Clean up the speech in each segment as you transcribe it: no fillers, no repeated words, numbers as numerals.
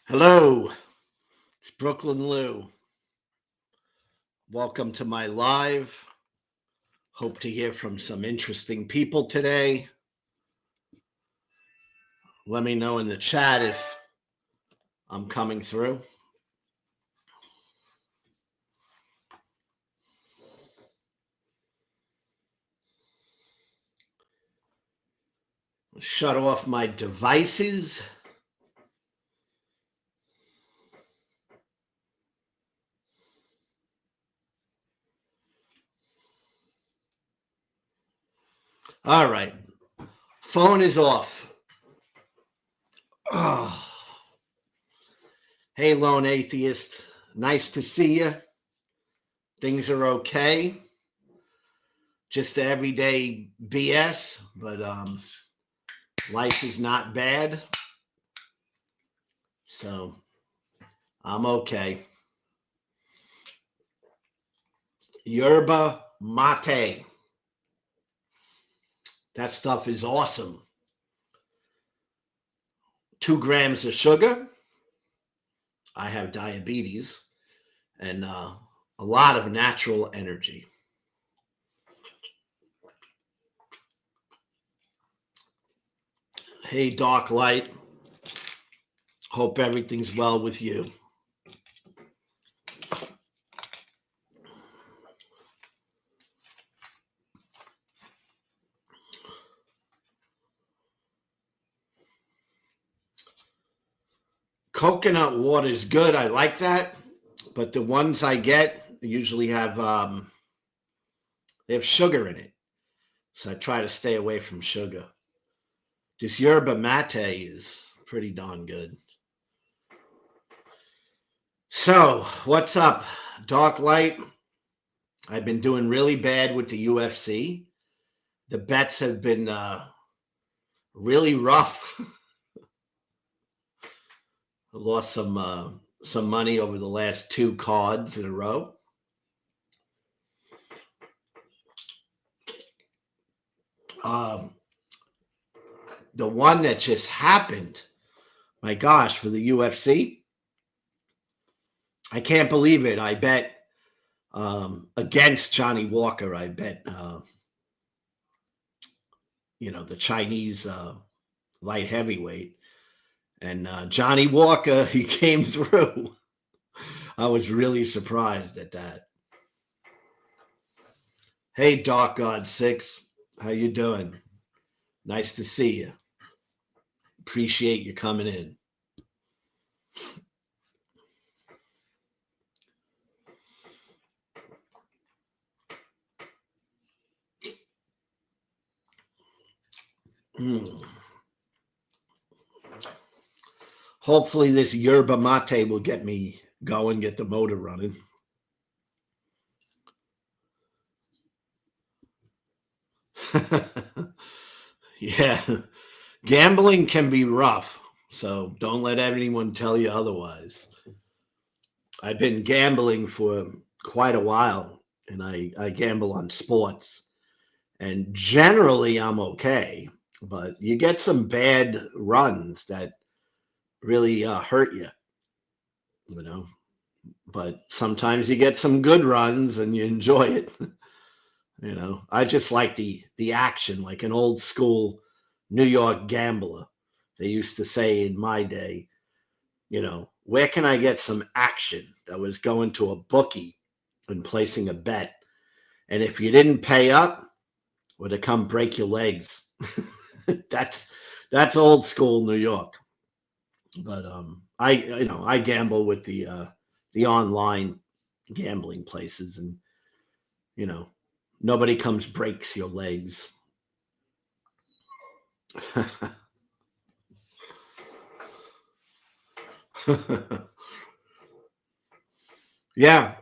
Hello, it's Brooklyn Lou. Welcome to my live. Hope to hear from some interesting people today. Let me know in the chat if I'm coming through. Shut off my devices. All right, phone is off. Oh. Hey, lone atheist. Nice to see you. Things are okay. Just the everyday BS, but life is not bad. So I'm okay. Yerba mate. That stuff is awesome. 2 grams of sugar. I have diabetes and a lot of natural energy. Hey, Dark Light. Hope everything's well with you. Coconut water is good. I like that. But the ones I get usually have they have sugar in it. So I try to stay away from sugar. This yerba mate is pretty darn good. So, what's up, Dark Light? I've been doing really bad with the UFC. The bets have been really rough. I lost some money over the last 2 cards in a row. The one that just happened, my gosh, for the UFC, I can't believe it. I bet against Johnny Walker. I bet the Chinese light heavyweight, and Johnny Walker, he came through. I was really surprised at that. Hey, Dark God 6, how you doing? Nice to see you. Appreciate you coming in. Hopefully this yerba mate will get me going, get the motor running. Yeah, gambling can be rough, so don't let anyone tell you otherwise. I've been gambling for quite a while, and I gamble on sports, and generally I'm okay, but you get some bad runs that really hurt you know. But sometimes you get some good runs and you enjoy it. I just like the action, like an old school New York gambler. They used to say in my day, where can I get some action? That was going to a bookie and placing a bet. And if you didn't pay up, would it come break your legs? That's old school New York. But I gamble with the online gambling places, and nobody comes breaks your legs. Yeah,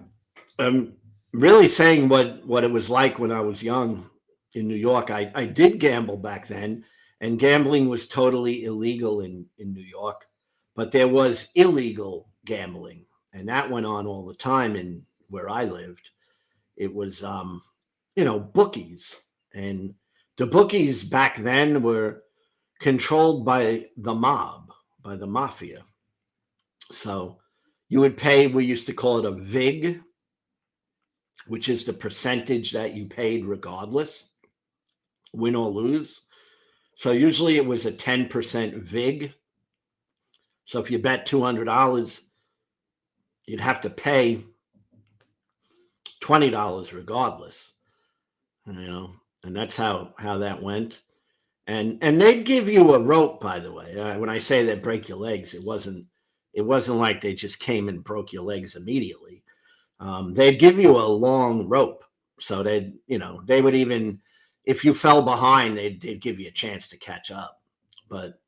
I'm really saying what it was like when I was young in New York. I did gamble back then, and gambling was totally illegal in New York, but there was illegal gambling, and that went on all the time in where I lived. It was bookies, and the bookies back then were controlled by the mob, by the mafia. So you would pay, we used to call it a VIG, which is the percentage that you paid regardless, win or lose. So usually it was a 10% VIG. So if you bet $200, you'd have to pay $20 regardless, and that's how that went. And they'd give you a rope, by the way. When I say they break your legs, it wasn't like they just came and broke your legs immediately. They'd give you a long rope, so they would even, if you fell behind, they'd give you a chance to catch up. But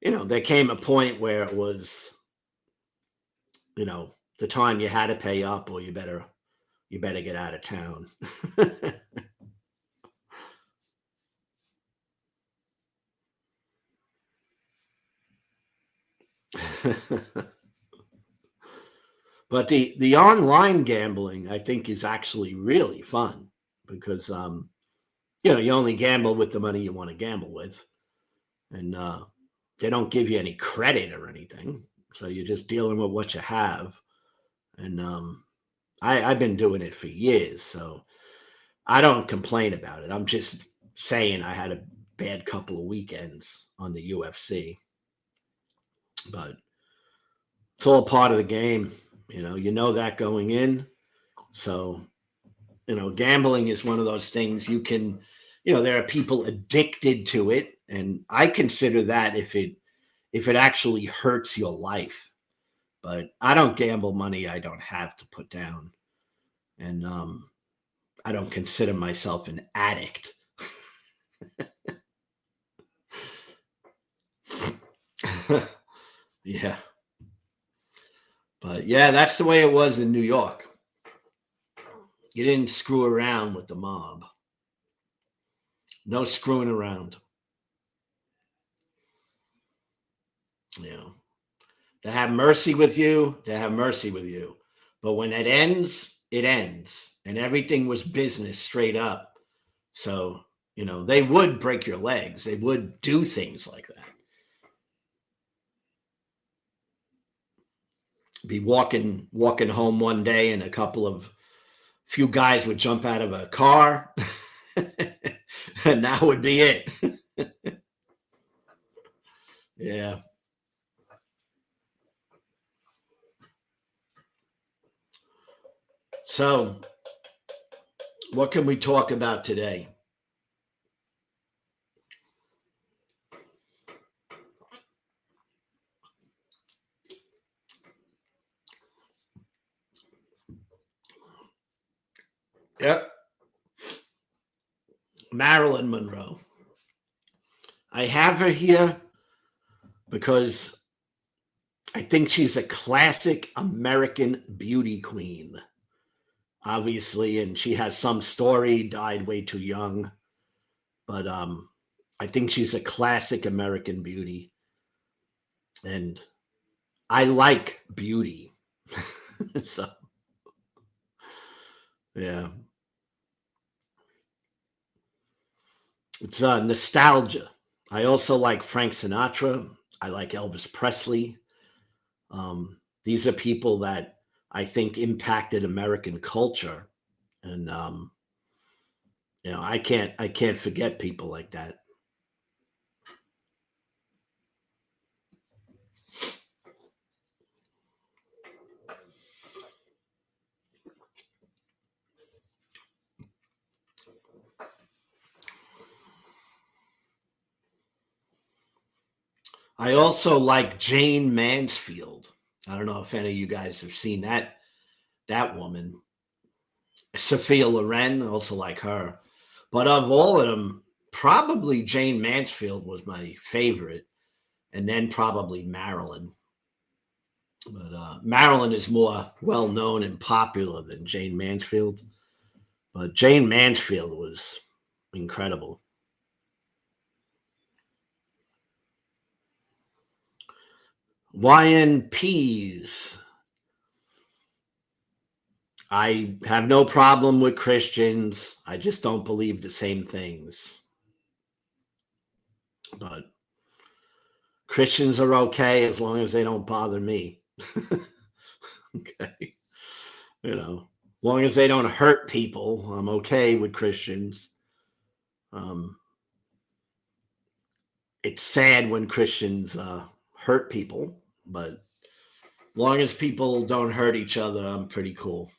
there came a point where it was, the time you had to pay up, or you better get out of town. But the online gambling, I think, is actually really fun because you only gamble with the money you want to gamble with, and they don't give you any credit or anything, so you're just dealing with what you have. And I've been doing it for years, so I don't complain about it. I'm just saying I had a bad couple of weekends on the UFC, but it's all part of the game. That going in. So, gambling is one of those things you can, there are people addicted to it. And I consider that if it actually hurts your life. But I don't gamble money I don't have to put down. And I don't consider myself an addict. Yeah. But yeah, that's the way it was in New York. You didn't screw around with the mob. No screwing around. They have mercy with you. They have mercy with you. But when it ends, it ends. And everything was business straight up. So, they would break your legs. They would do things like that. Be walking home one day and few guys would jump out of a car. And that would be it. Yeah. So, what can we talk about today? Yep. Marilyn Monroe. I have her here because I think she's a classic American beauty queen, obviously, and she has some story, died way too young. But I think she's a classic American beauty. And I like beauty. So, yeah. It's nostalgia. I also like Frank Sinatra. I like Elvis Presley. These are people that I think impacted American culture, and I can't forget people like that. I also like Jane Mansfield. I don't know if any of you guys have seen that woman. Sophia Loren, also like her. But of all of them, probably Jane Mansfield was my favorite, and then probably Marilyn. But Marilyn is more well known and popular than Jane Mansfield. But Jane Mansfield was incredible. YNPs. I have no problem with Christians. I just don't believe the same things. But Christians are okay as long as they don't bother me. Okay. As long as they don't hurt people, I'm okay with Christians. Um, it's sad when Christians hurt people, but as long as people don't hurt each other, I'm pretty cool.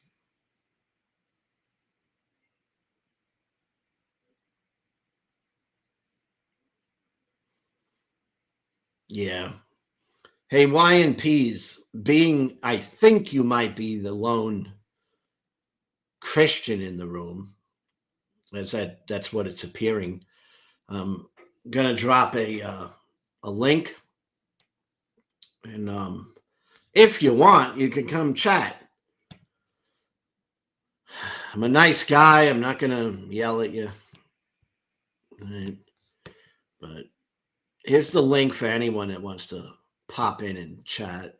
Yeah. Hey, Y&Ps, I think you might be the lone Christian in the room, as that's what it's appearing. I'm gonna drop a link, and if you want, you can come chat. I'm a nice guy. I'm not gonna yell at you. Right. But here's the link for anyone that wants to pop in and chat.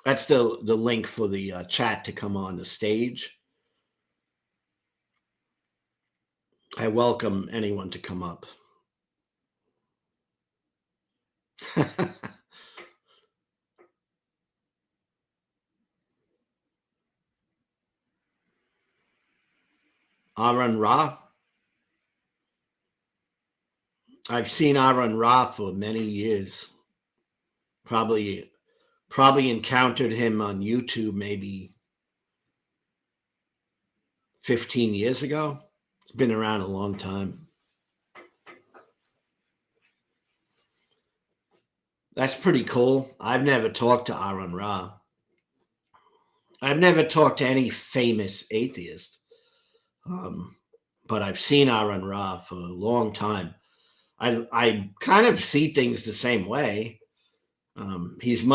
That's the link for the chat to come on the stage. I welcome anyone to come up. Aaron Ra. I've seen Aaron Ra for many years. Probably encountered him on YouTube maybe 15 years ago. It's been around a long time. That's pretty cool. I've never talked to Aaron Ra. I've never talked to any famous atheist, but I've seen Aaron Ra for a long time. I kind of see things the same way. He's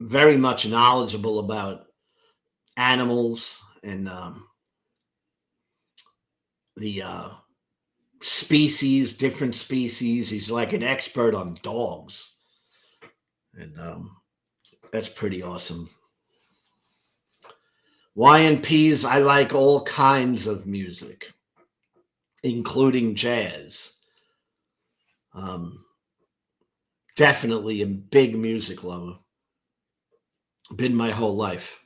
very much knowledgeable about animals and the species, different species. He's like an expert on dogs, and that's pretty awesome. Y&Ps, I like all kinds of music, including jazz. Definitely a big music lover. Been my whole life.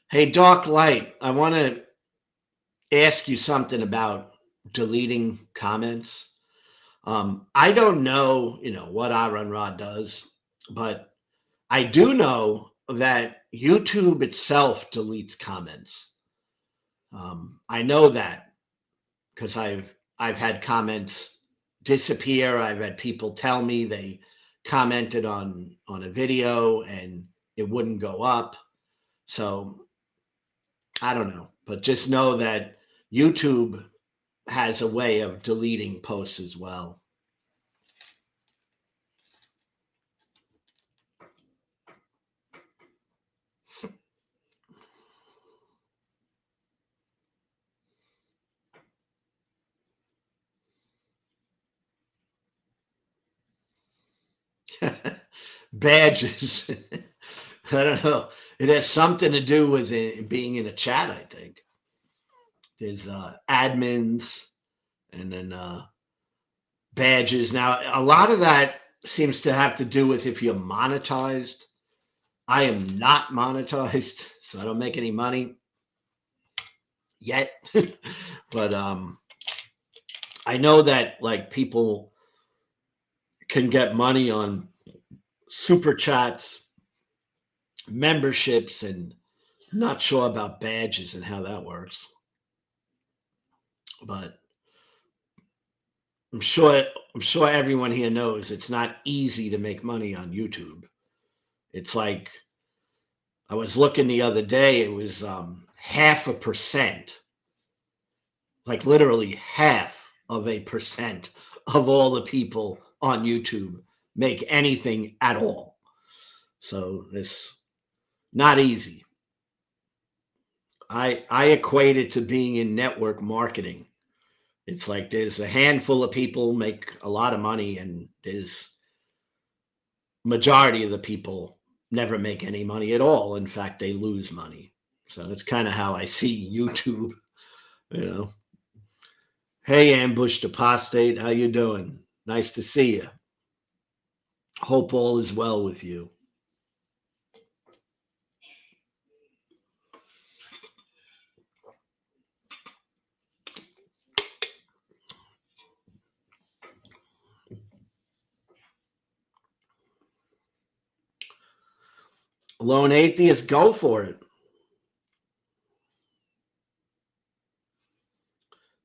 Hey, Dark Light, I want to ask you something about deleting comments. I don't know, what Aaron Ra does, but I do know that YouTube itself deletes comments. I know that because I've had comments disappear. I've had people tell me they commented on a video and it wouldn't go up. So I don't know, but just know that YouTube has a way of deleting posts as well. Badges. I don't know. It has something to do with it being in a chat, I think. There's admins and then badges. Now, a lot of that seems to have to do with if you're monetized. I am not monetized, so I don't make any money yet. But I know that like people can get money on super chats, memberships, and not sure about badges and how that works. But I'm sure everyone here knows it's not easy to make money on YouTube. It's like I was looking the other day, it was 0.5%, like literally 0.5% of all the people on YouTube make anything at all. So it's not easy. I equate it to being in network marketing. It's like there's a handful of people make a lot of money, and there's majority of the people never make any money at all. In fact, they lose money. So that's kind of how I see YouTube, you know. Hey, Ambushed Apostate, how you doing? Nice to see you. Hope all is well with you. Lone Atheist, go for it.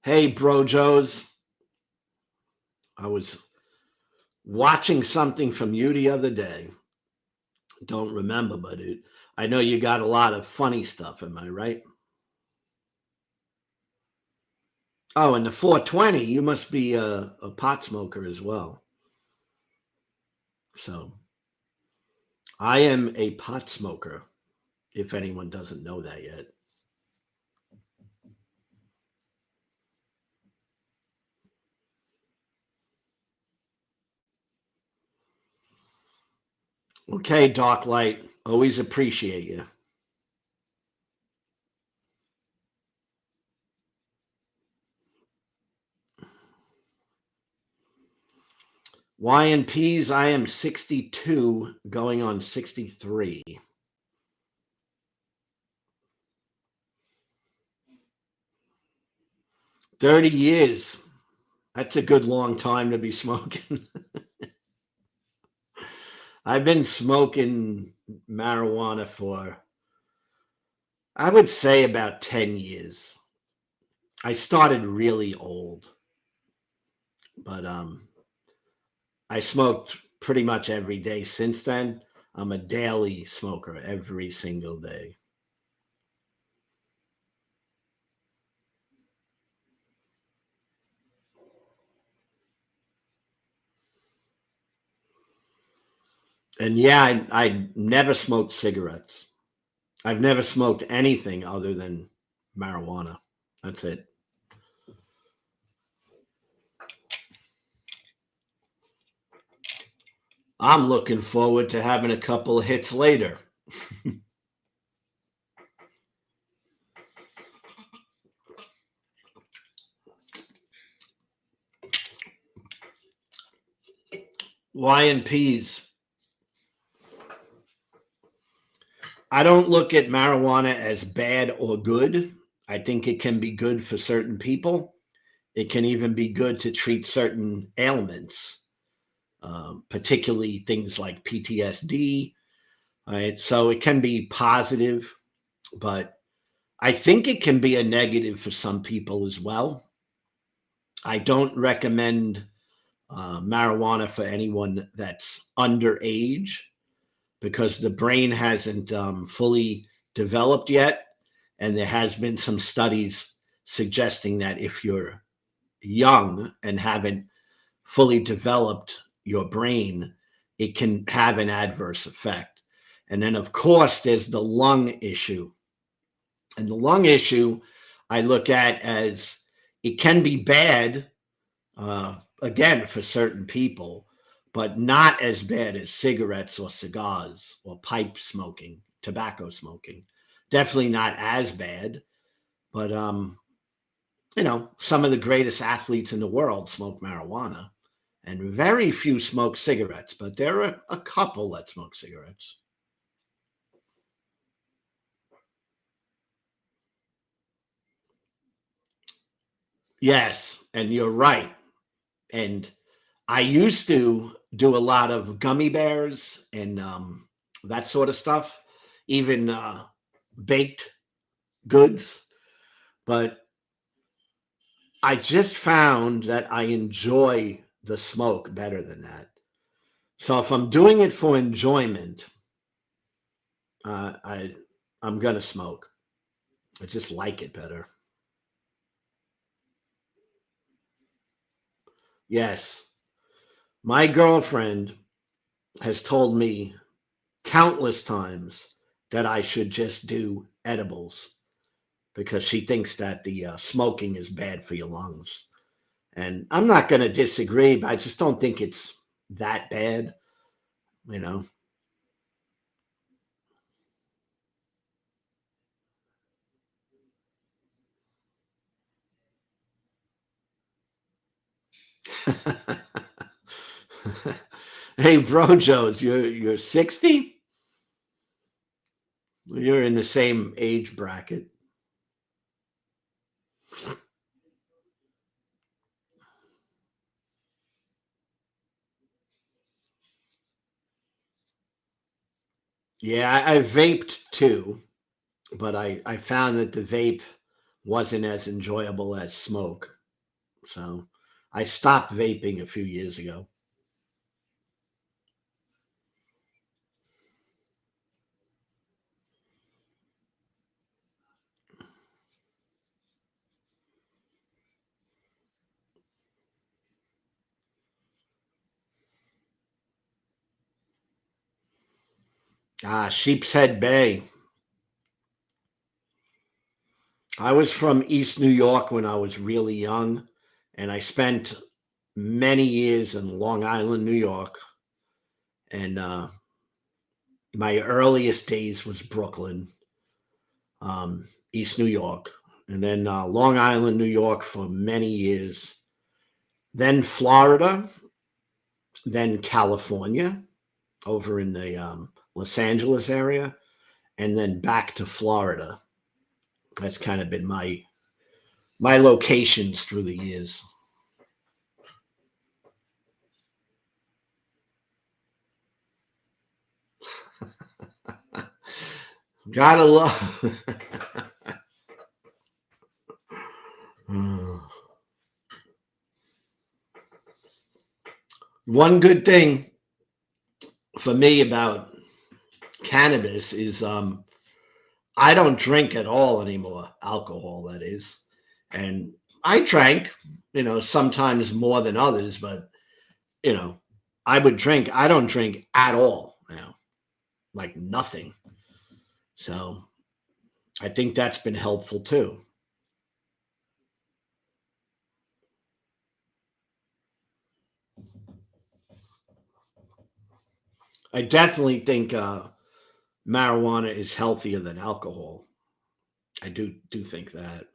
Hey, Bro Joes. I was watching something from you the other day. Don't remember, but I know you got a lot of funny stuff. Am I right? Oh, and the 420, you must be a pot smoker as well. So I am a pot smoker, if anyone doesn't know that yet. Okay, Dark Light, always appreciate you. Y&Ps, I am 62, going on 63. "30 years. That's a good long time to be smoking." I've been smoking marijuana for, I would say, about 10 years. I started really old, but I smoked pretty much every day since then. I'm a daily smoker every single day. And yeah, I never smoked cigarettes. I've never smoked anything other than marijuana. That's it. I'm looking forward to having a couple of hits later. Y&Ps. I don't look at marijuana as bad or good. I think it can be good for certain people. It can even be good to treat certain ailments, particularly things like PTSD. Right? So it can be positive, but I think it can be a negative for some people as well. I don't recommend marijuana for anyone that's underage because the brain hasn't fully developed yet. And there has been some studies suggesting that if you're young and haven't fully developed your brain, it can have an adverse effect. And then, of course, there's the lung issue. And the lung issue I look at as it can be bad, again, for certain people, but not as bad as cigarettes or cigars or pipe smoking, tobacco smoking. Definitely not as bad, but some of the greatest athletes in the world smoke marijuana, and very few smoke cigarettes, but there are a couple that smoke cigarettes. Yes, and you're right. And I used to do a lot of gummy bears and that sort of stuff, even baked goods. But I just found that I enjoy the smoke better than that. So if I'm doing it for enjoyment, uh, I I'm gonna smoke. I just like it better. Yes, my girlfriend has told me countless times that I should just do edibles because she thinks that the smoking is bad for your lungs. And I'm not going to disagree, but I just don't think it's that bad, you know. Hey, bro, Joe's, you're 60? You're in the same age bracket. Yeah, I vaped too, but I found that the vape wasn't as enjoyable as smoke. So I stopped vaping a few years ago. Ah, Sheepshead Bay. I was from East New York when I was really young, and I spent many years in Long Island, New York. And my earliest days was Brooklyn, East New York, and then Long Island, New York for many years. Then Florida, then California, over in the Los Angeles area, and then back to Florida. That's kind of been my locations through the years. Gotta love. One good thing for me about cannabis is I don't drink at all anymore, alcohol that is. And I drank, sometimes more than others, but you know, I would drink. I don't drink at all now, like nothing. So I think that's been helpful too. I definitely think marijuana is healthier than alcohol. I do think that.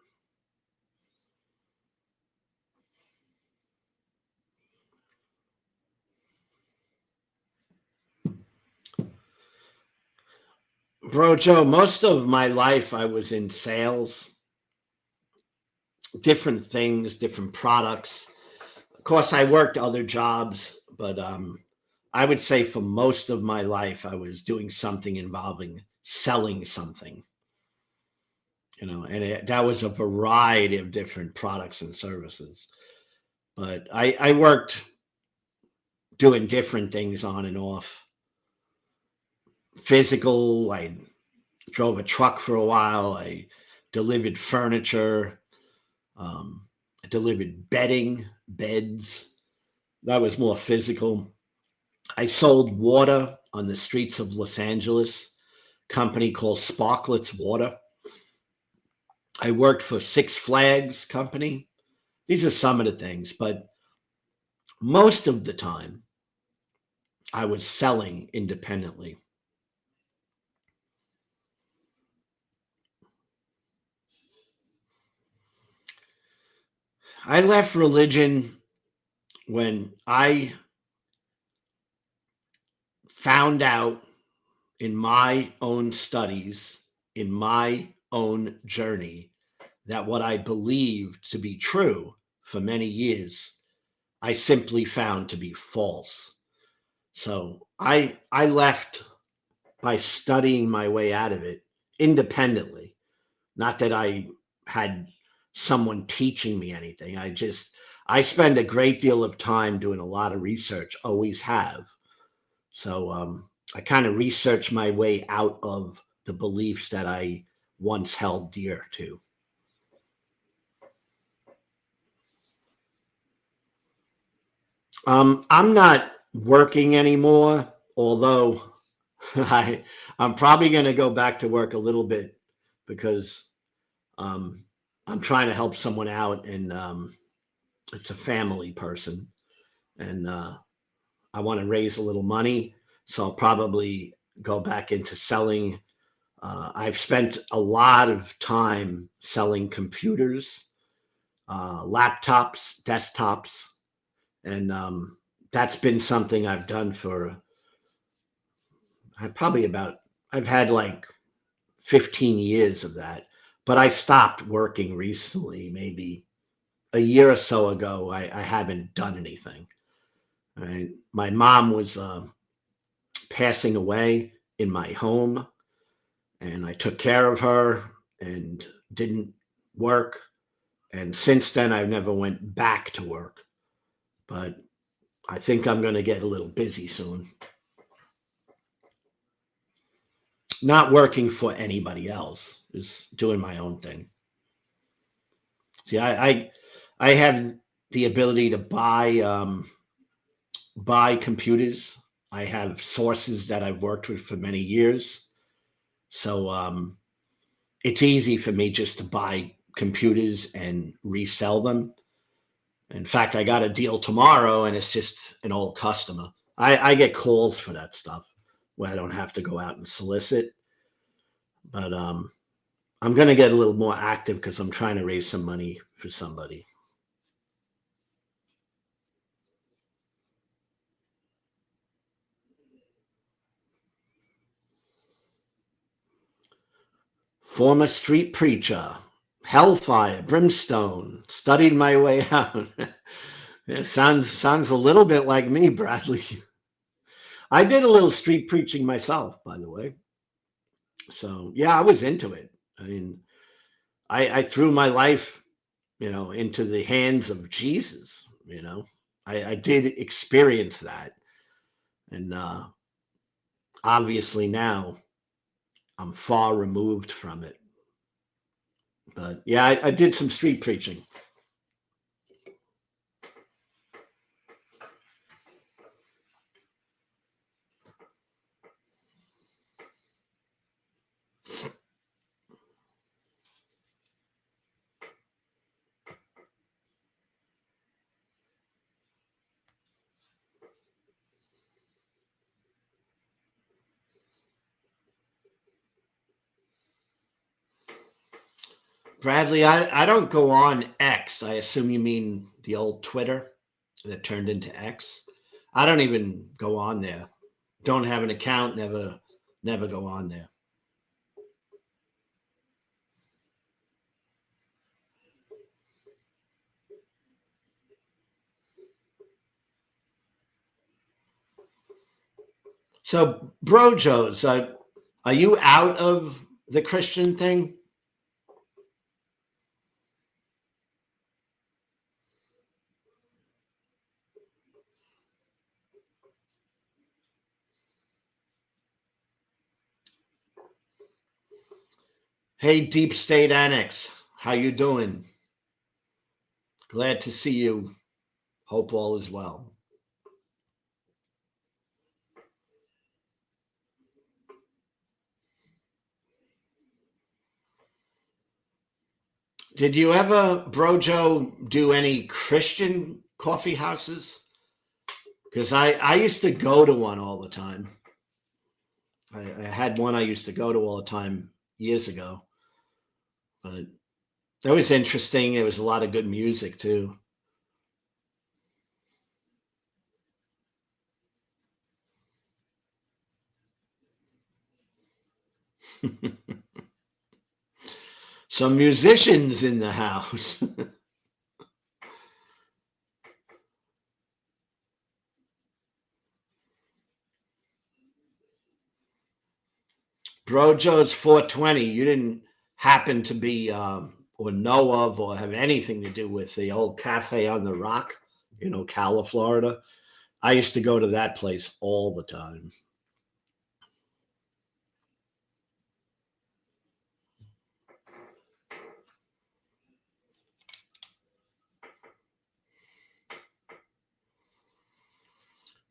Bro, Joe, most of my life I was in sales, different things, different products. Of course, I worked other jobs, but I would say for most of my life, I was doing something involving selling something, and that was a variety of different products and services. But I worked doing different things on and off. Physical, I drove a truck for a while. I delivered furniture. I delivered bedding, beds. That was more physical. I sold water on the streets of Los Angeles, company called Sparklets Water. I worked for Six Flags company. These are some of the things, but most of the time I was selling independently. I left religion when I found out in my own studies, in my own journey, that what I believed to be true for many years, I simply found to be false. So I left by studying my way out of it independently. Not that I had someone teaching me anything. I spend a great deal of time doing a lot of research, always have. So I kind of researched my way out of the beliefs that I once held dear to. I'm not working anymore, although I'm probably going to go back to work a little bit because um, I'm trying to help someone out, and it's a family person, and I want to raise a little money, so I'll probably go back into selling. I've spent a lot of time selling computers, laptops, desktops, And that's been something I've done for I've had like 15 years of that. But I stopped working recently, maybe a year or so ago. I haven't done anything. Right? My mom was passing away in my home, and I took care of her and didn't work. And since then, I've never went back to work. But I think I'm going to get a little busy soon. Not working for anybody else, just doing my own thing. See, I have the ability to buy computers. I have sources that I've worked with for many years, so it's easy for me just to buy computers and resell them. In fact, I got a deal tomorrow, and it's just an old customer. I get calls for that stuff where I don't have to go out and solicit. But I'm going to get a little more active because I'm trying to raise some money for somebody. Former street preacher, hellfire, brimstone, studied my way out. It sounds a little bit like me, Bradley. I did a little street preaching myself, by the way. So yeah, I was into it. I mean, I threw my life, into the hands of Jesus. I did experience that, and obviously now I'm far removed from it. But yeah, I did some street preaching. Bradley, I don't go on X. I assume you mean the old Twitter that turned into X. I don't even go on there. Don't have an account, never go on there. So, Brojo's, are you out of the Christian thing? Hey, Deep State Annex, how you doing? Glad to see you. Hope all is well. Did you ever, Brojo, do any Christian coffee houses? Because I used to go to one all the time. I had one I used to go to all the time years ago, but that was interesting. It was a lot of good music too. Some musicians in the house. Brojo's 420. You didn't happen to be or know of or have anything to do with the old Cafe on the Rock, Cala, Florida. I used to go to that place all the time.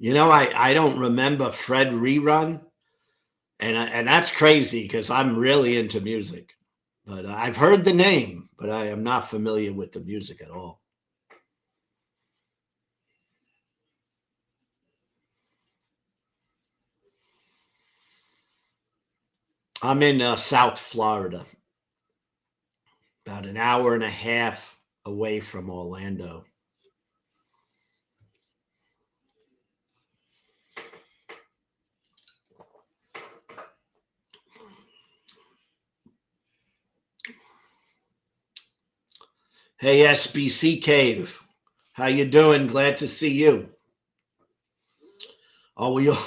I don't remember Fred Rerun, and that's crazy because I'm really into music. But I've heard the name, but I am not familiar with the music at all. I'm in South Florida, about an hour and a half away from Orlando. Hey, SBC Cave. How you doing? Glad to see you. Oh, we all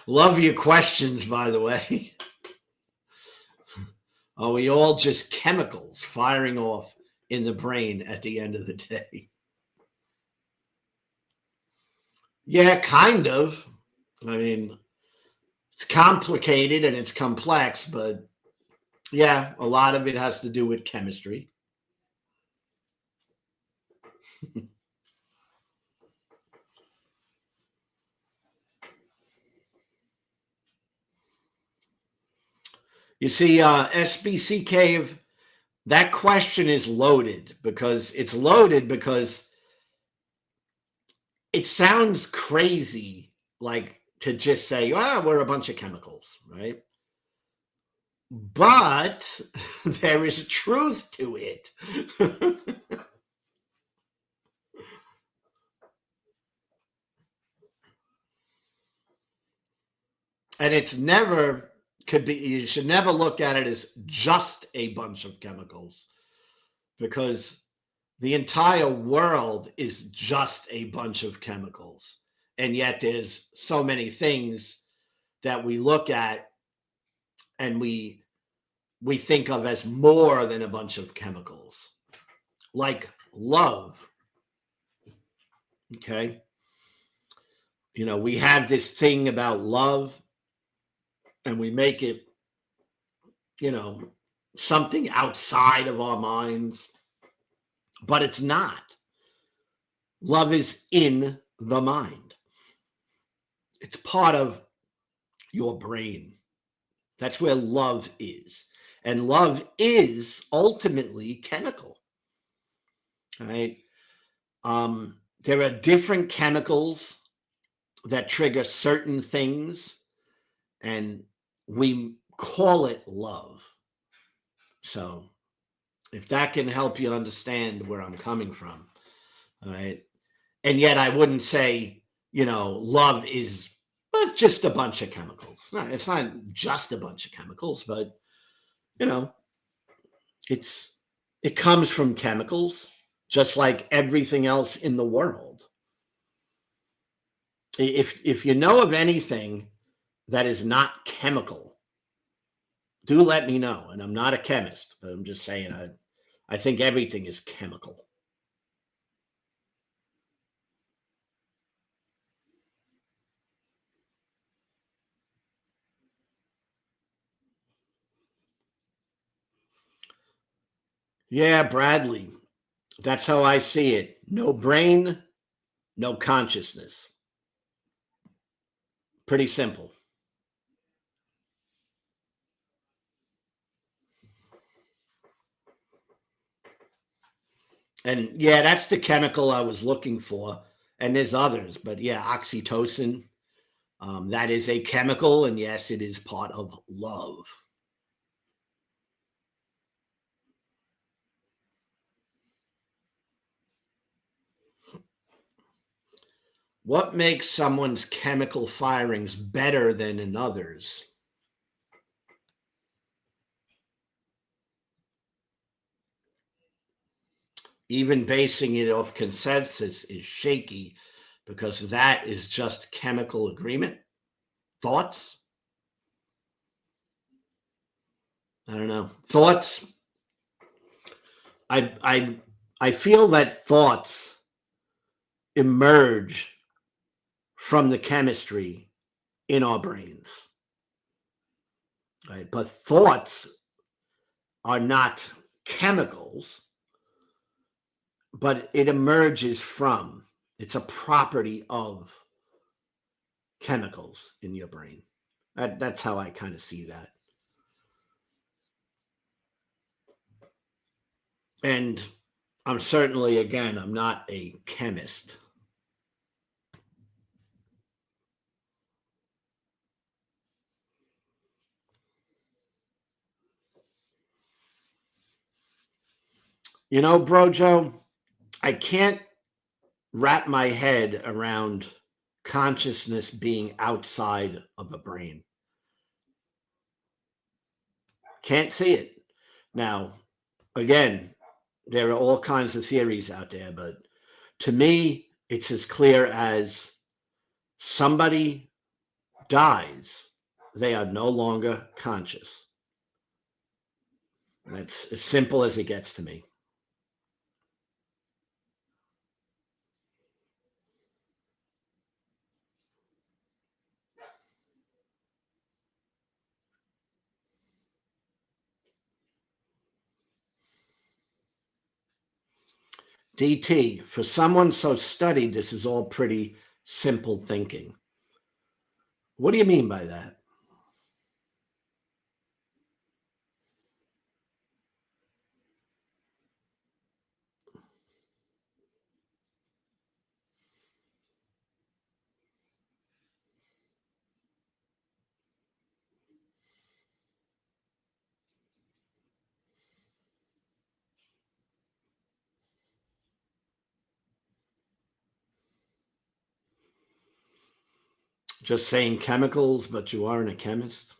love your questions, by the way. Are we all just chemicals firing off in the brain at the end of the day? Yeah, kind of. I mean, it's complicated and it's complex, but yeah, a lot of it has to do with chemistry. You see, SBC Cave, that question is loaded because it sounds crazy, like to just say, "Ah, we're a bunch of chemicals," right? But there is truth to it. And it's never could be, you should never look at it as just a bunch of chemicals, because the entire world is just a bunch of chemicals. And yet there's so many things that we look at and we think of as more than a bunch of chemicals, like love. Okay. We have this thing about love and we make it, you know, something outside of our minds, but it's not. Love is in the mind, it's part of your brain. That's where love is. And love is ultimately chemical, right? There are different chemicals that trigger certain things, and we call it love. So, if that can help you understand where I'm coming from, all right. And yet, I wouldn't say, love is just a bunch of chemicals. No, it's not just a bunch of chemicals, but you know, it's it comes from chemicals, just like everything else in the world. If you know of anything that is not chemical, do let me know. And I'm not a chemist, but I'm just saying I think everything is chemical. Yeah, Bradley. That's how I see it. No brain, no consciousness. Pretty simple. And yeah, that's the chemical I was looking for. And there's others, but yeah, oxytocin. That is a chemical, and yes, it is part of love. What makes someone's chemical firings better than another's? Even basing it off consensus is shaky because that is just chemical agreement. Thoughts? I don't know. Thoughts? I feel that thoughts emerge from the chemistry in our brains, right? But thoughts are not chemicals, but it emerges from, it's a property of chemicals in your brain. That's how I kind of see that. And I'm certainly, again, I'm not a chemist. Bro Joe, I can't wrap my head around consciousness being outside of the brain. Can't see it. Now, again, there are all kinds of theories out there, but to me, it's as clear as somebody dies, they are no longer conscious. That's as simple as it gets to me. DT, for someone so studied, this is all pretty simple thinking. What do you mean by that? Just saying chemicals, but you aren't a chemist?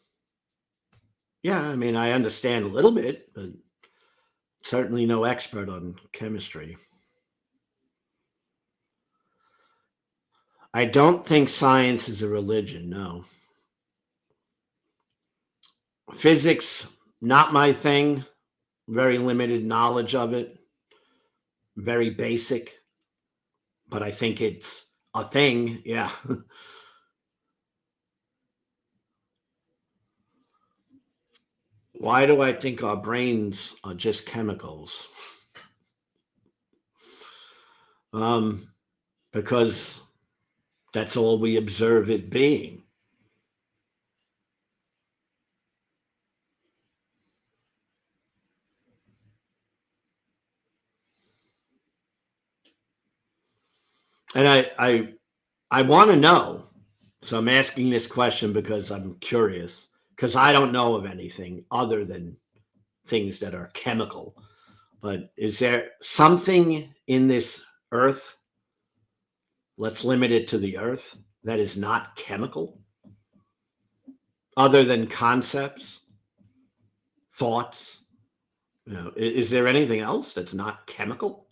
Yeah, I mean, I understand a little bit, but certainly no expert on chemistry. I don't think science is a religion, no. Physics, not my thing. Very limited knowledge of it. Very basic, but I think it's a thing, yeah. Why do I think our brains are just chemicals? Um, because that's all we observe it being. And I want to know. So I'm asking this question because I'm curious, because I don't know of anything other than things that are chemical. But is there something in this earth, let's limit it to the earth, that is not chemical, other than concepts, thoughts? You know, is there anything else that's not chemical?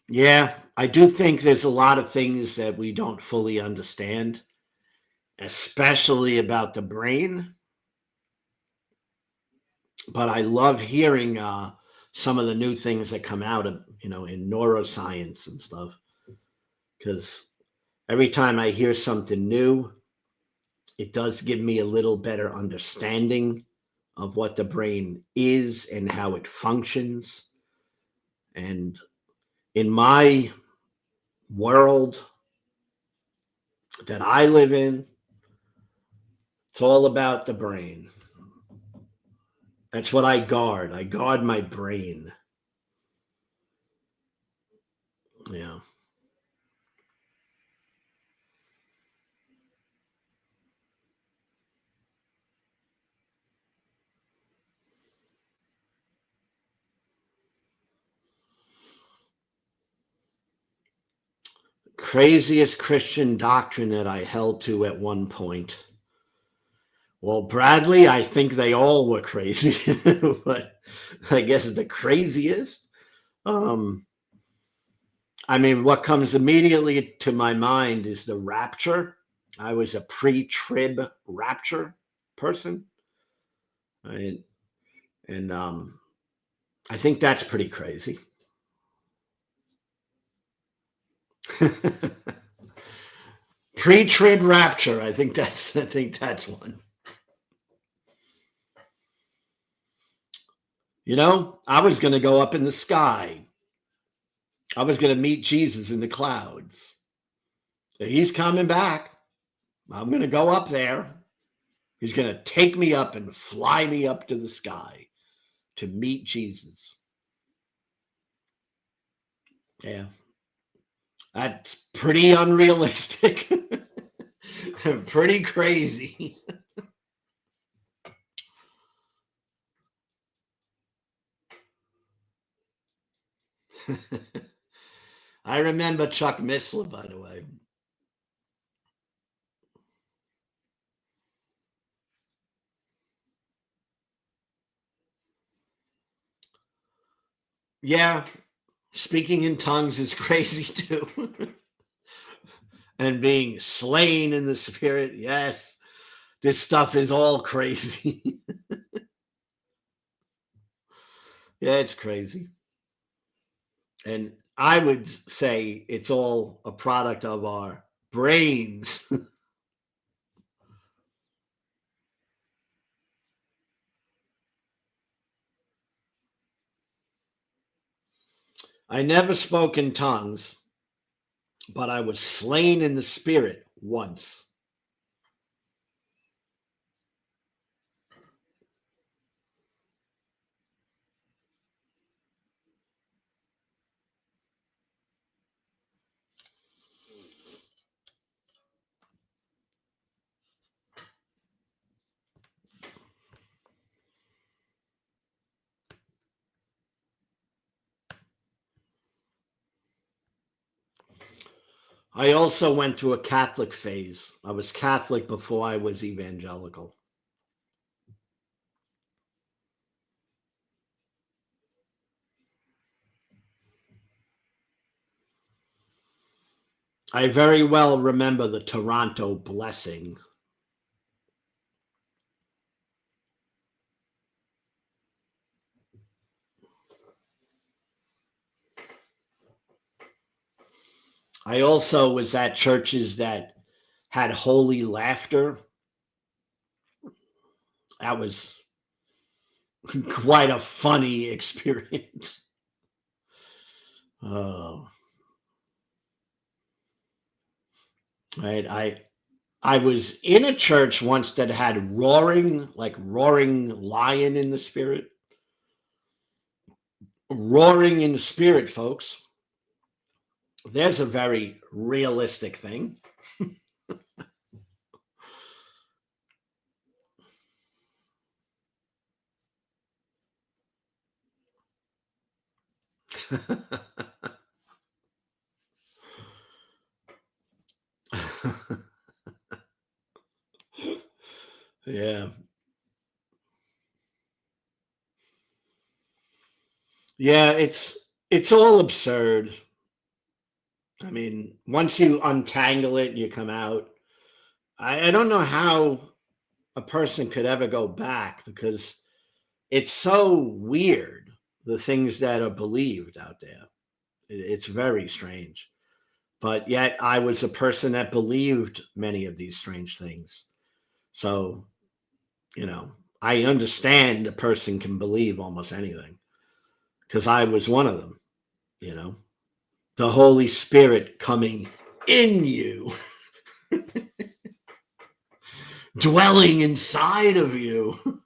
Yeah, I do think there's a lot of things that we don't fully understand, especially about the brain. But I love hearing some of the new things that come out of, in neuroscience and stuff. Because every time I hear something new, it does give me a little better understanding of what the brain is and how it functions. And in my world that I live in, it's all about the brain. That's what I guard. I guard my brain. Yeah. Craziest Christian doctrine that I held to at one point. Well, Bradley, I think they all were crazy, but I guess the craziest. Um, I mean, what comes immediately to my mind is the rapture. I was a pre-trib rapture person, right? And I think that's pretty crazy. Pre-trib rapture. I think that's one. I was going to go up in the sky. I was going to meet Jesus in the clouds. So he's coming back. I'm going to go up there. He's going to take me up and fly me up to the sky to meet Jesus. Yeah. That's pretty unrealistic. Pretty crazy. I remember Chuck Missler, by the way. Yeah, speaking in tongues is crazy too. And being slain in the spirit. Yes, this stuff is all crazy. Yeah, it's crazy. And I would say it's all a product of our brains. I never spoke in tongues, but I was slain in the spirit once. I also went through a Catholic phase. I was Catholic before I was evangelical. I very well remember the Toronto blessing. I also was at churches that had holy laughter. That was quite a funny experience. Oh, right. I was in a church once that had roaring, like roaring lion in the spirit. Roaring in the spirit, folks. There's a very realistic thing. Yeah. Yeah, it's all absurd. I mean, once you untangle it and you come out, I don't know how a person could ever go back because it's so weird, the things that are believed out there. It's very strange. But yet I was a person that believed many of these strange things. So, you know, I understand a person can believe almost anything because I was one of them, you know. The Holy Spirit coming in you, dwelling inside of you.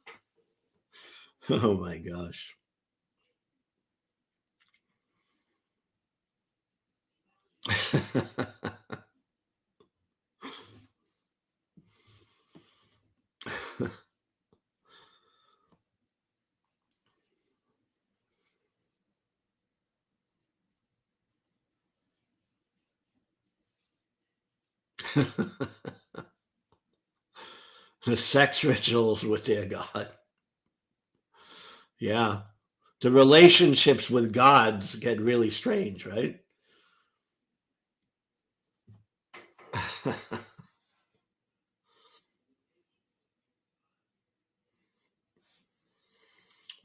Oh my gosh. The sex rituals with their God. Yeah. The relationships with gods get really strange, right?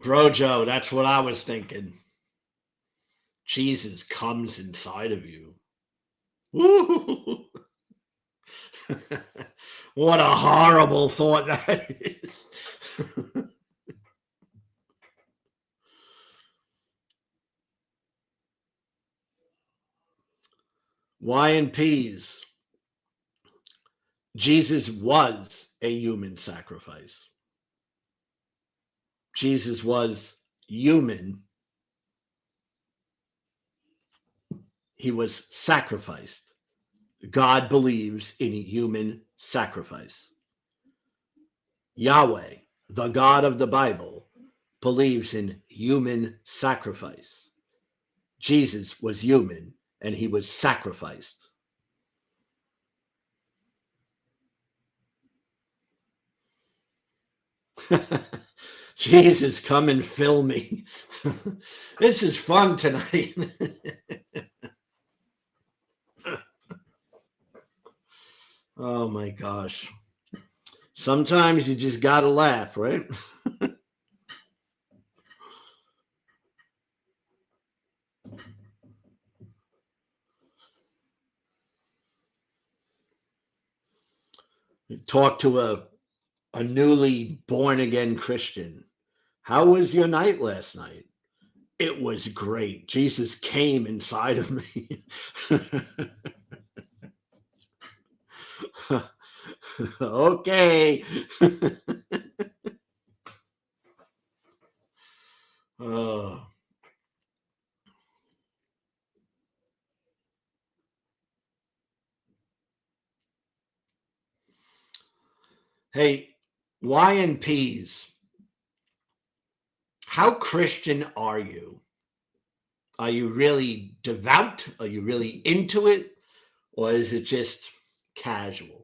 Brojo, that's what I was thinking. Jesus comes inside of you. Woo! What a horrible thought that is. Y and P's. Jesus was a human sacrifice. Jesus was human. he was sacrificed. God believes in human sacrifice. Yahweh, the God of the Bible, believes in human sacrifice. Jesus was human and he was sacrificed. Jesus, come and fill me. This is fun tonight. Oh my gosh. Sometimes you just gotta laugh, right? Talk to a newly born again Christian. How was your night last night? It was great. Jesus came inside of me. Okay. Oh. Hey, Y&Ps, how Christian are you? Are you really devout? Are you really into it? Or is it just casual?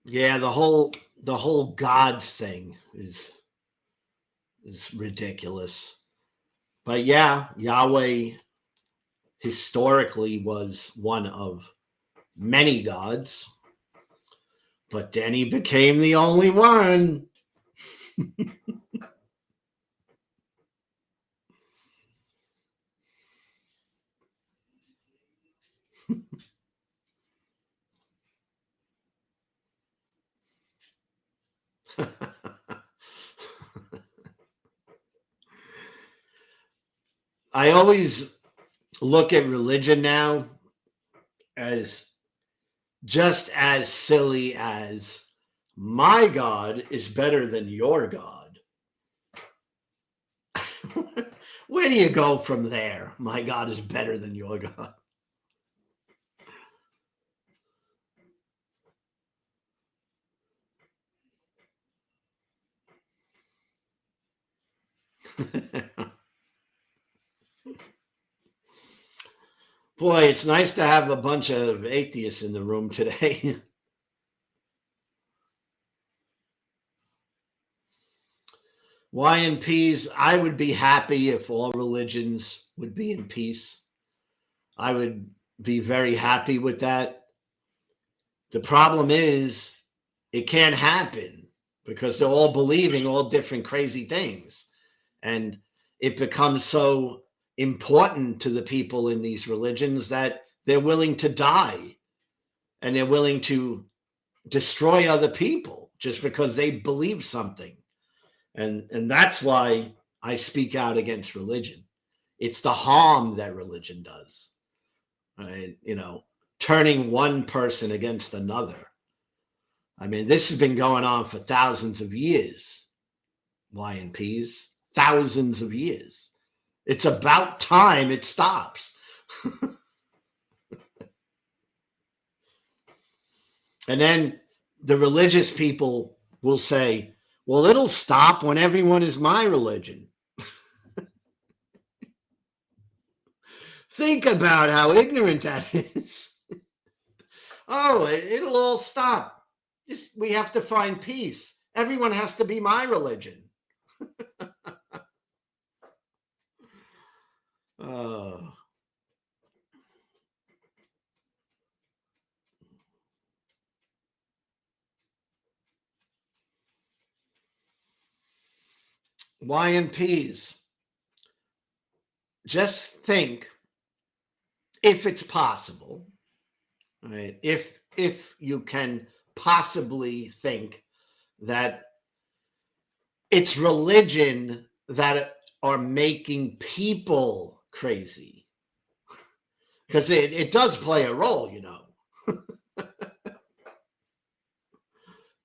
Yeah, the whole gods thing is ridiculous. But yeah, Yahweh historically was one of many gods, but then he became the only one. I always look at religion now as just as silly as my God is better than your God. Where do you go from there? My God is better than your God. Boy, it's nice to have a bunch of atheists in the room today. Y&Ps, I would be happy if all religions would be in peace. I would be very happy with that. The problem is it can't happen because they're all believing all different crazy things. And it becomes so important to the people in these religions that they're willing to die and they're willing to destroy other people just because they believe something. And that's why I speak out against religion. It's the harm that religion does. Right? Turning one person against another. I mean, this has been going on for thousands of years. Y&Ps, thousands of years. It's about time it stops. And then the religious people will say, well, it'll stop when everyone is my religion. Think about how ignorant that is. Oh, it'll all stop. We have to find peace. Everyone has to be my religion. Oh. Y&Ps, just think if it's possible, right? If you can possibly think that it's religion that are making people crazy, because it does play a role, you know.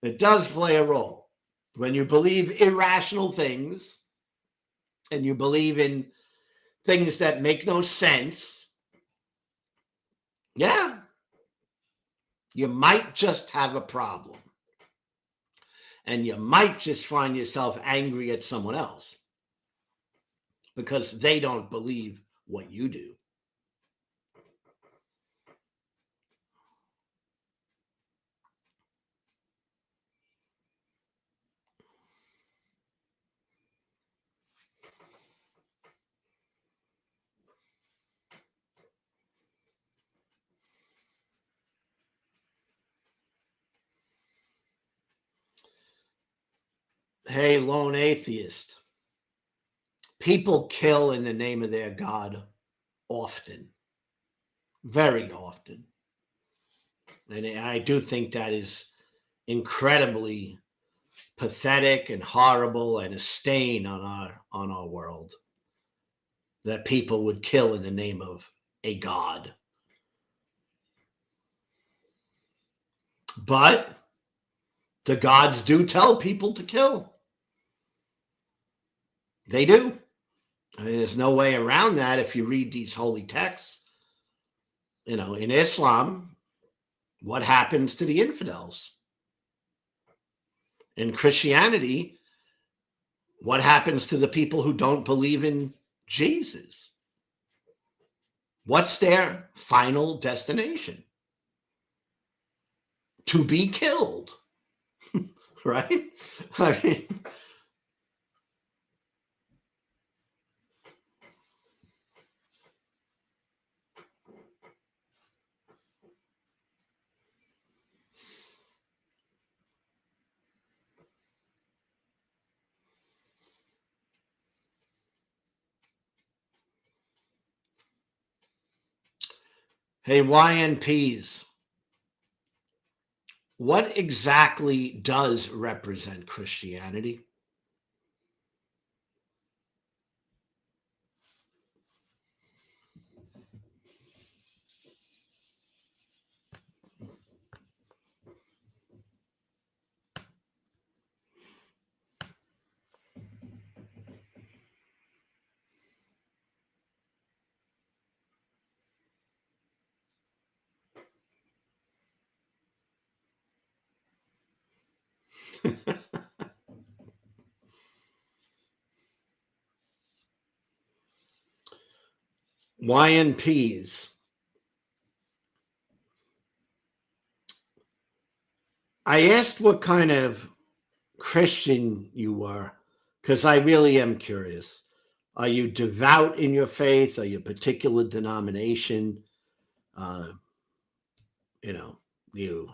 It does play a role. When you believe irrational things and you believe in things that make no sense, yeah, you might just have a problem. And you might just find yourself angry at someone else because they don't believe what you do. Hey, lone atheist. People kill in the name of their God often, very often. And I do think that is incredibly pathetic and horrible and a stain on our world, that people would kill in the name of a God. But the gods do tell people to kill. They do. I mean, there's no way around that if you read these holy texts. You know, in Islam, what happens to the infidels? In Christianity, what happens to the people who don't believe in Jesus? What's their final destination? To be killed, right? I mean, hey, YNPs, what exactly does represent Christianity? YNPs. I asked what kind of Christian you were because I really am curious. Are you devout in your faith? Are you a particular denomination? Uh, you know, you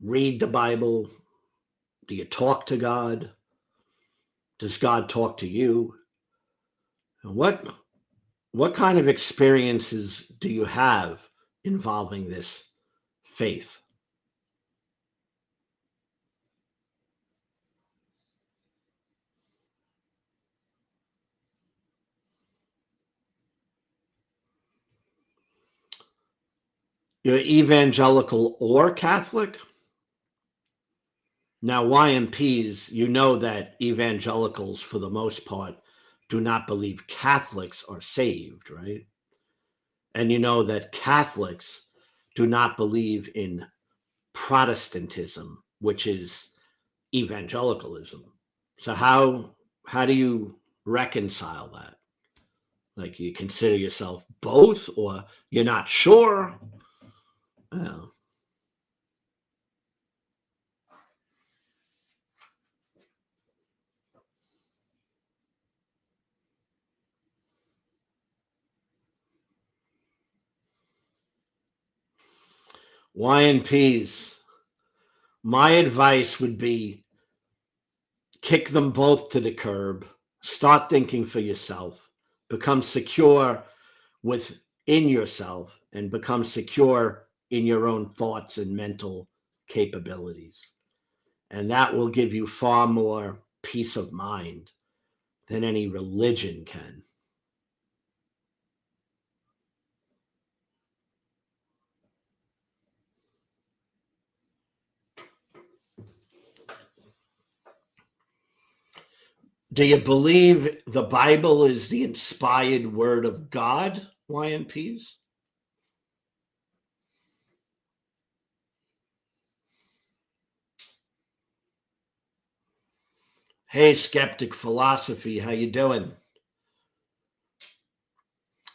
read the Bible? Do you talk to God? Does God talk to you? And what kind of experiences do you have involving this faith? You're evangelical or Catholic? Now, YMPs, you know that evangelicals, for the most part, do not believe Catholics are saved, right? And you know that Catholics do not believe in Protestantism, which is evangelicalism. So how do you reconcile that? Like, you consider yourself both, or you're not sure? Well, YNPs, my advice would be kick them both to the curb. Start thinking for yourself. Become secure within yourself and become secure in your own thoughts and mental capabilities. And that will give you far more peace of mind than any religion can. Do you believe the Bible is the inspired word of God, YNPs? Hey, Skeptic Philosophy, how you doing?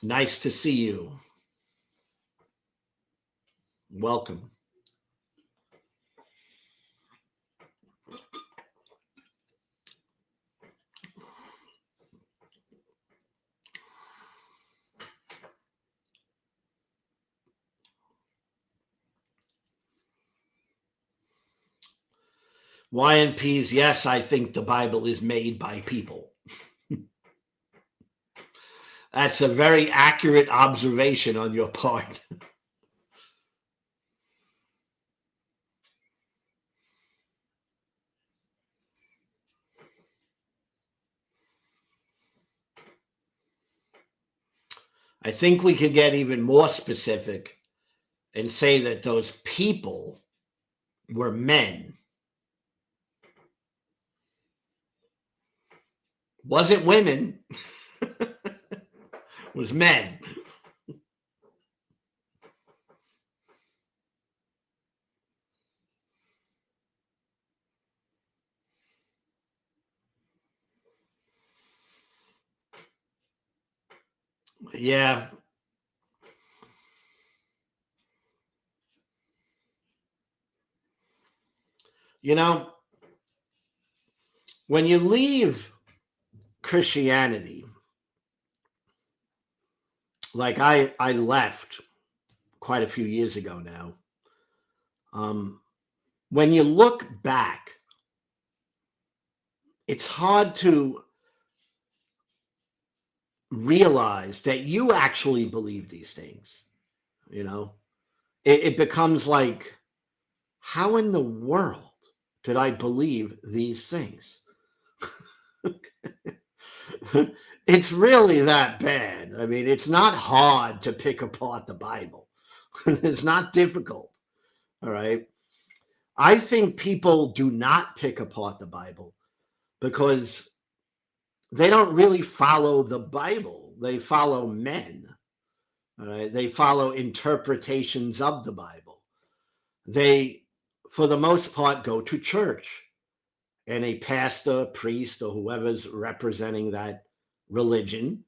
Nice to see you. Welcome. YNPs, yes, I think the Bible is made by people. That's a very accurate observation on your part. I think we could get even more specific and say that those people were men. Wasn't women, was men. Yeah. You know, when you leave Christianity, like I left quite a few years ago now. When you look back, it's hard to realize that you actually believe these things. You know, it becomes like, how in the world did I believe these things? It's really that bad. I mean, it's not hard to pick apart the Bible. It's not difficult. All right. I think people do not pick apart the Bible because they don't really follow the Bible. They follow men. All right. They follow interpretations of the Bible. They, for the most part, go to church, and a pastor, priest, or whoever's representing that religion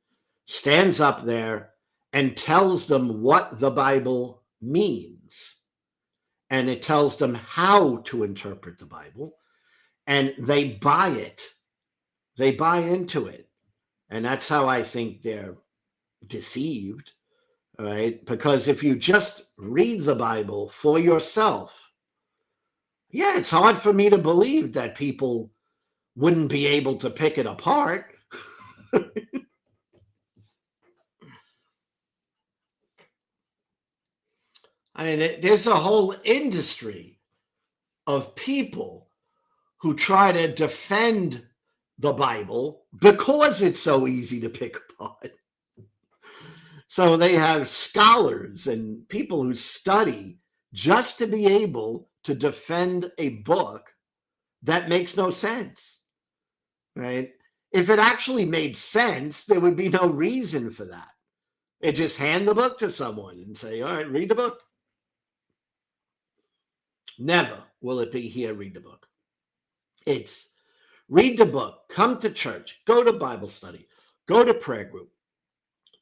stands up there and tells them what the Bible means. And it tells them how to interpret the Bible. And they buy it. They buy into it. And that's how I think they're deceived, right? Because if you just read the Bible for yourself, yeah, it's hard for me to believe that people wouldn't be able to pick it apart. I mean, there's a whole industry of people who try to defend the Bible because it's so easy to pick apart. So they have scholars and people who study just to be able to defend a book that makes no sense, right? If it actually made sense, there would be no reason for that. They just hand the book to someone and say, all right, read the book. Never will it be here, read the book. It's read the book, come to church, go to Bible study, go to prayer group,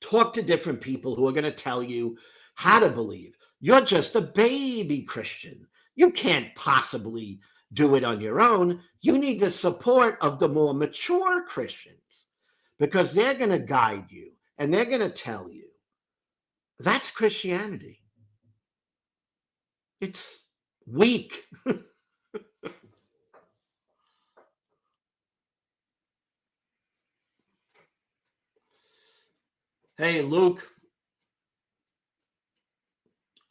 talk to different people who are going to tell you how to believe. You're just a baby Christian. You can't possibly do it on your own. You need the support of the more mature Christians because they're going to guide you and they're going to tell you. That's Christianity. It's weak. Hey, Luke,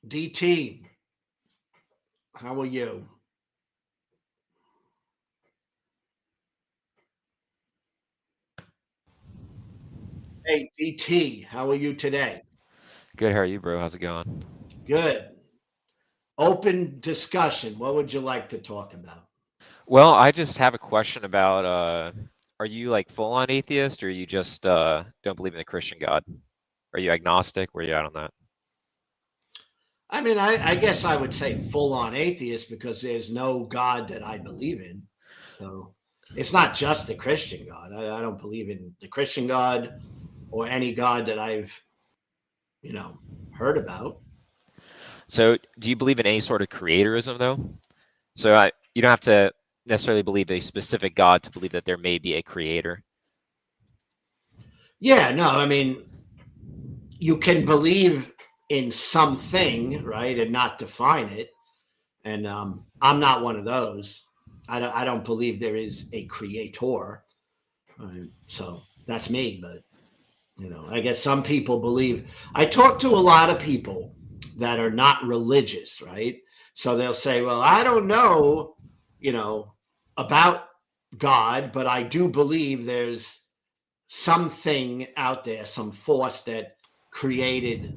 DT, how are you? Hey, DT, how are you today? Good. How are you, bro? How's it going? Good. Open discussion. What would you like to talk about? Well, I just have a question about are you like full on atheist or you just don't believe in the Christian God? Are you agnostic? Where are you at on that? I mean, I guess I would say full on atheist because there's no God that I believe in. So it's not just the Christian God. I don't believe in the Christian God or any God that I've, you know, heard about. So, do you believe in any sort of creatorism though? So, you don't have to necessarily believe a specific God to believe that there may be a creator. Yeah, no, I mean, you can believe in something, right, and not define it. And I'm not one of those. I don't believe there is a creator. So that's me. But I guess some people believe. I talk to a lot of people that are not religious, right? So they'll say, "Well, I don't know, you know, about God, but I do believe there's something out there, some force that created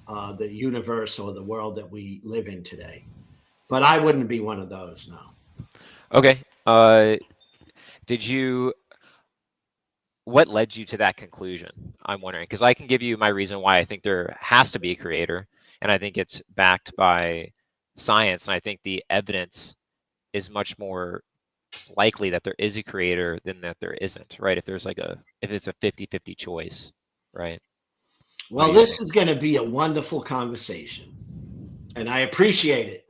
the universe or the world that we live in today." But I wouldn't be one of those. No. Okay. Did you what led you to that conclusion? I'm wondering because I can give you my reason why I think there has to be a creator, and I think it's backed by science, and I think the evidence is much more likely that there is a creator than that there isn't, right? If it's a 50-50 choice, right? What Well, do you this think? is going to be a wonderful conversation, and I appreciate it.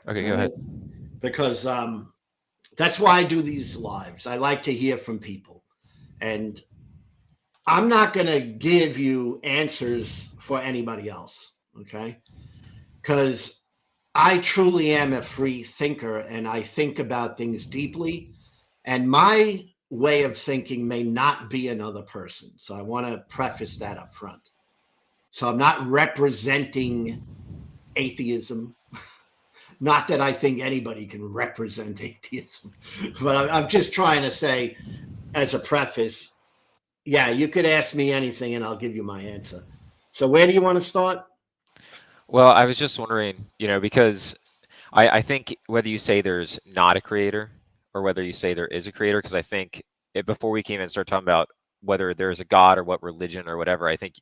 Okay, All go ahead. right, because that's why I do these lives. I like to hear from people, and I'm not going to give you answers for anybody else. Okay, because I truly am a free thinker, and I think about things deeply, and my way of thinking may not be another person. So I want to preface that up front. So I'm not representing atheism. Not that I think anybody can represent atheism, but I'm just trying to say, as a preface, yeah, you could ask me anything and I'll give you my answer. So, where do you want to start? Well, I was just wondering, because I think whether you say there's not a creator or whether you say there is a creator, because I think before we came and start talking about whether there's a God or what religion or whatever, I think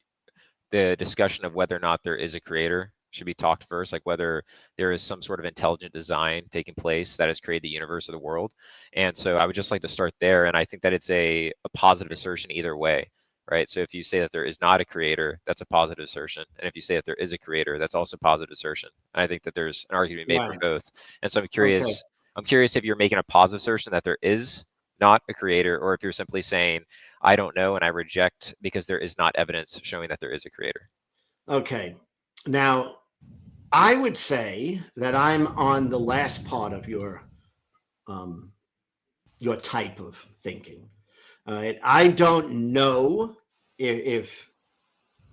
the discussion of whether or not there is a creator should be talked first, like whether there is some sort of intelligent design taking place that has created the universe or the world. And so I would just like to start there. And I think that it's a positive assertion either way, right? So if you say that there is not a creator, that's a positive assertion. And if you say that there is a creator, that's also a positive assertion. And I think that there's an argument made for Right. both. And so Okay. I'm curious if you're making a positive assertion that there is not a creator, or if you're simply saying I don't know, and I reject because there is not evidence showing that there is a creator. Okay. Now, I would say that I'm on the last part of um, your type of thinking. All right. I don't know if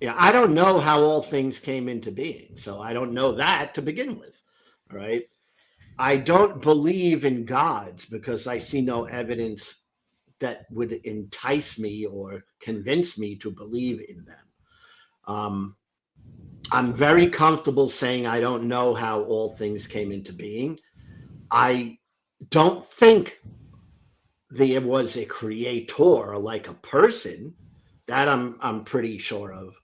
yeah, I don't know how all things came into being. So I don't know that to begin with. All right. I don't believe in gods because I see no evidence that would entice me or convince me to believe in them. Um, I'm very comfortable saying I don't know how all things came into being. I don't think there was a creator like a person. That I'm pretty sure of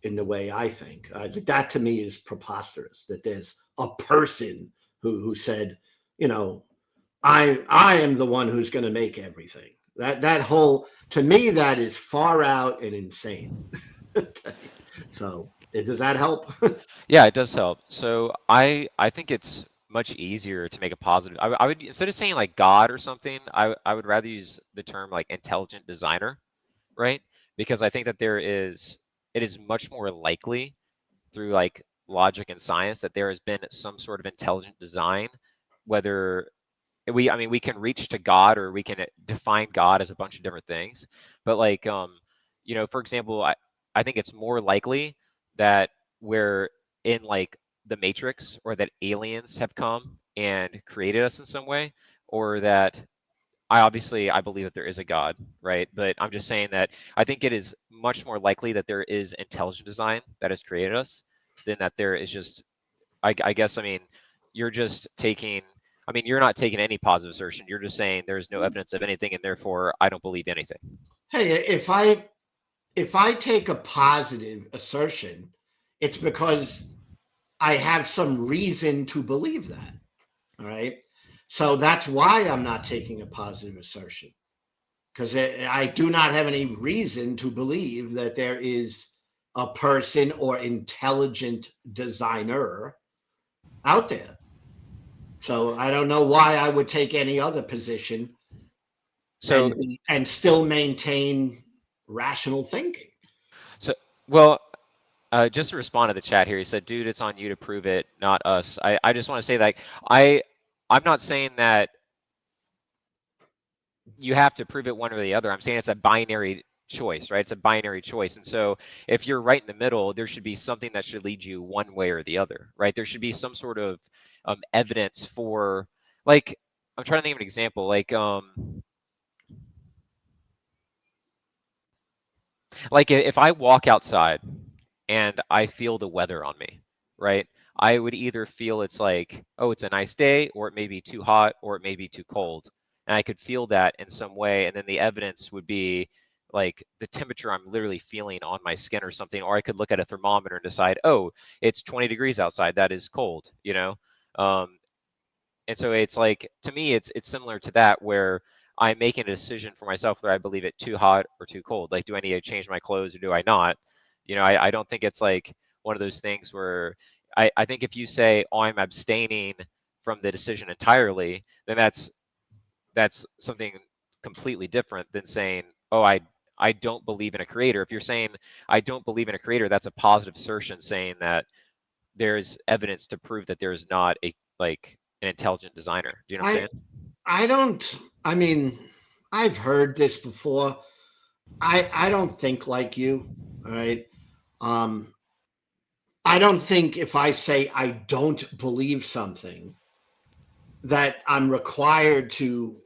in the way I think. That to me is preposterous. That there's a person who said, you know, I am the one who's going to make everything. That whole to me that is far out and insane. Okay, so does that help? Yeah, it does help. So I think it's much easier to make a positive. I would instead of saying like God or something, I would rather use the term like intelligent designer, right? Because I think that it is much more likely through like logic and science that there has been some sort of intelligent design, whether I mean we can reach to God or we can define God as a bunch of different things, but like for example, I think it's more likely that we're in like the Matrix, or that aliens have come and created us in some way, or that I believe that there is a God, right? But I'm just saying that I think it is much more likely that there is intelligent design that has created us than that there is just, I guess, I mean, you're just taking, I mean, you're not taking any positive assertion. You're just saying there's no evidence of anything, and therefore I don't believe anything. Hey, if I take a positive assertion, it's because I have some reason to believe that. All right. So that's why I'm not taking a positive assertion, because I do not have any reason to believe that there is a person or intelligent designer out there. So I don't know why I would take any other position So, and still maintain rational thinking. so well, just to respond to the chat here, he said, "Dude, it's on you to prove it, not us." I just want to say that I'm not saying that you have to prove it one or the other. I'm saying it's a binary choice, right? It's a binary choice. And so if you're right in the middle, there should be something that should lead you one way or the other, right? There should be some sort of evidence for, like, I'm trying to think of an example, like if I walk outside and I feel the weather on me, right? I would either feel it's like, oh, it's a nice day, or it may be too hot, or it may be too cold. And I could feel that in some way. And then the evidence would be like the temperature I'm literally feeling on my skin or something. Or I could look at a thermometer and decide, oh, it's 20 degrees outside. That is cold, you know? Um, and so it's like, to me, it's similar to that, where I'm making a decision for myself whether I believe it too hot or too cold. Like, do I need to change my clothes or do I not? You know, I don't think it's like one of those things where I think if you say, oh, I'm abstaining from the decision entirely, then that's something completely different than saying, oh, I don't believe in a creator. If you're saying I don't believe in a creator, that's a positive assertion saying that there's evidence to prove that there's not a, like, an intelligent designer. Do you know what I'm I saying? I don't. I mean, I've heard this before. I don't think like you. All right. Um, I don't think if I say I don't believe something that I'm required to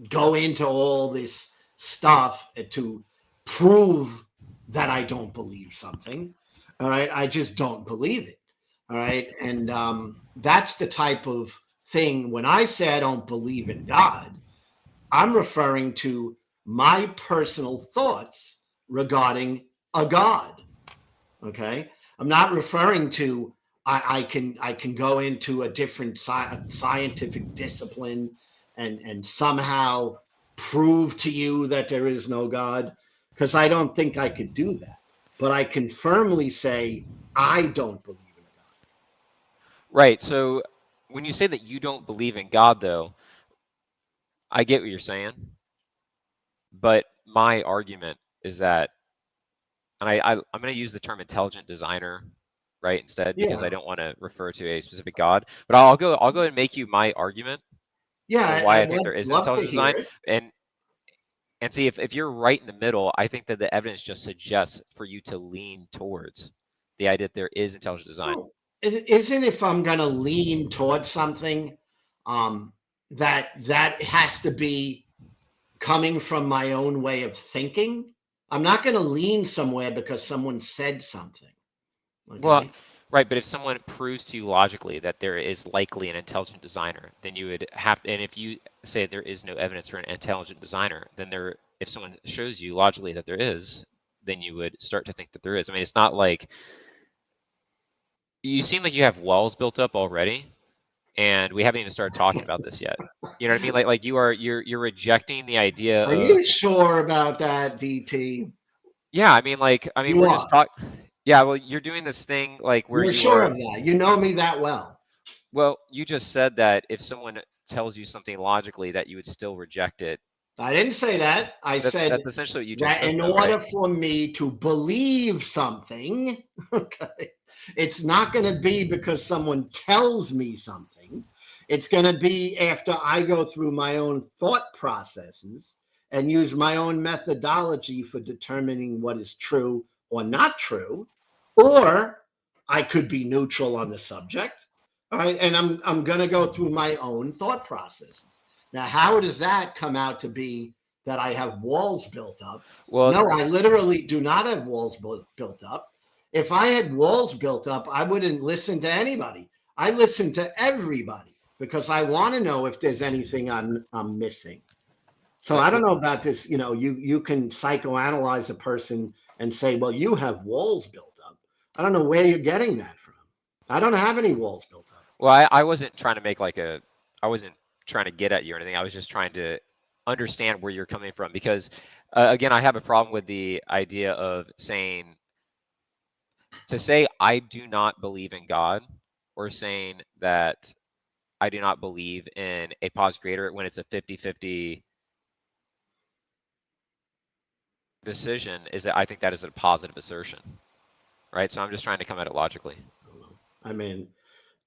go into all this stuff to prove that I don't believe something. All right. I just don't believe it. All right. And that's the type of thing when I say I don't believe in God, I'm referring to my personal thoughts regarding a God. Okay. I'm not referring to I can go into a different scientific discipline and somehow prove to you that there is no God, because I don't think I could do that. But I can firmly say I don't believe in a God. Right. So when you say that you don't believe in God, though, I get what you're saying, but my argument is that, and I'm going to use the term intelligent designer, right, instead, because Yeah. I don't want to refer to a specific God. But I'll go and make you my argument for Yeah, why I I'd think there is love to intelligent hear design, it. and see if you're right in the middle. I think that the evidence just suggests for you to lean towards the idea that there is intelligent design. Well, it isn't if I'm going to lean towards something, um, that has to be coming from my own way of thinking. I'm not going to lean somewhere because someone said something. Well, Okay. right, but if someone proves to you logically that there is likely an intelligent designer, then you would have, and if you say there is no evidence for an intelligent designer, then if someone shows you logically that there is, then you would start to think that there is. I mean, it's not like, you seem like you have walls built up already, and we haven't even started talking about this yet. You know what I mean? Like you're rejecting the idea Are you of, sure about that, DT? yeah, I mean, You we're are. just talking. Yeah, well, you're doing this thing like where You're you sure are. of that. You know me that well. Well, you just said that if someone tells you something logically, that you would still reject it. I didn't say that. I said That's essentially what you just that said, in though, right? order for me to believe something, okay, it's not going to be because someone tells me something. It's going to be after I go through my own thought processes and use my own methodology for determining what is true or not true. Or I could be neutral on the subject. All right. And I'm going to go through my own thought processes. Now, how does that come out to be that I have walls built up? Well, No, I literally do not have walls built up. If I had walls built up, I wouldn't listen to anybody. I listen to everybody because I want to know if there's anything I'm missing. So I don't know about this. You can psychoanalyze a person and say, well, you have walls built up. I don't know where you're getting that from. I don't have any walls built up. well, I wasn't trying to make like I wasn't trying to get at you or anything. I was just trying to understand where you're coming from because, again, I have a problem with the idea of saying, to say I do not believe in God or saying that I do not believe in a positive creator when it's a 50-50 decision is that I think that is a positive assertion, right? So I'm just trying to come at it logically. I mean,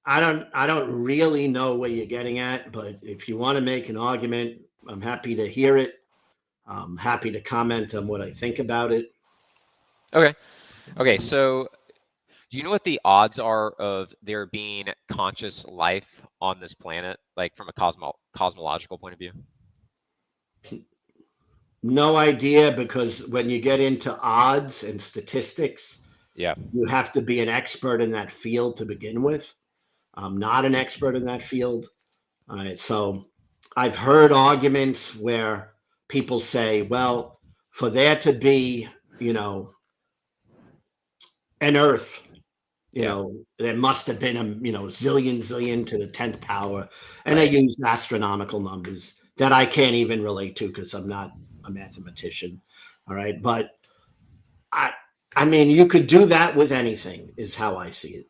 I don't really know where you're getting at, but if you want to make an argument, I'm happy to hear it. I'm happy to comment on what I think about it. Okay, so do you know what the odds are of there being conscious life on this planet, like from a cosmological point of view? No idea, because when you get into odds and statistics, Yeah. you have to be an expert in that field to begin with. I'm not an expert in that field. All right, so I've heard arguments where people say, well, for there to be, an Earth, Yeah. there must have been a, zillion to the 10th power. And they Right. use astronomical numbers that I can't even relate to because I'm not a mathematician. All right. But I, I mean, you could do that with anything, is how I see it.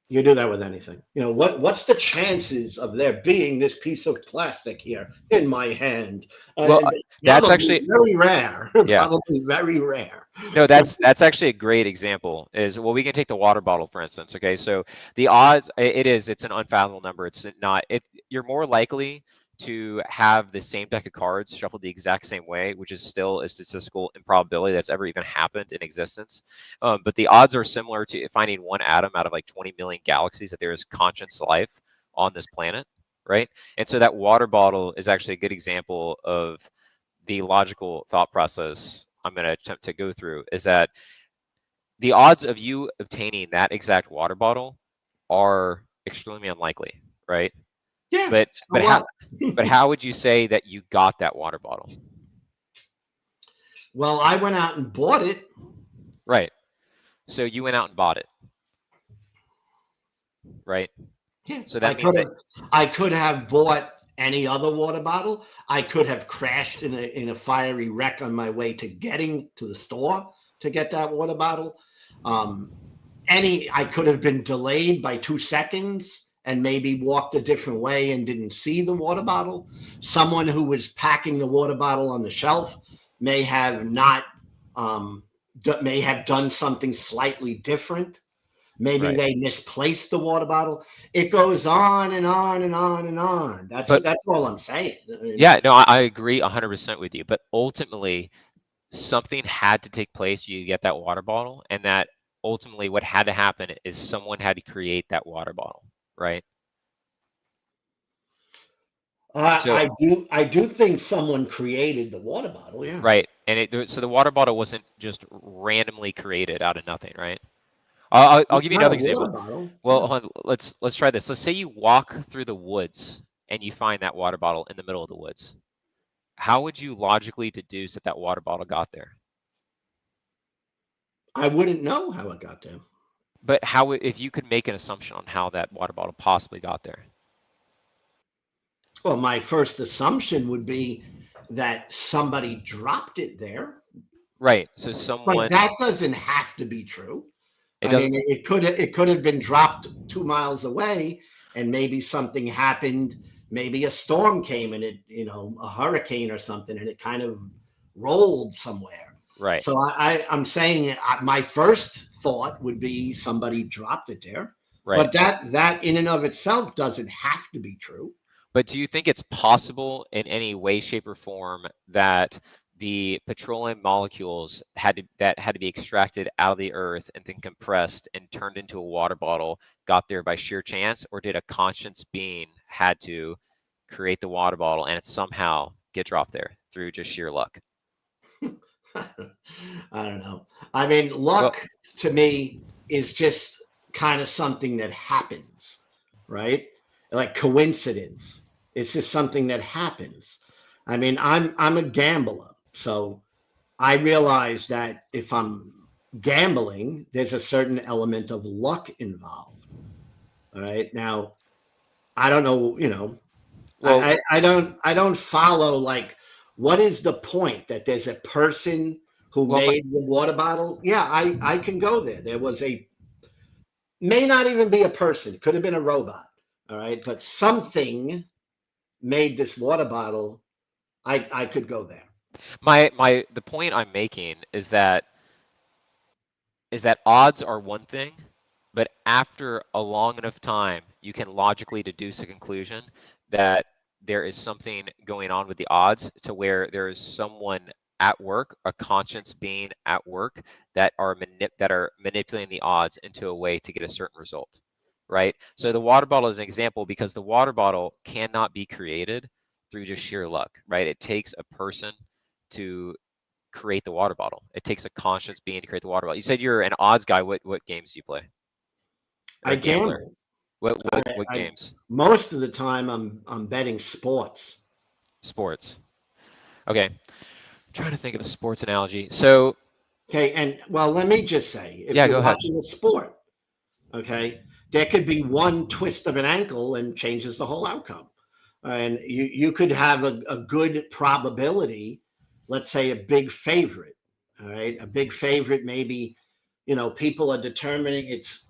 You do that with anything. What's the chances of there being this piece of plastic here in my hand? Well, that's Probably actually, very rare. yeah. Probably very rare. No, that's actually a great example. Is, well, we can take the water bottle for instance. Okay, so the odds, it's an unfathomable number. It's not it. You're more likely to have the same deck of cards shuffled the exact same way, which is still a statistical improbability that's ever even happened in existence. But the odds are similar to finding one atom out of like 20 million galaxies that there is conscious life on this planet, right? And so that water bottle is actually a good example of the logical thought process I'm going to attempt to go through, is that the odds of you obtaining that exact water bottle are extremely unlikely, right? Yeah. But So but how what? but how would you say that you got that water bottle? Well, I went out and bought it. Right. So you went out and bought it, right? Yeah. So I that means could that, have I could have bought any other water bottle. I could have crashed in a fiery wreck on my way to getting to the store to get that water bottle. Um, I could have been delayed by 2 seconds and maybe walked a different way and didn't see the water bottle. Someone who was packing the water bottle on the shelf may have not may have done something slightly different. Maybe right. they misplaced the water bottle. It goes on and on and on and on. That's But that's all I'm saying. yeah, no, I agree 100% with you. But ultimately, something had to take place for you to get that water bottle, and that ultimately what had to happen is someone had to create that water bottle, right? So I do think someone created the water bottle. Yeah. right, and so the water bottle wasn't just randomly created out of nothing, right? I'll give you Not a another water example. bottle. Well, Yeah. hold on, let's try this. Let's say you walk through the woods and you find that water bottle in the middle of the woods. How would you logically deduce that that water bottle got there? I wouldn't know how it got there. But how, if you could make an assumption on how that water bottle possibly got there? Well, my first assumption would be that somebody dropped it there, Right. So but someone, that doesn't have to be true. it I doesn't. mean, it could have been dropped 2 miles away, and maybe something happened. Maybe a storm came and a hurricane or something, and it kind of rolled somewhere. Right. So I'm saying my first thought would be somebody dropped it there, Right. but that in and of itself doesn't have to be true. But do you think it's possible in any way, shape, or form that the petroleum molecules had to be extracted out of the earth and then compressed and turned into a water bottle got there by sheer chance, or did a conscious being had to create the water bottle and it somehow get dropped there through just sheer luck? I don't know. I mean, Well, luck to me is just kind of something that happens, right? Like coincidence. It's just something that happens. I mean, I'm a gambler, so I realize that if I'm gambling, there's a certain element of luck involved. All right. Now, I don't know, well, I don't follow like what is the point that there's a person who well, made the water bottle? Yeah, I can go there. There was a may not even be a person, it could have been a robot. All right, but something made this water bottle. I could go there. the point I'm making is that odds are one thing, but after a long enough time, you can logically deduce a conclusion that there is something going on with the odds to where there is someone at work, a conscious being at work that are manipulating the odds into a way to get a certain result, right? So the water bottle is an example because the water bottle cannot be created through just sheer luck, right? It takes a person to create the water bottle. It takes a conscious being to create the water bottle. You said you're an odds guy. What games do you play? Or I a gambler? gamble. What I games? most of the time I'm betting sports. Sports. Okay. I'm trying to think of a sports analogy. So Okay, and well, let me just say, if yeah, you're go ahead. watching a sport, okay, there could be one twist of an ankle and changes the whole outcome. And you could have a good probability, let's say a big favorite, all right, a big favorite, maybe, people are determining it's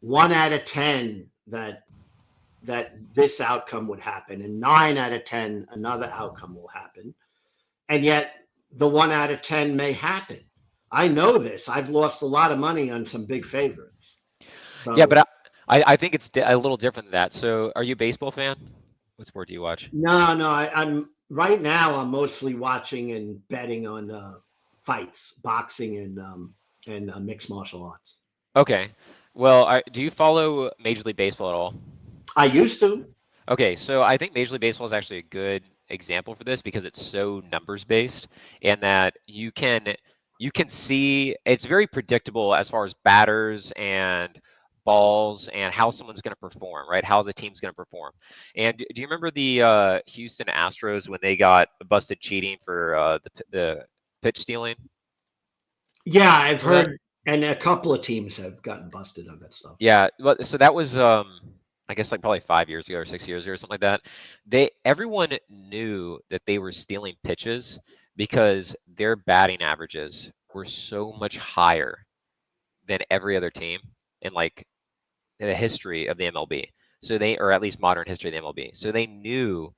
1 out of 10 that this outcome would happen, and 9 out of 10 another outcome will happen, and yet the 1 out of 10 may happen. I know this. I've lost a lot of money on some big favorites. Yeah, So but I think it's a little different than that. So are you a baseball fan? What sport do you watch? no, no, I'm right now. I'm mostly watching and betting on fights, boxing, and mixed martial arts. Okay. Well, do you follow Major League Baseball at all? I used to. Okay, so I think Major League Baseball is actually a good example for this because it's so numbers based and that you can see it's very predictable as far as batters and balls and how someone's going to perform, right? How the team's going to perform. And do you remember the Houston Astros when they got busted cheating for the pitch stealing? Yeah, I've Remember that? heard, and a couple of teams have gotten busted on that stuff. Yeah, well, so that was I guess like probably 5 years ago or 6 years ago or something like that. Everyone knew that they were stealing pitches because their batting averages were so much higher than every other team in like the history of the MLB. So or at least modern history of the MLB. So they knew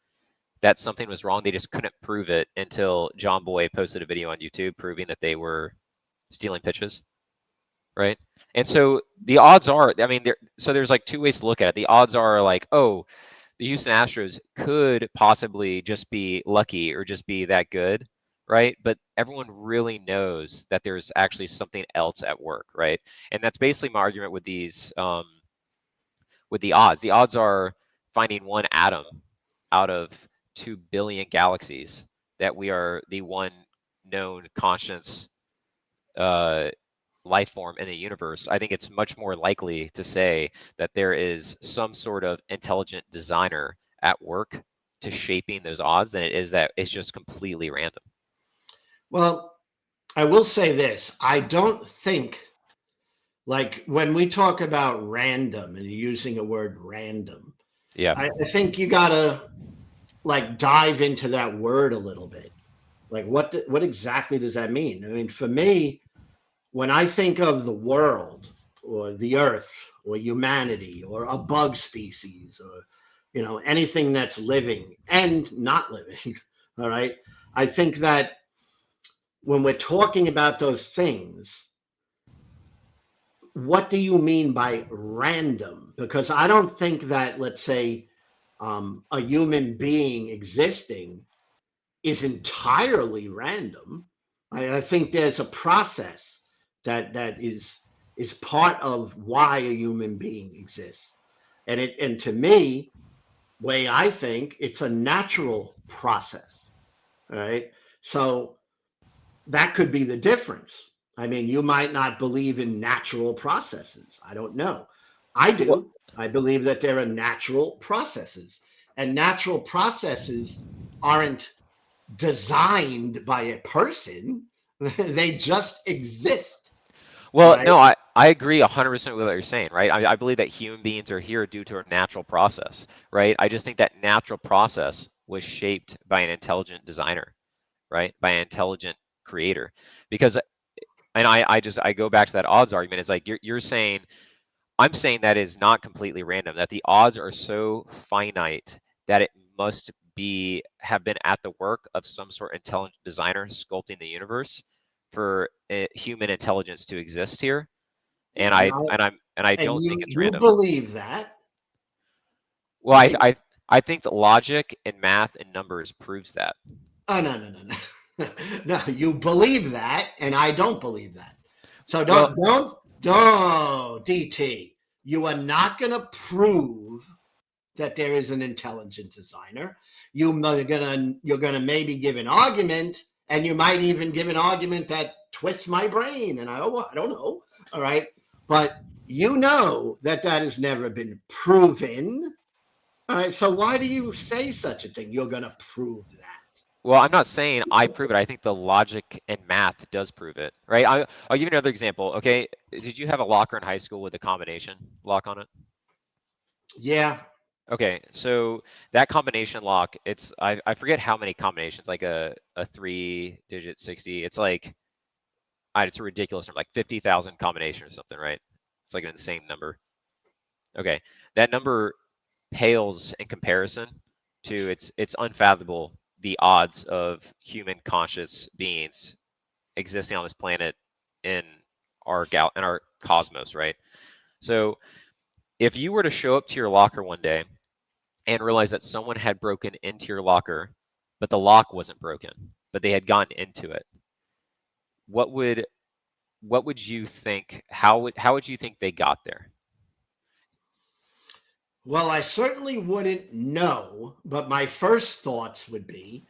that something was wrong. They just couldn't prove it until John Boy posted a video on YouTube proving that they were stealing pitches, right? And so the odds are, I mean, there's like two ways to look at it. The odds are like, oh, the Houston Astros could possibly just be lucky or just be that good, right? But everyone really knows that there's actually something else at work, right? And that's basically my argument with with the odds. The odds are finding one atom out of 2 billion galaxies that we are the one known conscious uh, life form in the universe. I think it's much more likely to say that there is some sort of intelligent designer at work to shaping those odds than it is that it's just completely random. Well, I will say this: I don't think, like, when we talk about random and using a word random, Yeah. I think you gotta like dive into that word a little bit. Like, what exactly does that mean? I mean, for me, when I think of the world or the earth or humanity or a bug species or anything that's living and not living, all right, I think that when we're talking about those things, what do you mean by random? Because I don't think that, let's say, a human being existing is entirely random. I think there's a process that is part of why a human being exists, and to me, way I think, it's a natural process. All right. So that could be the difference. I mean, you might not believe in natural processes. I don't know. I Well, do. I believe that there are natural processes, and natural processes aren't designed by a person, they just exist. well, Right. no, I agree 100% with what you're saying, right? I believe that human beings are here due to a natural process, right? I just think that natural process was shaped by an intelligent designer, right? By an intelligent creator. Because, and I go back to that odds argument. Is like you're saying, I'm saying that is not completely random, that the odds are so finite that it must have been at the work of some sort of intelligent designer sculpting the universe for human intelligence to exist here. And Yeah. Now, I and don't think you it's you random. believe that, Well, right? I think that logic and math and numbers proves that. Oh, no, no, no, no. No, you believe that, and I don't believe that. So Well, don't, DT. You are not going to prove that there is an intelligent designer. You're gonna maybe give an argument, and you might even give an argument that twists my brain, and I don't know. All right, but you know that that has never been proven. All right, so why do you say such a thing? You're gonna prove that. well, I'm not saying I prove it. I think the logic and math does prove it, right? I'll give you another example. Okay, did you have a locker in high school with a combination lock on it? Yeah. Okay, so that combination lock, I forget how many combinations, like a 3-digit 60. It's like it's a ridiculous number, like 50,000 combinations or something, right? It's like an insane number. Okay, that number pales in comparison to it's unfathomable the odds of human conscious beings existing on this planet in in our cosmos, right? So if you were to show up to your locker one day and realize that someone had broken into your locker, but the lock wasn't broken, but they had gone into it, what would you think? How would you think they got there? Well, I certainly wouldn't know, but my first thoughts would be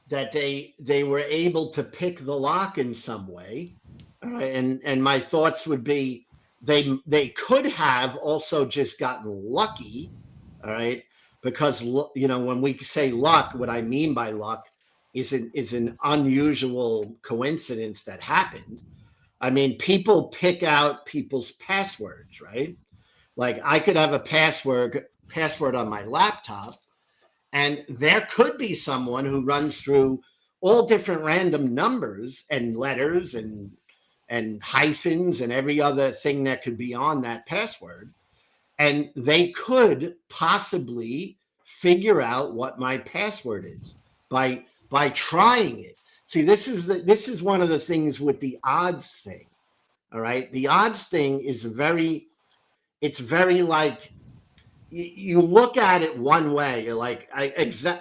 that they were able to pick the lock in some way. And my thoughts would be they could have also just gotten lucky. All right, because when we say luck, what I mean by luck is an unusual coincidence that happened. I mean, people pick out people's passwords, right? Like I could have a password on my laptop, and there could be someone who runs through all different random numbers and letters and hyphens and every other thing that could be on that password, and they could possibly figure out what my password is by trying it. See, this is one of the things with the odds thing. All right, the odds thing is it's very like you look at it one way. You're like,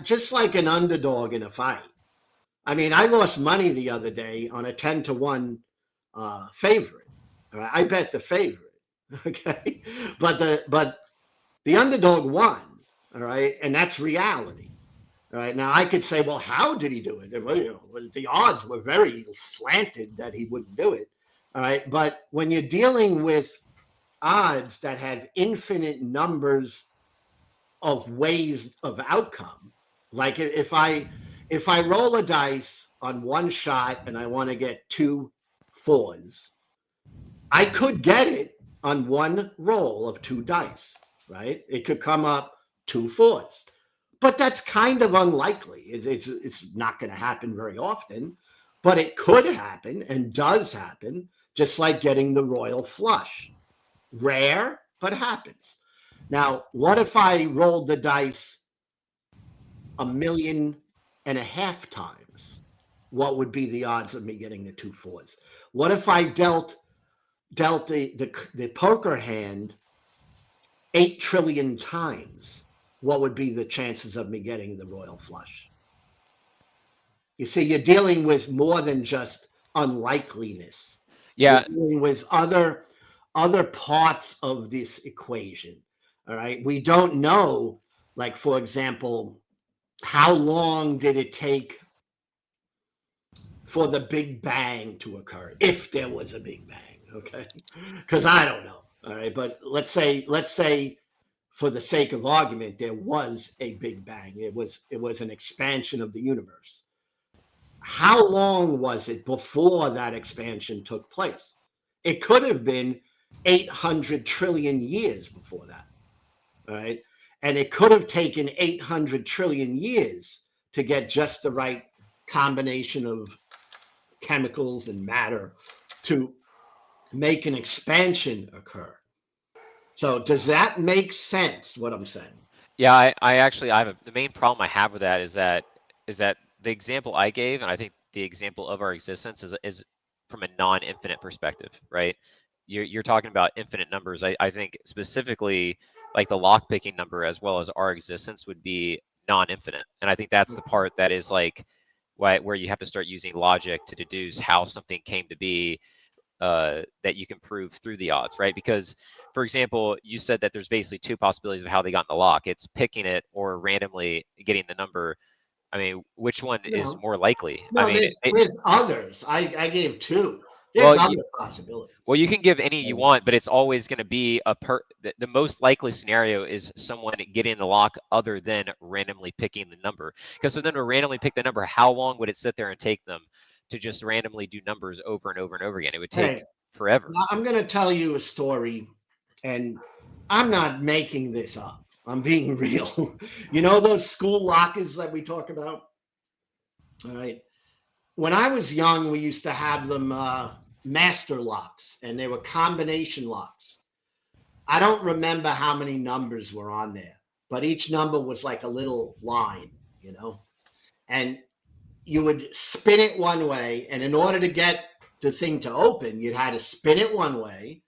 just like an underdog in a fight. I mean, I lost money the other day on a 10-1 favorite. Right? I bet the favorite. Okay, but the underdog won. All right, and that's reality. All right, now I could say, well, how did he do it? Well, the odds were very slanted that he wouldn't do it. All right, but when you're dealing with odds that have infinite numbers of ways of outcome. Like if I roll a dice on one shot and I want to get 2 4s, I could get it on one roll of 2 dice, right? It could come up 2 4s, but that's kind of unlikely. It's not going to happen very often, but it could happen and does happen, just like getting the royal flush. Rare, but happens. Now, what if I rolled the dice 1.5 million times? What would be the odds of me getting the 2 4s? What if I dealt the poker hand 8 trillion times? What would be the chances of me getting the royal flush? You see, you're dealing with more than just unlikeliness. You're Yeah, dealing with other parts of this equation. All right. We don't know, Like, for example, how long did it take for the Big Bang to occur, if there was a Big Bang? Okay, because I don't know. All right, but let's say for the sake of argument, there was a Big Bang. It was an expansion of the universe. How long was it before that expansion took place? It could have been 800 trillion years before that, right? And it could have taken 800 trillion years to get just the right combination of chemicals and matter to make an expansion occur. So does that make sense, what I'm saying? Yeah, I actually I have the main problem I have with that is that the example I gave, and I think the example of our existence is from a non-infinite perspective, right? You're talking about infinite numbers. I think specifically like the lock picking number as well as our existence would be non-infinite. And I think that's the part that is like where you have to start using logic to deduce how something came to be, that you can prove through the odds, right? Because, for example, you said that there's basically two possibilities of how they got in the lock. It's picking it or randomly getting the number. I mean, which one is No, more likely? I no, mean, there's others. I gave two. There's well, other possibilities. well, you can give any you want, but it's always going to be the most likely scenario is someone getting the lock other than randomly picking the number. Because for them to randomly pick the number, how long would it sit there and take them to just randomly do numbers over and over and over again? It would take Hey, forever. now I'm going to tell you a story, and I'm not making this up. I'm being real. You know those school lockers that we talk about? All right. When I was young, we used to have them master locks, and they were combination locks. I don't remember how many numbers were on there, but each number was like a little line, you know? And you would spin it one way, and in order to get the thing to open, you'd had to spin it one way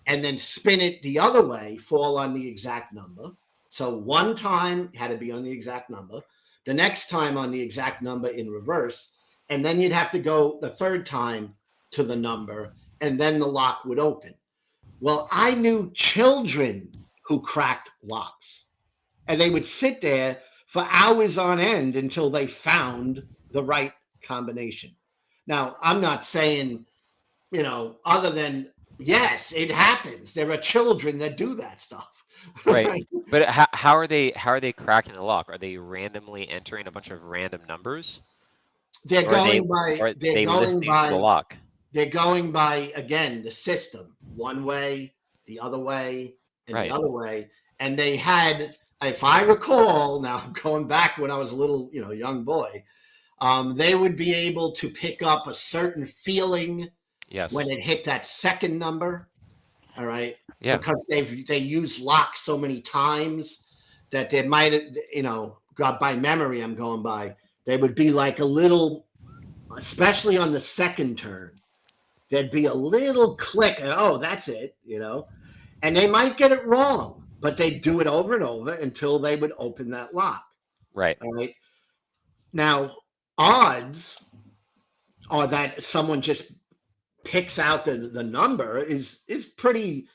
and then spin it the other way, fall on the exact number. So one time had to be on the exact number, the next time on the exact number in reverse, and then you'd have to go the third time to the number, and then the lock would open. Well, I knew children who cracked locks, and they would sit there for hours on end until they found the right combination. Now, I'm not saying, other than, yes, it happens. There are children that do that stuff. Right. Right? But how are they cracking the lock? Are they randomly entering a bunch of random numbers? They're Or are they going by, or are they're they going listening to the by, lock? they're going by, again, the system, one way, the other way, and the Right. other way. And they had, if I recall, now I'm going back when I was a little, young boy, they would be able to pick up a certain feeling when Yes. it hit that second number. All right, Yeah. because they use locks so many times that they might, got by memory. I'm going by. They would be like a little, especially on the second turn. There'd be a little click. Oh, that's it. And they might get it wrong, but they do it over and over until they would open that lock. Right. All right. Now, odds are that someone just picks out the number is pretty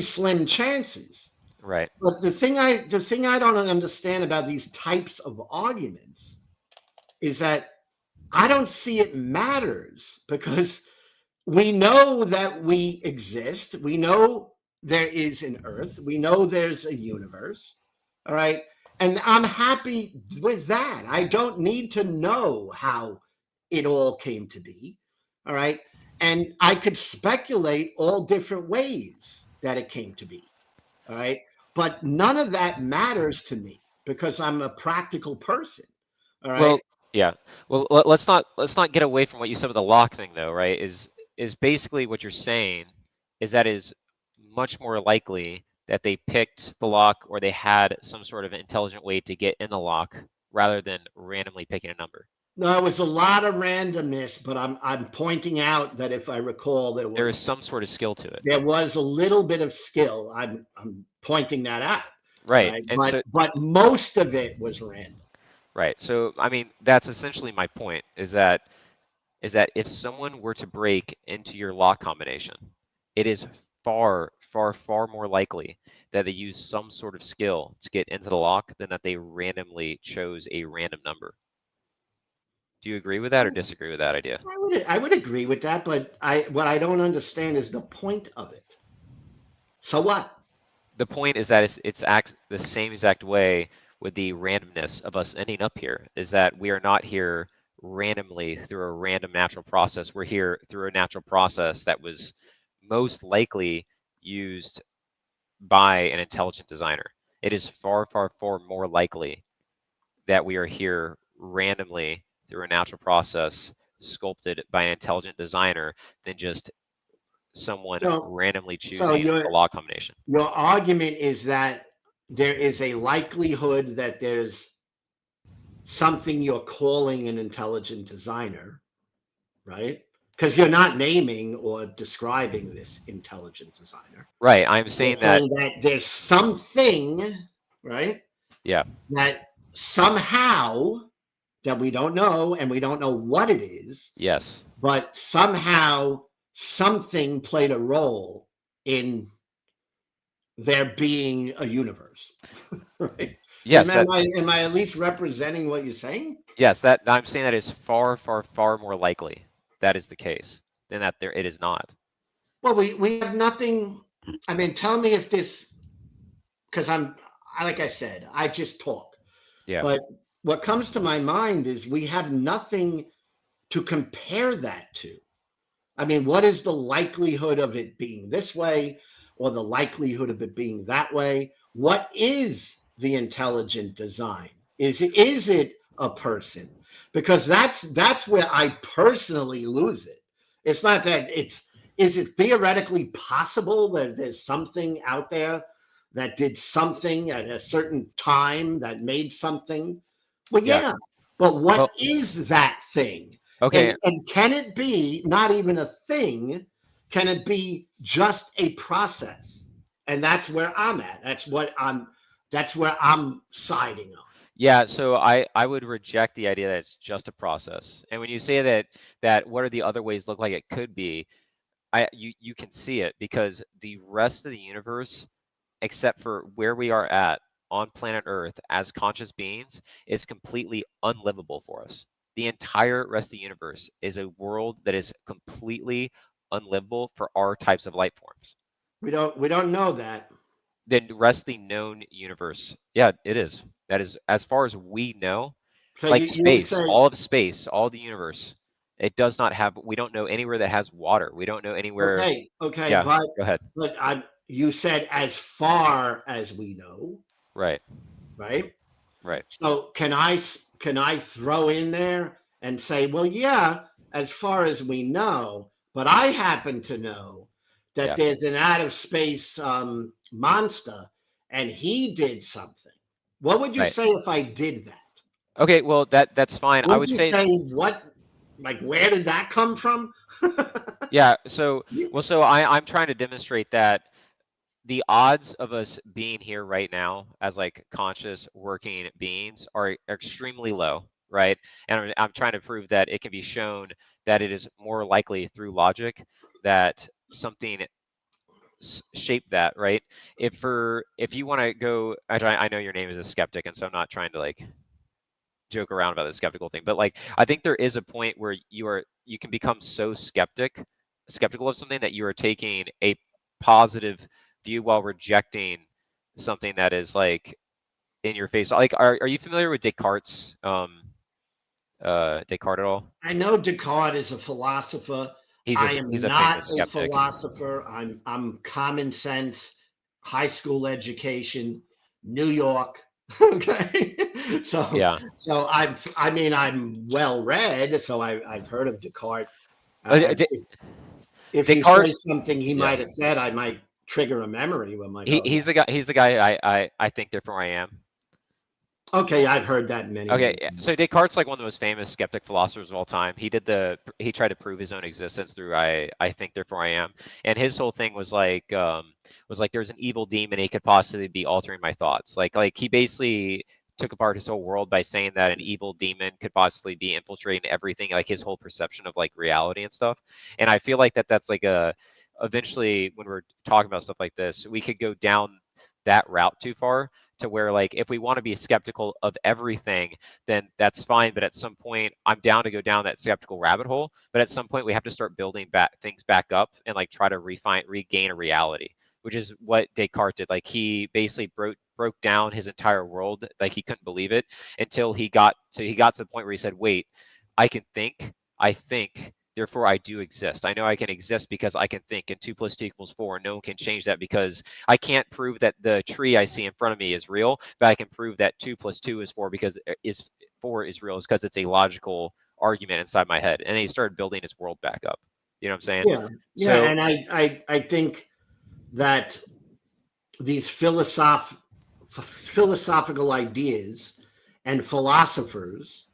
slim chances. Right. But the thing I don't understand about these types of arguments is that I don't see it matters, because we know that we exist. We know there is an earth. We know there's a universe. All right. And I'm happy with that. I don't need to know how it all came to be. All right. And I could speculate all different ways that it came to be. All right. But none of that matters to me because I'm a practical person. All right. Well, yeah. Well, let's not get away from what you said with the lock thing though, right? Is basically what you're saying is that is much more likely that they picked the lock or they had some sort of intelligent way to get in the lock rather than randomly picking a number. No, it was a lot of randomness, but I'm pointing out that if I recall, there There is was some sort of skill to it. there was a little bit of skill. I'm pointing that out, Right. right? And But so but most of it was random. right. So I mean that's essentially my point is that if someone were to break into your lock combination, it is far, far, far more likely that they use some sort of skill to get into the lock than that they randomly chose a random number. Do you agree with that or disagree with that idea? I would agree with that, but what I don't understand is the point of it. So what? The point is that it's acts the same exact way with the randomness of us ending up here, is that we are not here randomly through a random natural process. We're here through a natural process that was most likely used by an intelligent designer. It is far, far, far more likely that we are here randomly through a natural process sculpted by an intelligent designer than just someone So randomly so choosing your a law combination. your argument is that there is a likelihood that there's something you're calling an intelligent designer, right? Because you're not naming or describing this intelligent designer. Right. I'm You're saying that, saying that there's something, right, yeah, that somehow that we don't know and we don't know what it is, yes. but somehow something played a role in there being a universe, right? Am, Yes, am I am I at least representing what you're saying? that I'm saying that is far, far, far more likely that is the case than that there it is not. Well, we have nothing. I mean, tell me if this, because like I said, I just talk. Yeah. But what comes to my mind is we have nothing to compare that to. I mean, what is the likelihood of it being this way or the likelihood of it being that way? What is the intelligent design? Is it a person? Because that's where I personally lose it. It's not that it's is it theoretically possible that there's something out there that did something at a certain time that made something? Well, Yeah. yeah, but what Well, is that thing? okay. And can it be not even a thing? Can it be just a process? And that's where I'm at. That's where I'm siding on. Yeah, so I would reject the idea that it's just a process. And when you say that what are the other ways look like it could be, you can see it because the rest of the universe, except for where we are at on planet Earth as conscious beings, is completely unlivable for us. The entire rest of the universe is a world that is completely unlivable for our types of life forms. We don't know that. The rest of the known universe, yeah, it is. That is, as far as we know, So like you would space, say, all of space, all the universe, it does not have, we don't know anywhere that has water. We don't know anywhere. okay, Yeah, but go ahead. you said as far as we know, Right, right? right. So can I throw in there and say, well, yeah, as far as we know, but I happen to know that Yeah. there's an out of space monster, and he did something. What would you Right. say if I did that? Okay, well that's fine. I Would would you say, say what? Like, where did that come from? yeah, so well, so I'm trying to demonstrate that the odds of us being here right now as like conscious working beings are extremely low, right? And I'm trying to prove that it can be shown that it is more likely through logic that something shaped that, right? If you want to go, I know your name is a skeptic, and so I'm not trying to like joke around about the skeptical thing, but like I think there is a point where you can become so skeptical of something that you are taking a positive view while rejecting something that is like in your face. Like, are you familiar with Descartes at all? I know Descartes is a philosopher. I He's am a not famous a skeptic. philosopher. I'm common sense, high school education, New York. Okay, so Yeah. I'm well read, so I've heard of Descartes. Uh, Uh, De- if you Descartes, say something he yeah. might have said, I might trigger a memory with my go, He's the guy. He's the guy. I think therefore I am. okay, I've heard that many, Okay, many yeah, times. so Descartes like one of the most famous skeptic philosophers of all time. He tried to prove his own existence through I think therefore I am. And his whole thing was like there's an evil demon, he could possibly be altering my thoughts. Like he basically took apart his whole world by saying that an evil demon could possibly be infiltrating everything, like his whole perception of like reality and stuff. And I feel like that's like eventually when we're talking about stuff like this, we could go down that route too far to where, like, if we want to be skeptical of everything, then that's fine. But at some point, I'm down to go down that skeptical rabbit hole. But at some point, we have to start building back things back up and like try to regain a reality, which is what Descartes did. Like, he basically broke down his entire world. Like, he couldn't believe it until he got to the point where he said, wait, I can think, I think, therefore I do exist. I know I can exist because I can think, and 2 + 2 = 4. No one can change that, because I can't prove that the tree I see in front of me is real, but I can prove that 2 + 2 is 4 because 4 is real, is because it's a logical argument inside my head. And then he started building his world back up. You know what I'm saying? Yeah, yeah, So, and I think that these philosophical ideas and philosophers,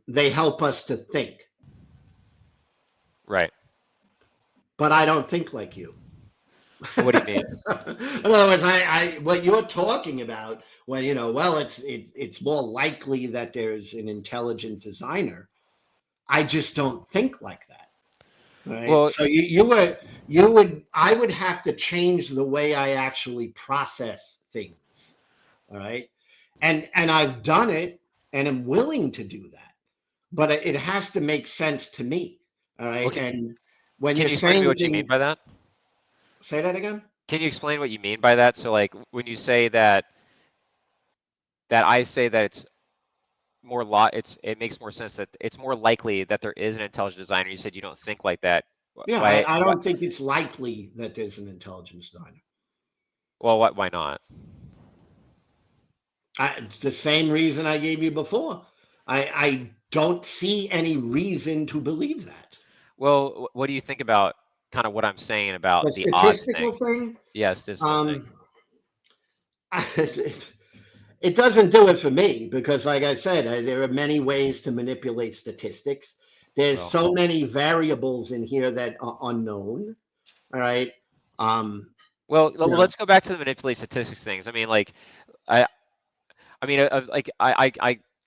they help us to think. right. But I don't think like you. What do you mean? In other words, what you're talking about, when well, it's more likely that there's an intelligent designer. I just don't think like that. Right. Well, So I would have to change the way I actually process things. All right. And I've done it, and I'm willing to do that, but it has to make sense to me. All right. okay. And when Can you're you explain to me saying what you mean things, by that? say that again. Can you explain what you mean by that? So, like, when you say that I say that it's it makes more sense that it's more likely that there is an intelligent designer. You said you don't think like that. Yeah, Why? I don't think it's likely that there's an intelligent designer. Well, why not? It's the same reason I gave you before. I don't see any reason to believe that. Well, what do you think about kind of what I'm saying about The the odds thing? statistical thing, Yes, this whole thing. it doesn't do it for me, because, like I said, there are many ways to manipulate statistics. There's Well, so many variables in here that are unknown. All right. let's go back to the manipulate statistics things. I mean, like, like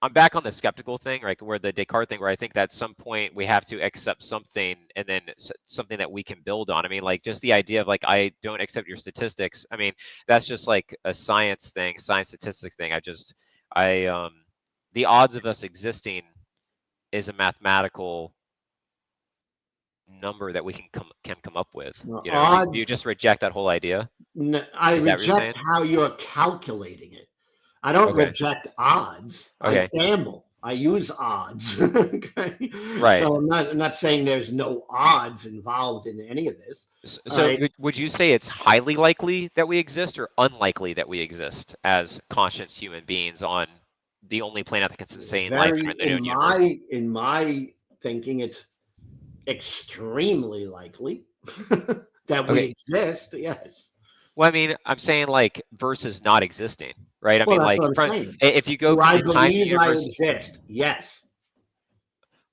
I'm back on the skeptical thing, right? Where the Descartes thing, where I think that at some point we have to accept something, and then something that we can build on. I mean, like, just the idea of, like, I don't accept your statistics. I mean, that's just like a science thing, science statistics thing. The odds of us existing is a mathematical number that we can come up with. You know, you odds. just reject that whole idea. I Is that what you're saying? reject how you're calculating it. I don't Okay. reject odds. I Okay. gamble. I use odds. Okay. Right. So I'm not saying there's no odds involved in any of this. All So right. would you say it's highly likely that we exist, or unlikely that we exist as conscious human beings on the only planet that can sustain life Very in the known universe? in my thinking, it's extremely likely that we Okay. exist. Yes. Well, I mean, I'm saying, like, versus not existing, right? I Well, mean, that's like, what I'm saying. if you go Do from I the time the believe I universe, exist? Yes.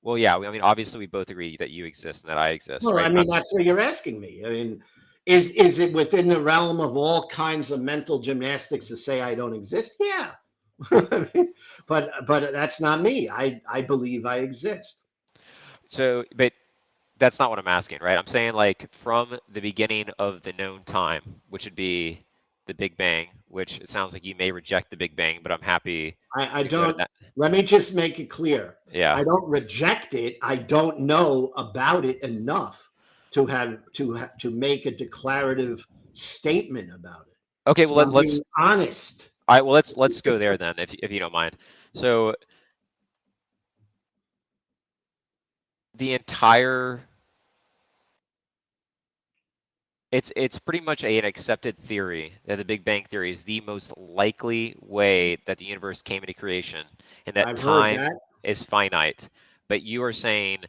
well, yeah, I mean, obviously we both agree that you exist and that I exist, Well, right? I But mean, that's what you're asking me. I mean, is it within the realm of all kinds of mental gymnastics to say I don't exist? Yeah. but that's not me. I believe I exist. but that's not what I'm asking, right? I'm saying, like, from the beginning of the known time, which would be the Big Bang, which it sounds like you may reject the Big Bang, but I'm happy I to go to don't. that. Let me just make it clear. Yeah. I don't reject it. I don't know about it enough to make a declarative statement about it. Okay, So well, I'm being honest. all right, well, let's go there then, if you don't mind. So the entire it's pretty much an accepted theory that the Big Bang theory is the most likely way that the universe came into creation, and that I've heard time that. is finite. But you are saying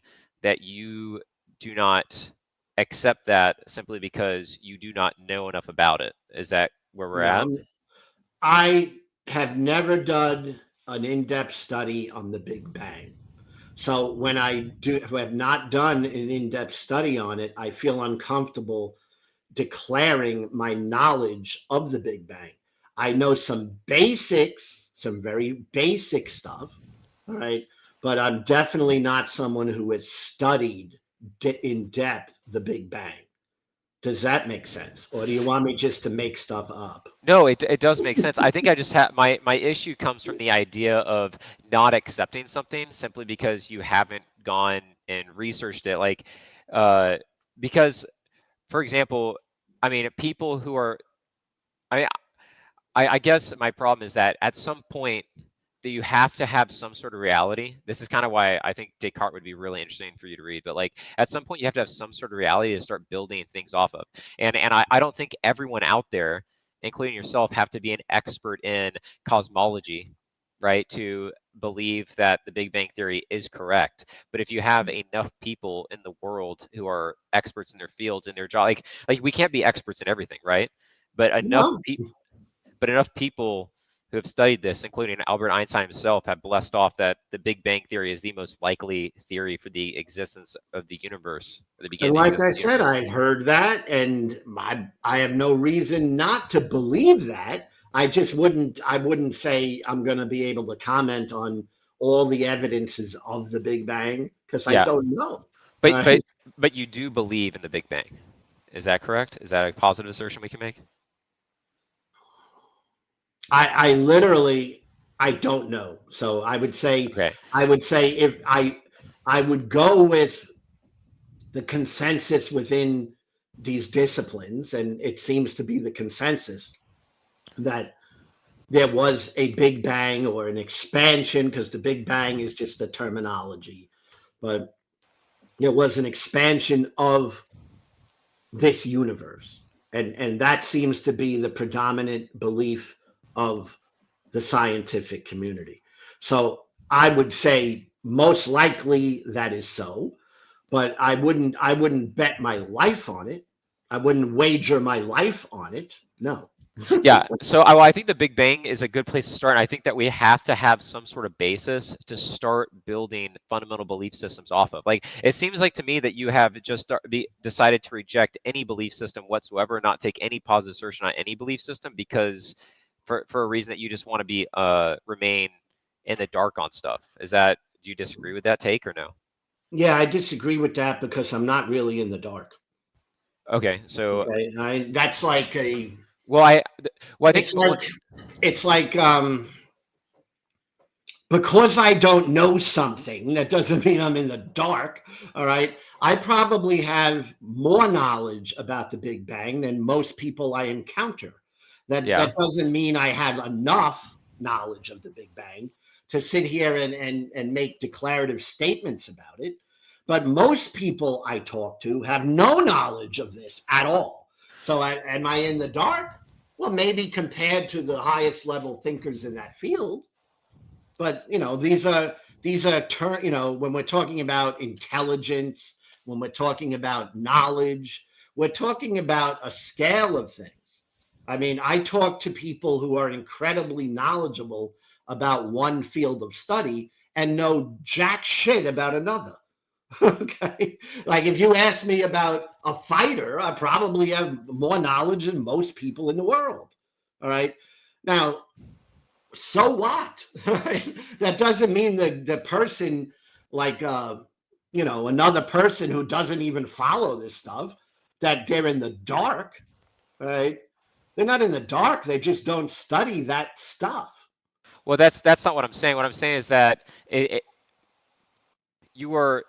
that you do not accept that simply because you do not know enough about it. Is that where we're No, at? I have never done an in-depth study on the Big Bang. So when I have not done an in-depth study on it, I feel uncomfortable declaring my knowledge of the Big Bang. I know some basics, some very basic stuff, all right, but I'm definitely not someone who has studied in depth the Big Bang. Does that make sense? Or do you want me just to make stuff up? No, it does make sense. I think I just have my issue comes from the idea of not accepting something simply because you haven't gone and researched it. Like, uh, because, for example, I mean, people who are, I I guess my problem is that at some point that you have to have some sort of reality. This is kind of why I think Descartes would be really interesting for you to read. But like at some point you have to have some sort of reality to start building things off of. And I don't think everyone out there, including yourself, have to be an expert in cosmology, right, to believe that the Big Bang Theory is correct. But if you have enough people in the world who are experts in their fields, in their job, like we can't be experts in everything, right? But enough No. people but enough people who have studied this, including Albert Einstein himself, have blessed off that the Big Bang Theory is the most likely theory for the existence of the universe, or the And beginning of the like I existence of the said, universe. I've heard that, and I have no reason not to believe that. I wouldn't say I'm going to be able to comment on all the evidences of the Big Bang because I Yeah, don't know. but Right? but but you do believe in the Big Bang. Is that correct? Is that a positive assertion we can make? I literally, I don't know. So Okay. I would say if I would go with the consensus within these disciplines, and it seems to be the consensus that there was a big bang or an expansion, because the big bang is just a terminology, but there was an expansion of this universe, and that seems to be the predominant belief of the scientific community. So I would say most likely that is so, but I wouldn't bet my life on it. I wouldn't wager my life on it. No. Yeah, so I think the Big Bang is a good place to start. And I think that we have to have some sort of basis to start building fundamental belief systems off of. Like it seems like to me that you have just decided to reject any belief system whatsoever, not take any positive assertion on any belief system because for a reason that you just want to be remain in the dark on stuff. Do you disagree with that take or no? Yeah, I disagree with that because I'm not really in the dark. Okay, so Okay, that's like a. well I think It's the one like it's like because I don't know something, that doesn't mean I'm in the dark. All right. I probably have more knowledge about the Big Bang than most people I encounter. yeah. That doesn't mean I have enough knowledge of the Big Bang to sit here and make declarative statements about it. But most people I talk to have no knowledge of this at all. So am I in the dark? Well, maybe compared to the highest level thinkers in that field, but when we're talking about intelligence, when we're talking about knowledge, we're talking about a scale of things. I mean, I talk to people who are incredibly knowledgeable about one field of study and know jack shit about another. Okay, like if you ask me about a fighter, I probably have more knowledge than most people in the world. All right, now, so what? That doesn't mean that the person, like another person who doesn't even follow this stuff, that they're in the dark. Right? They're not in the dark, they just don't study that stuff. Well, that's not what I'm saying. What I'm saying is that you are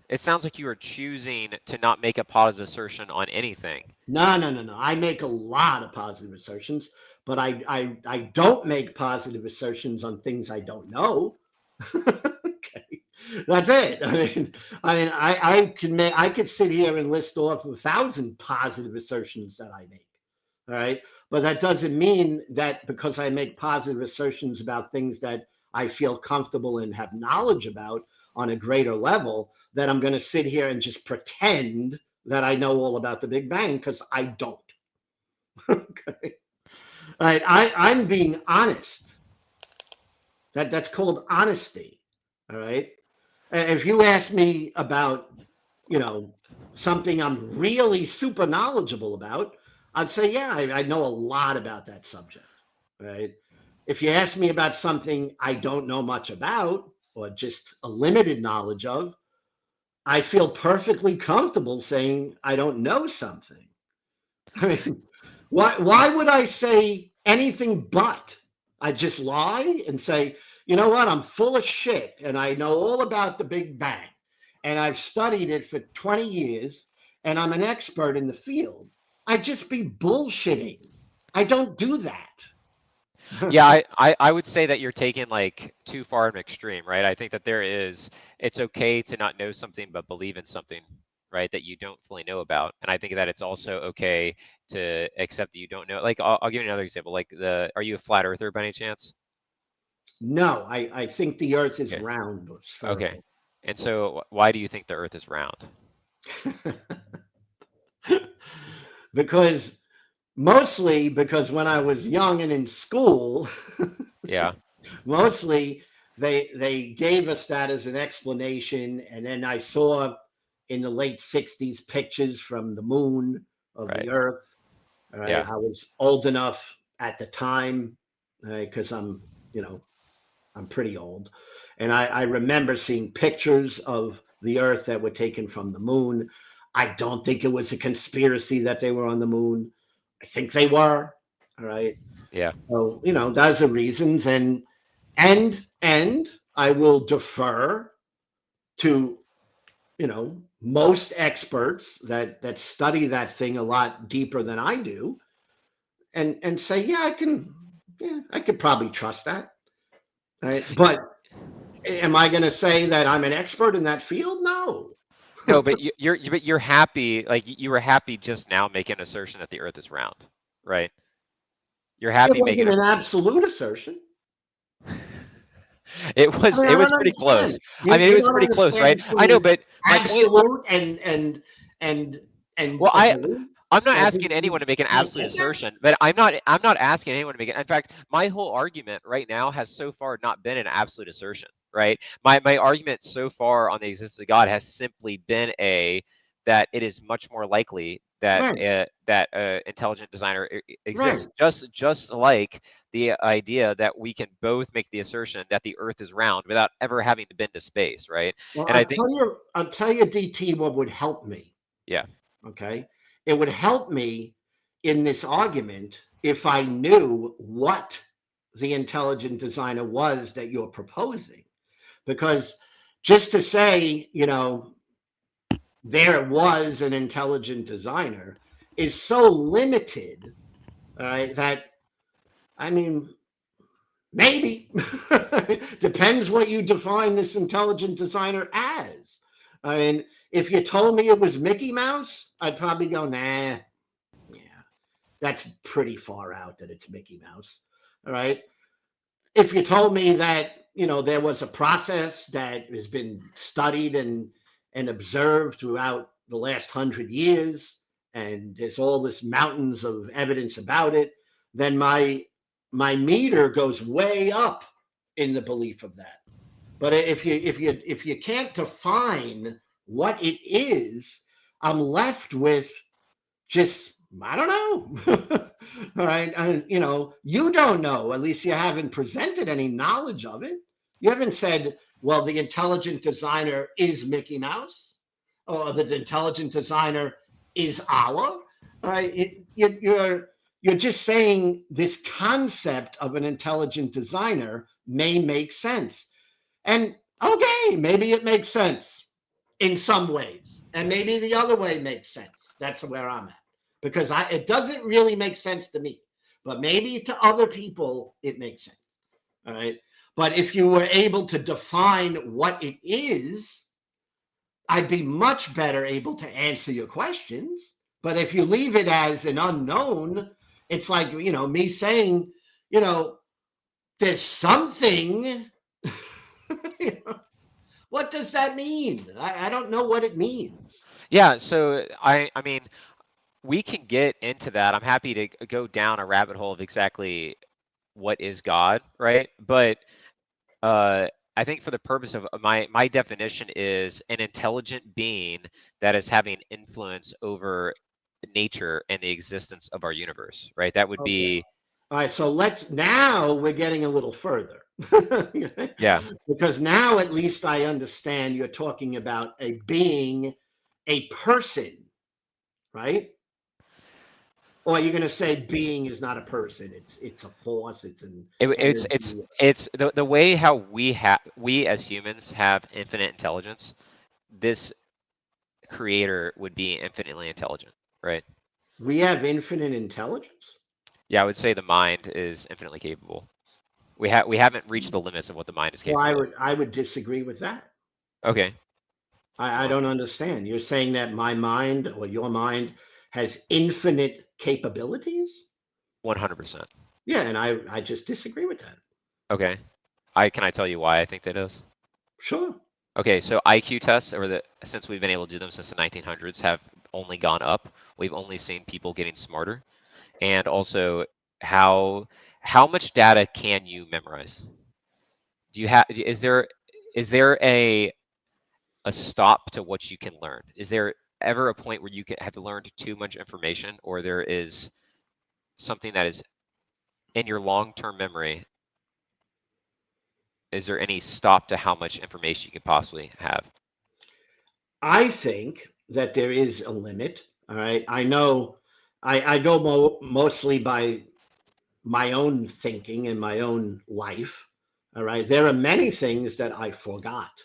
it sounds like you are choosing to not make a positive assertion on anything. No, no, no, no. I make a lot of positive assertions, but I don't make positive assertions on things I don't know. Okay, that's it. I could sit here and list off 1,000 positive assertions that I make. All right, but that doesn't mean that because I make positive assertions about things that I feel comfortable and have knowledge about on a greater level that I'm going to sit here and just pretend that I know all about the Big Bang, because I don't. Okay, all right, I'm being honest. That's called honesty. All right. If you ask me about, you know, something I'm really super knowledgeable about, I'd say, yeah, I know a lot about that subject. Right. If you ask me about something I don't know much about or just a limited knowledge of, I feel perfectly comfortable saying I don't know something. I mean, why would I say anything but? I just lie and say, you know what, I'm full of shit and I know all about the Big Bang and I've studied it for 20 years and I'm an expert in the field. I'd just be bullshitting. I don't do that. Yeah, I would say that you're taking like too far of an extreme, right? I think that it's okay to not know something but believe in something, right, that you don't fully know about. And I think that it's also okay to accept that you don't know. Like, I'll give you another example. Like, are you a flat earther by any chance? No, I think the earth is Okay. round or Okay. spherical. And so why do you think the earth is round? Because mostly because when I was young and in school, Yeah, mostly they gave us that as an explanation, and then I saw in the late 60s pictures from the moon of right. the earth. All right, Yeah, I was old enough at the time because I'm pretty old, and I remember seeing pictures of the earth that were taken from the moon. I don't think it was a conspiracy that they were on the moon. I think they were. All right. yeah. So, those are reasons, and I will defer to, most experts that study that thing a lot deeper than I do, and say, yeah, I could probably trust that. Right. But am I going to say that I'm an expert in that field? No. No, but you're happy. Like, you were happy just now making an assertion that the earth is round, right? You're It happy making wasn't a an absolute assertion. It I was mean, it I was don't pretty close. understand. I You mean, it you was don't pretty close, right? understand I know, between but my point. absolute and Well, ability. I'm not Like asking anyone to make an can't absolute get that? assertion, but I'm not asking anyone to make it. In fact, my whole argument right now has so far not been an absolute assertion, right? My argument so far on the existence of God has simply been that it is much more likely that Right, intelligent designer right. exists. Just like the idea that we can both make the assertion that the Earth is round without ever having to been to space, right? Well, And I think, I'll tell you, DT, what would help me. yeah, Okay, it would help me in this argument if I knew what the intelligent designer was that you're proposing, because just to say, there was an intelligent designer is so limited, all right, that I mean, maybe depends what you define this intelligent designer as. I mean, if you told me it was Mickey Mouse, I'd probably go, nah, yeah, that's pretty far out that it's Mickey Mouse. All right. If you told me that, there was a process that has been studied and observed throughout the last 100 years, and there's all this mountains of evidence about it, then my meter goes way up in the belief of that. But if you can't define what it is, I'm left with just, I don't know. All right. And, you don't know, at least you haven't presented any knowledge of it. You haven't said, well, the intelligent designer is Mickey Mouse, or the intelligent designer is Allah. All right. You're just saying this concept of an intelligent designer may make sense. And okay, maybe it makes sense in some ways, and maybe the other way makes sense. That's where I'm at, because it doesn't really make sense to me, but maybe to other people it makes sense. All right, but if you were able to define what it is, I'd be much better able to answer your questions. But if you leave it as an unknown, it's like, me saying, you know there's something. What does that mean? I don't know what it means. yeah. So I mean, we can get into that. I'm happy to go down a rabbit hole of exactly what is God, right? But uh, I think for the purpose of my definition is an intelligent being that is having influence over nature and the existence of our universe, right? That would Okay. be, All right. So now we're getting a little further. yeah, Because now at least I understand you're talking about a being, a person, right? Or are you going to say being is not a person? It's a force. It's an energy. It's the way how we as humans have infinite intelligence. This creator would be infinitely intelligent, right? We have infinite intelligence. Yeah, I would say the mind is infinitely capable. We haven't reached the limits of what the mind is Well, capable of. I would disagree with that. Okay. I don't understand. You're saying that my mind or your mind has infinite capabilities? 100%. Yeah, and I just disagree with that. Okay. Can I tell you why I think that is? Sure. Okay, so IQ tests since we've been able to do them since the 1900s have only gone up. We've only seen people getting smarter, and also how much data can you memorize? Do you have is there a stop to what you can learn? Is there ever a point where you have learned too much information, or there is something that is in your long-term memory? Is there any stop to how much information you could possibly have? I think that there is a limit. All right. I know I go mostly by my own thinking and my own life. All right. There are many things that I forgot.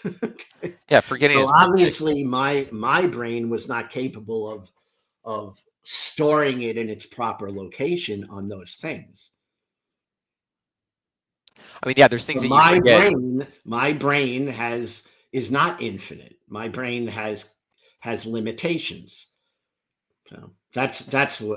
Okay. Yeah, forgetting So is one thing. obviously my brain was not capable of storing it in its proper location on those things. I mean, yeah, there's things So that you forget. my brain is not infinite. My brain has limitations. So that's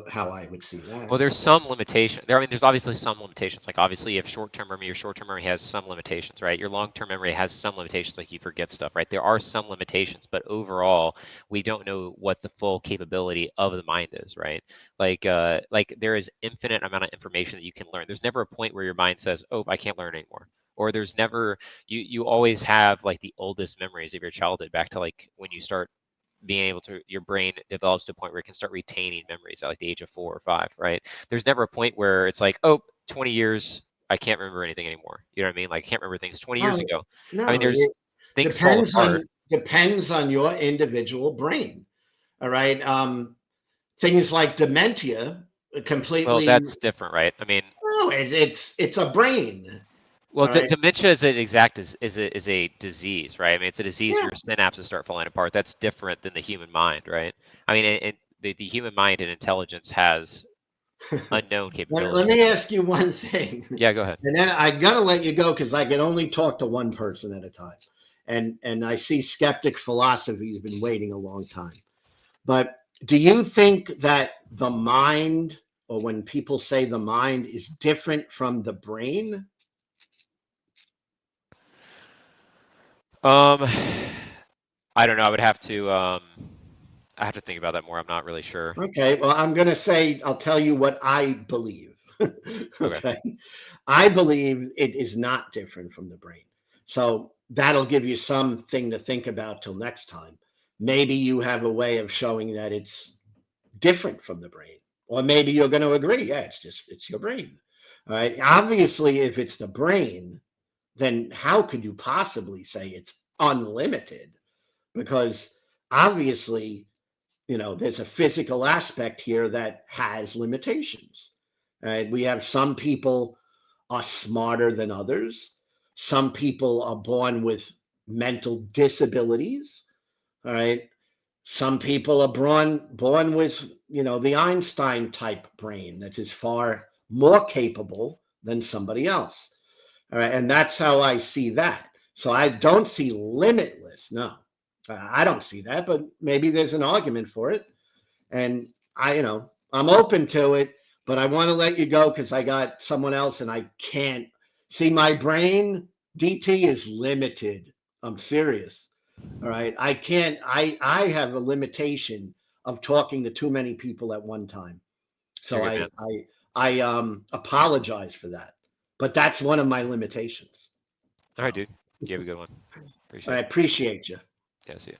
how I would see that. Well, there's some limitation there. I mean, there's obviously some limitations. Like obviously, you have short-term memory. Your short-term memory has some limitations, right? Your long-term memory has some limitations, like you forget stuff, right? There are some limitations, but overall, we don't know what the full capability of the mind is, right? Like there is infinite amount of information that you can learn. There's never a point where your mind says, "Oh, I can't learn anymore." Or there's never you always have like the oldest memories of your childhood back to like when you start being able to your brain develops to a point where it can start retaining memories at like the age of 4 or 5, right? There's never a point where it's like, oh, 20 years, I can't remember anything anymore. You know what I mean? Like I can't remember things 20 years Right. ago. I mean, No, there's it things fall apart. depends on your individual brain. All right. Things like dementia Well, completely. that's different, right? I mean, No, it's a brain. well, All right. dementia is an exact is a disease, right? I mean, it's a disease Yeah. where your synapses start falling apart. That's different than the human mind, right? I mean, the human mind and intelligence has unknown Let capabilities. me ask you one thing, Yeah, go ahead. and then I gotta let you go because I can only talk to one person at a time. And I see skeptic philosophy has been waiting a long time. But do you think that the mind, or when people say the mind, is different from the brain? Um, I don't know. I have to think about that more. I'm not really sure. Okay, well, I'm going to say, I'll tell you what I believe. Okay. Okay. I believe it is not different from the brain. So that'll give you something to think about till next time. Maybe you have a way of showing that it's different from the brain. Or maybe you're going to agree, yeah, it's your brain. All right. Obviously, if it's the brain, then how could you possibly say it's unlimited? Because obviously, there's a physical aspect here that has limitations. Right? We have some people are smarter than others. Some people are born with mental disabilities. All right. Some people are born with, the Einstein type brain that is far more capable than somebody else. All right. And that's how I see that. So I don't see limitless. No, I don't see that, but maybe there's an argument for it. And I'm open to it, but I want to let you go because I got someone else and I can't see my brain. DT is limited. I'm serious. All right. I can't, I have a limitation of talking to too many people at one time. You're So good, I, man. I, I apologize for that, but that's one of my limitations. All right, So dude. You have a good one. I Appreciate it. appreciate you. Yeah, see you.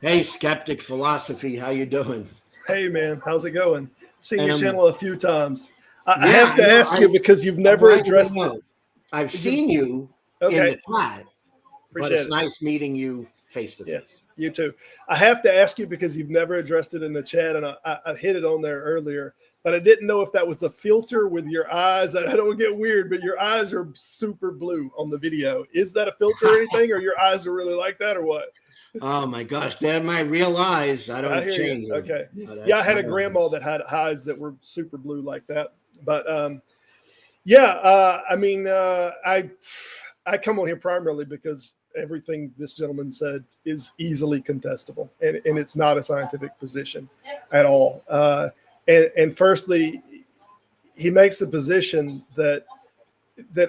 Hey, skeptic philosophy, how you doing? Hey man, how's it going? Seen And your channel a few times. I yeah, have I to know. ask you because you've I'm never letting you addressed it. know. I've You've, seen you in okay, the chat, but appreciate it's it. nice meeting you face to Yeah. face. You too. I have to ask you because you've never addressed it in the chat, and I hit it on there earlier, but I didn't know if that was a filter with your eyes. I don't get weird, but your eyes are super blue on the video. Is that a filter or anything, or your eyes are really like that, or what? Oh my gosh, they're my real eyes. I I don't hear change you. them. Okay. No, Yeah, I that's had a my grandma eyes. that had eyes that were super blue like that. But yeah, I mean, I come on here primarily because everything this gentleman said is easily contestable, and it's not a scientific position at all. And firstly, he makes the position that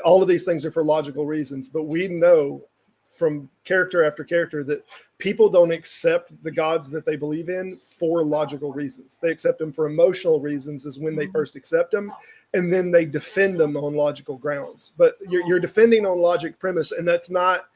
all of these things are for logical reasons, but we know from character after character that people don't accept the gods that they believe in for logical reasons. They accept them for emotional reasons, is when they first accept them, and then they defend them on logical grounds. But you're defending on logic premise, and that's not.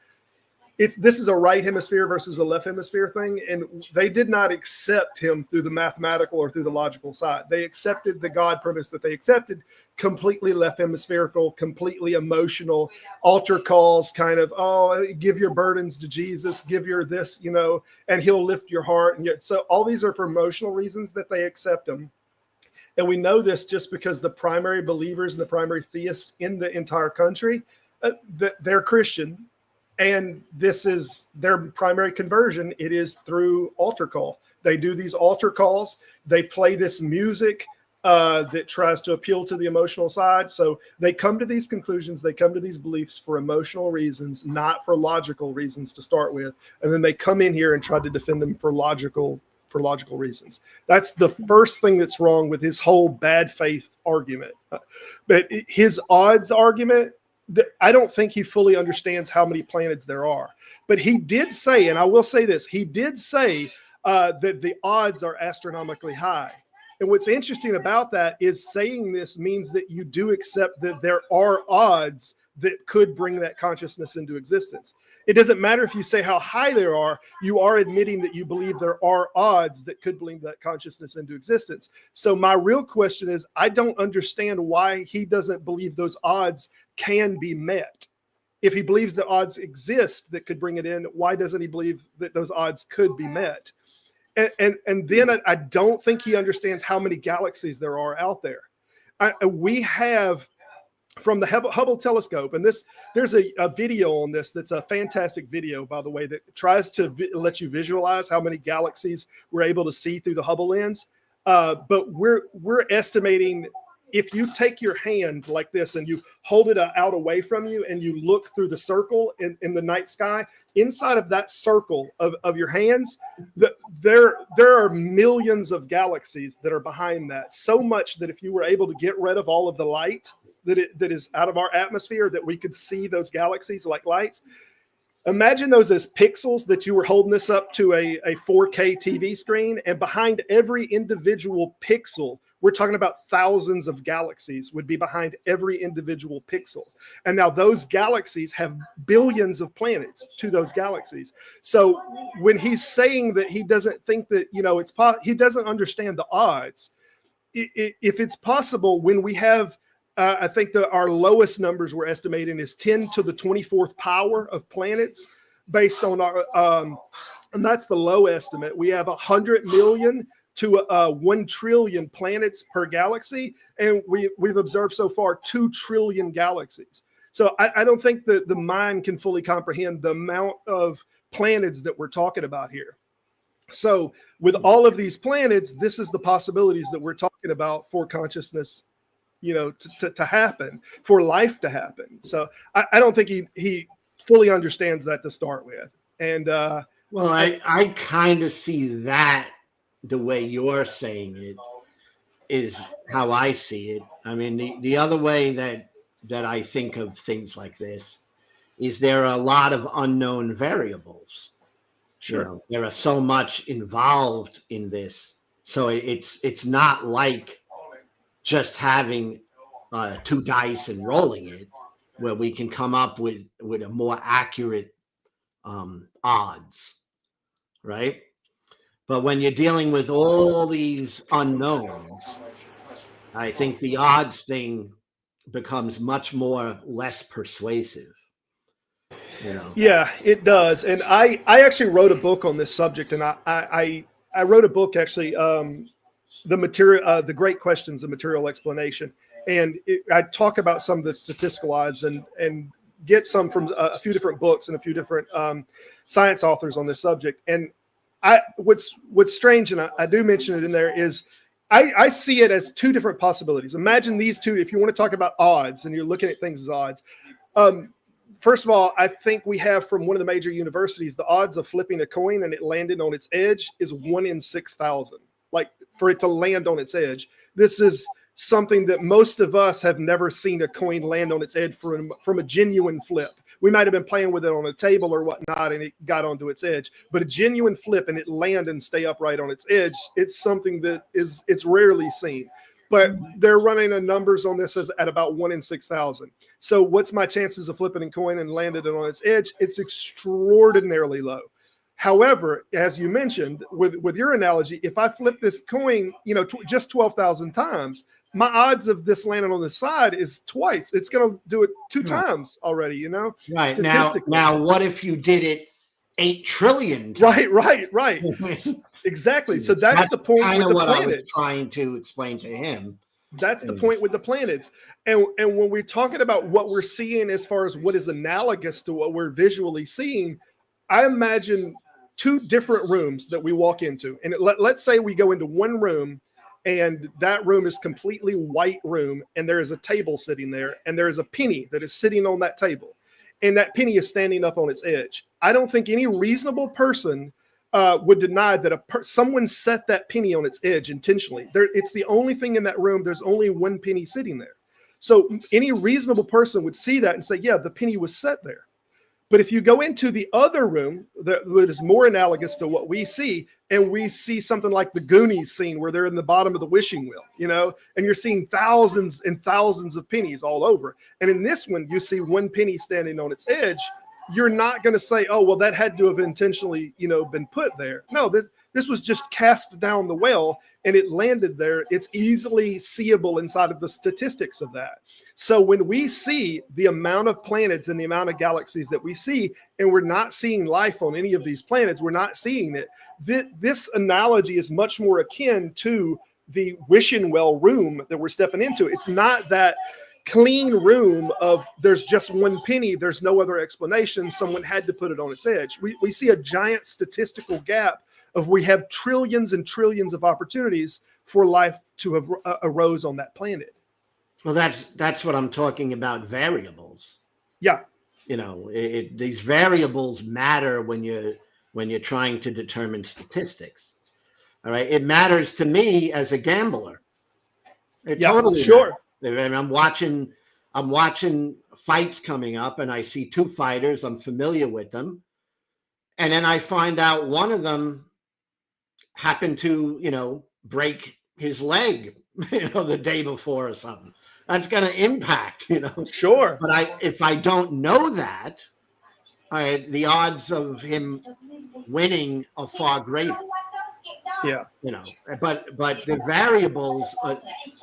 This is a right hemisphere versus a left hemisphere thing, and they did not accept him through the mathematical or through the logical side. They accepted the God premise that they accepted, completely left hemispherical, completely emotional, altar calls, kind of, oh, give your burdens to Jesus, give your this, and he'll lift your heart. And so all these are for emotional reasons that they accept him. And we know this just because the primary believers and the primary theists in the entire country, they're Christian. And this is their primary conversion. It is through altar call. They do these altar calls. They play this music that tries to appeal to the emotional side. So they come to these conclusions. They come to these beliefs for emotional reasons, not for logical reasons to start with. And then they come in here and try to defend them for logical reasons. That's the first thing that's wrong with his whole bad faith argument. But his odds argument, I don't think he fully understands how many planets there are. But he did say, and I will say this, he did say that the odds are astronomically high. And what's interesting about that is saying this means that you do accept that there are odds that could bring that consciousness into existence. It doesn't matter if you say how high there are, you are admitting that you believe there are odds that could bring that consciousness into existence. So my real question is, I don't understand why he doesn't believe those odds can be met. If he believes that odds exist that could bring it in, why doesn't he believe that those odds could be met? And then I don't think he understands how many galaxies there are out there. We have, from the Hubble telescope, and there's a video on this that's a fantastic video, by the way, that tries to let you visualize how many galaxies we're able to see through the Hubble lens. But we're estimating, if you take your hand like this and you hold it out away from you and you look through the circle in the night sky, inside of that circle of your hands, there are millions of galaxies that are behind that. So much that if you were able to get rid of all of the light that is out of our atmosphere, that we could see those galaxies like lights. Imagine those as pixels, that you were holding this up to a 4K TV screen, and behind every individual pixel, we're talking about thousands of galaxies would be behind every individual pixel. And now those galaxies have billions of planets to those galaxies. So when he's saying that he doesn't think that, he doesn't understand the odds. If it's possible, when we have, I think our lowest numbers we're estimating is 10 to the 24th power of planets based on our, and that's the low estimate. We have 100 million to 1 trillion planets per galaxy. And we've observed so far 2 trillion galaxies. So I don't think that the mind can fully comprehend the amount of planets that we're talking about here. So with all of these planets, this is the possibilities that we're talking about for consciousness, to happen, for life to happen. So I don't think he fully understands that to start with. And well, I kind of see that the way you're saying it is how I see it. I mean, the other way that I think of things like this is there are a lot of unknown variables. Sure. There are so much involved in this. So it's not like just having 2 dice and rolling it, where we can come up with a more accurate odds, right? But when you're dealing with all these unknowns, I think the odds thing becomes much less persuasive. You know. Yeah, it does. And I actually wrote a book on this subject, and I wrote a book actually, the material, the Great Questions, a Material Explanation, and I talk about some of the statistical odds and get some from a few different books and a few different science authors on this subject. And what's strange, and I do mention it in there, is I see it as two different possibilities. Imagine these two, if you want to talk about odds and you're looking at things as odds. First of all, I think we have from one of the major universities, the odds of flipping a coin and it landed on its edge is 1 in 6,000. Like, for it to land on its edge. This is something that most of us have never seen a coin land on its edge from a genuine flip. We might have been playing with it on a table or whatnot, and it got onto its edge. But a genuine flip and it land and stay upright on its edge, it's something that it's rarely seen. But they're running the numbers on this as at about 1 in 6,000. So what's my chances of flipping a coin and landing it on its edge? It's extraordinarily low. However, as you mentioned, with your analogy, if I flip this coin, just 12,000 times, my odds of this landing on the side is twice. It's going to do it 2 times already, Right. statistically. Now, what if you did it 8 trillion times? Right. Exactly. So that's the point kind with of the what planets. I was trying to explain to him. That's the point with the planets. And when we're talking about what we're seeing as far as what is analogous to what we're visually seeing, I imagine 2 different rooms that we walk into. And let's say we go into one room, and that room is completely white room, and there is a table sitting there, and there is a penny that is sitting on that table, and that penny is standing up on its edge. I don't think any reasonable person would deny that someone set that penny on its edge intentionally. It's the only thing in that room. There's only one penny sitting there. So any reasonable person would see that and say, yeah, the penny was set there. But if you go into the other room that is more analogous to what we see, and we see something like the Goonies scene where they're in the bottom of the wishing wheel, and you're seeing thousands and thousands of pennies all over. And in this one, you see one penny standing on its edge. You're not going to say, oh, well, that had to have intentionally, been put there. No, this was just cast down the well and it landed there. It's easily seeable inside of the statistics of that. So when we see the amount of planets and the amount of galaxies that we see, and we're not seeing life on any of these planets, we're not seeing it. This analogy is much more akin to the wishing well room that we're stepping into. It's not that clean room of there's just one penny, there's no other explanation, someone had to put it on its edge. We see a giant statistical gap of we have trillions and trillions of opportunities for life to have arose on that planet. Well, that's what I'm talking about, variables. Yeah. These variables matter when you're trying to determine statistics. All right. It matters to me as a gambler. It totally sure. matters. And I'm watching fights coming up, and I see 2 fighters. I'm familiar with them. And then I find out one of them happened to, break his leg, the day before or something. That's going to impact, Sure. But if I don't know that, the odds of him winning are far greater. Yeah. But the variables,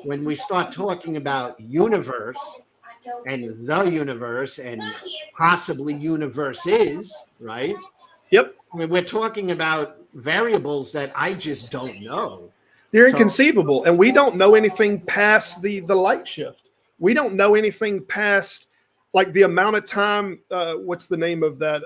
when we start talking about universe and the universe and possibly universes, right? Yep. I mean, we're talking about variables that I just don't know. They're inconceivable. And we don't know anything past the light shift. We don't know anything past like the amount of time, what's the name of that?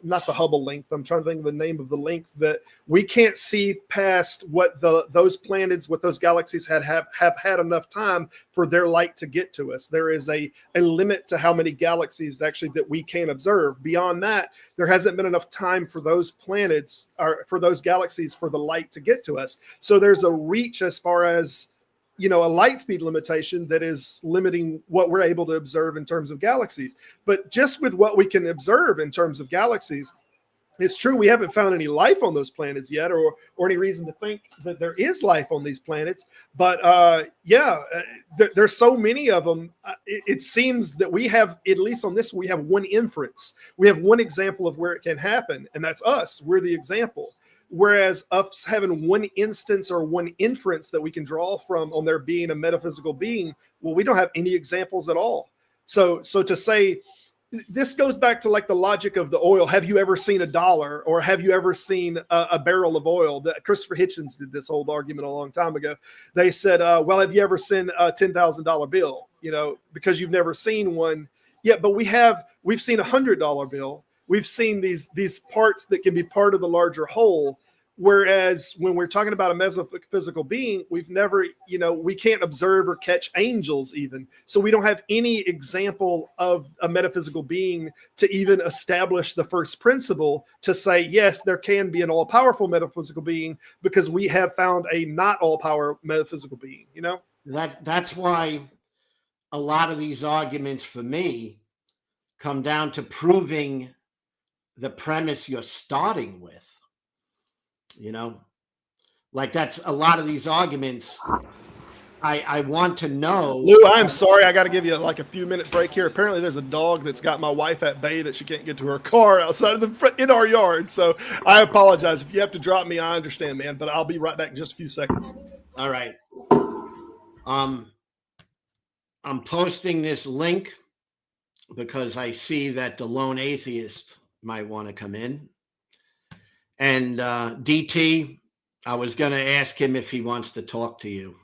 Not the Hubble length. I'm trying to think of the name of the length that we can't see past what those planets, what those galaxies have had enough time for their light to get to us. There is a limit to how many galaxies actually that we can observe. Beyond that, there hasn't been enough time for those planets or for those galaxies for the light to get to us. So there's a reach as far as a light speed limitation that is limiting what we're able to observe in terms of galaxies. But just with what we can observe in terms of galaxies, it's true we haven't found any life on those planets yet, or any reason to think that there is life on these planets. But there's so many of them. It seems that we have, at least on this, we have one inference. We have one example of where it can happen, and that's us. We're the example. Whereas us having one instance or one inference that we can draw from on there being a metaphysical being, well, we don't have any examples at all. So to say, this goes back to like the logic of the oil. Have you ever seen $1, or have you ever seen a barrel of oil? That Christopher Hitchens did this old argument a long time ago. They said, well, have you ever seen a $10,000 bill? You know, because you've never seen one yet. But we've seen $100 bill. We've seen these parts that can be part of the larger whole. Whereas when we're talking about a metaphysical being, we've never, you know, we can't observe or catch angels even. So we don't have any example of a metaphysical being to even establish the first principle to say, yes, there can be an all-powerful metaphysical being, because we have found a not all-power metaphysical being, you know? That's why a lot of these arguments for me come down to proving the premise you're starting with. You know, like that's a lot of these arguments. I want to know. Lou, I'm sorry. I got to give you like a few minute break here. Apparently there's a dog that's got my wife at bay that she can't get to her car outside of the front in our yard. So I apologize. If you have to drop me, I understand, man, but I'll be right back in just a few seconds. All right. I'm posting this link because I see that the lone atheist might want to come in. And DT, I was going to ask him if he wants to talk to you,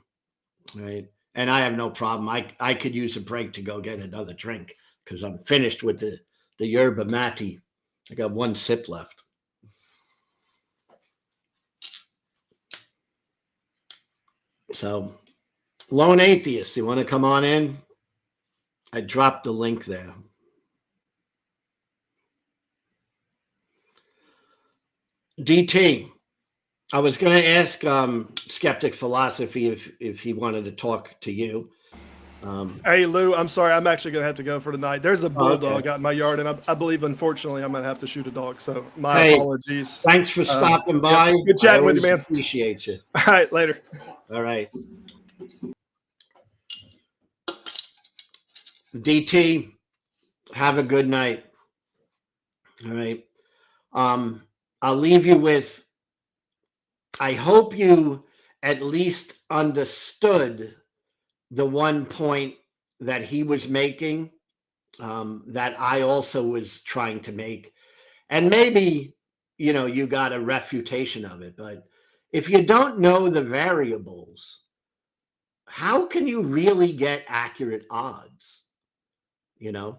right? And I have no problem. I could use a break to go get another drink because I'm finished with the yerba mate. I got one sip left. So, lone atheist, you want to come on in? I dropped the link there. DT, I was going to ask Skeptic Philosophy if he wanted to talk to you. Hey, Lou, I'm sorry. I'm actually going to have to go for tonight. There's a bulldog out in my yard, and I believe, unfortunately, I'm going to have to shoot a dog. So my apologies. Thanks for stopping by. Yeah, good chatting with you, man. Appreciate you. All right, later. All right. DT, have a good night. All right. I'll leave you with, I hope you at least understood the one point that he was making, that I also was trying to make. And maybe, you know, you got a refutation of it, but if you don't know the variables, how can you really get accurate odds? You know,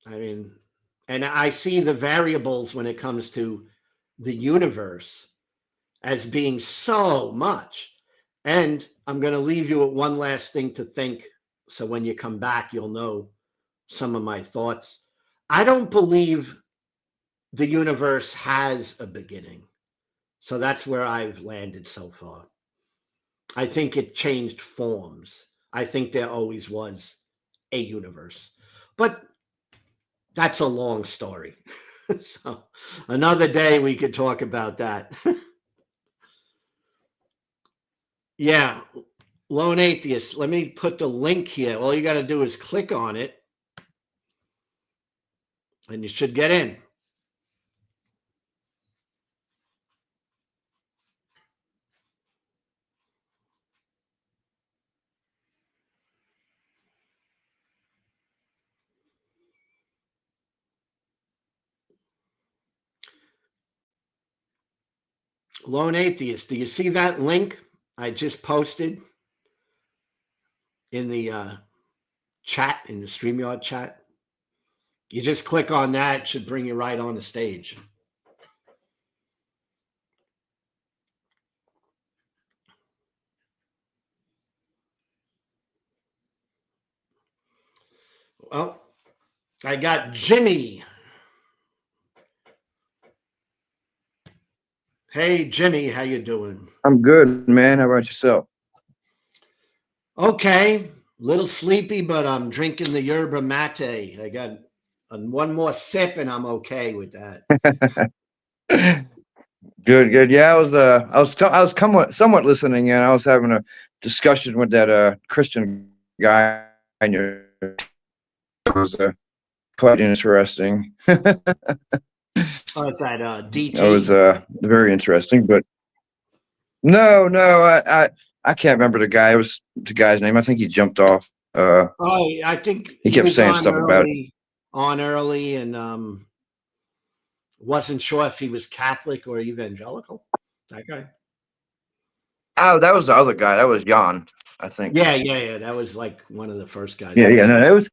I mean, and I see the variables when it comes to the universe as being so much. And I'm going to leave you with one last thing to think. So when you come back, you'll know some of my thoughts. I don't believe the universe has a beginning. So that's where I've landed so far. I think it changed forms. I think there always was a universe. But that's a long story. So another day we could talk about that. Yeah, lone atheist. Let me put the link here. All you got to do is click on it, and you should get in. Lone atheist, do you see that link I just posted in the chat, in the StreamYard chat? You just click on that, it should bring you right on the stage. Well, I got Jimmy. Hey, Jimmy, how you doing? I'm good, man. How about yourself? Okay, little sleepy, but I'm drinking the yerba mate. I got one more sip, and I'm okay with that. Good. Yeah, I was somewhat listening, and I was having a discussion with that Christian guy. It was quite interesting. Oh, it's that DT. It was very interesting, but no, I can't remember the guy. It was the guy's name. I think he jumped off. Oh, I think he kept was saying on stuff about it. early. on early, and wasn't sure if he was Catholic or evangelical. That guy. Oh, that was the other guy. That was Jan, I think. Yeah. That was like one of the first guys. Yeah. No, it was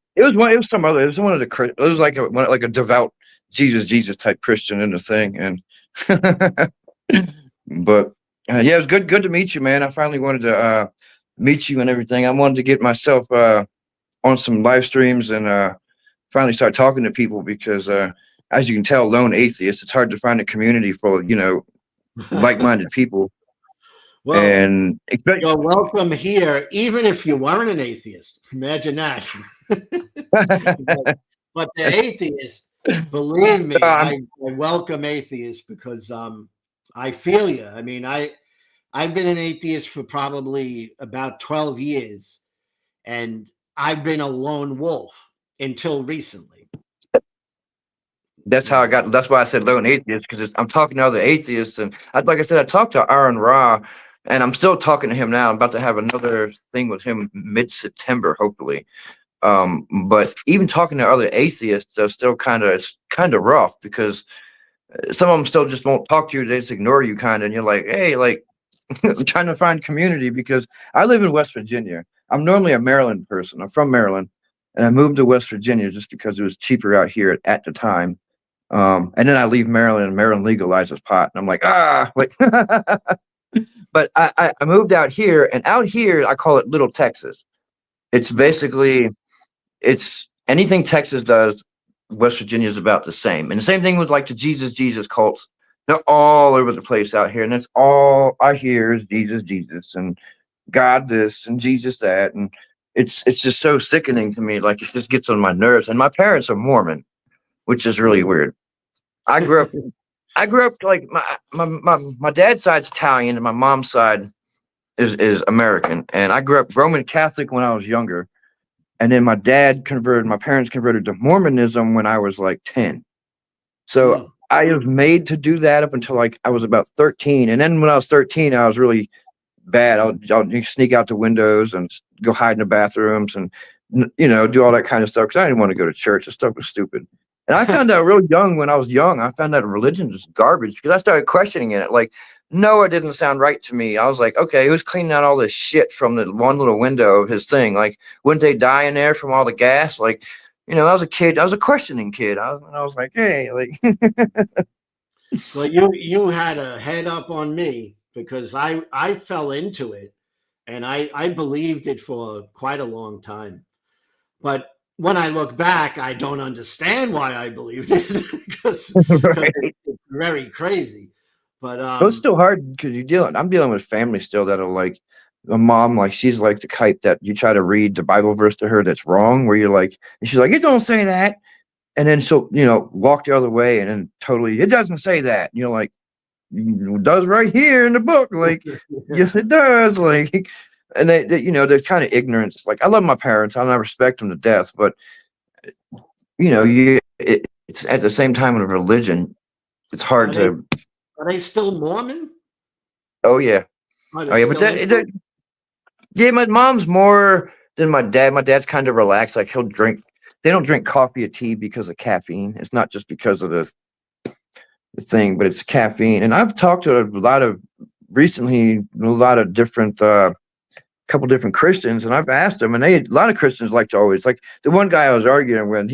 some other. It was one of the. It was like a devout Jesus type Christian in the thing, and but yeah, it was good to meet you, man. I finally wanted to meet you and everything. I wanted to get myself on some live streams and finally start talking to people because as you can tell, lone atheist, it's hard to find a community full of like-minded people. Well, and you're welcome here, even if you weren't an atheist. Imagine that. But the atheist, believe me, I welcome atheists because I feel you. I mean, I've been an atheist for probably about 12 years, and I've been a lone wolf until recently. That's how I got. That's why I said lone atheist, because I'm talking to other atheists, and like I said, I talked to Aaron Ra, and I'm still talking to him now. I'm about to have another thing with him mid-September, hopefully. But even talking to other atheists, they're still it's kind of rough because some of them still just won't talk to you. They just ignore you, and you're like, hey, like I'm trying to find community because I live in West Virginia. I'm normally a Maryland person. I'm from Maryland, and I moved to West Virginia just because it was cheaper out here at the time. And then I leave Maryland, and Maryland legalizes pot, and I'm like, like. But I moved out here, and out here I call it Little Texas. It's basically anything Texas does, West Virginia is about the same. And the same thing with like the Jesus cults. They're all over the place out here, and that's all I hear is Jesus, and God this and Jesus that, and it's just so sickening to me. Like it just gets on my nerves. And my parents are Mormon, which is really weird. I grew up like my dad's side's Italian and my mom's side is American. And I grew up Roman Catholic when I was younger. And then my parents converted to Mormonism when I was like 10. So I was made to do that up until like I was about 13. And then when I was 13, I was really bad. I'll sneak out the windows and go hide in the bathrooms and, do all that kind of stuff because I didn't want to go to church. The stuff was stupid. And I found out real young when I was young, I found out religion was garbage because I started questioning it. Like, no, it didn't sound right to me. I was like, okay, who's cleaning out all this shit from the one little window of his thing? Like, wouldn't they die in there from all the gas? Like, I was a kid. I was a questioning kid. I was like, hey, like. Well, you had a head up on me because I fell into it and I believed it for quite a long time. But when I look back, I don't understand why I believed it because Right. it's very crazy. But it's still hard because I'm dealing with family still that are like, a mom, like she's like the type that you try to read the Bible verse to her that's wrong, where you're like, and she's like, it don't say that. And then she'll, walk the other way and then totally, it doesn't say that. And you're like, it does right here in the book. Like, yes, it does. Like, and they're kind of ignorant. Like, I love my parents and I respect them to death, but it's at the same time in a religion, it's hard to. Are they still Mormon? Oh yeah. Oh yeah, but yeah, my mom's more than my dad. My dad's kind of relaxed. Like they don't drink coffee or tea because of caffeine. It's not just because of the thing, but it's caffeine. And I've talked to a lot of different, couple different Christians, and I've asked them, and a lot of Christians like to always, like the one guy I was arguing with,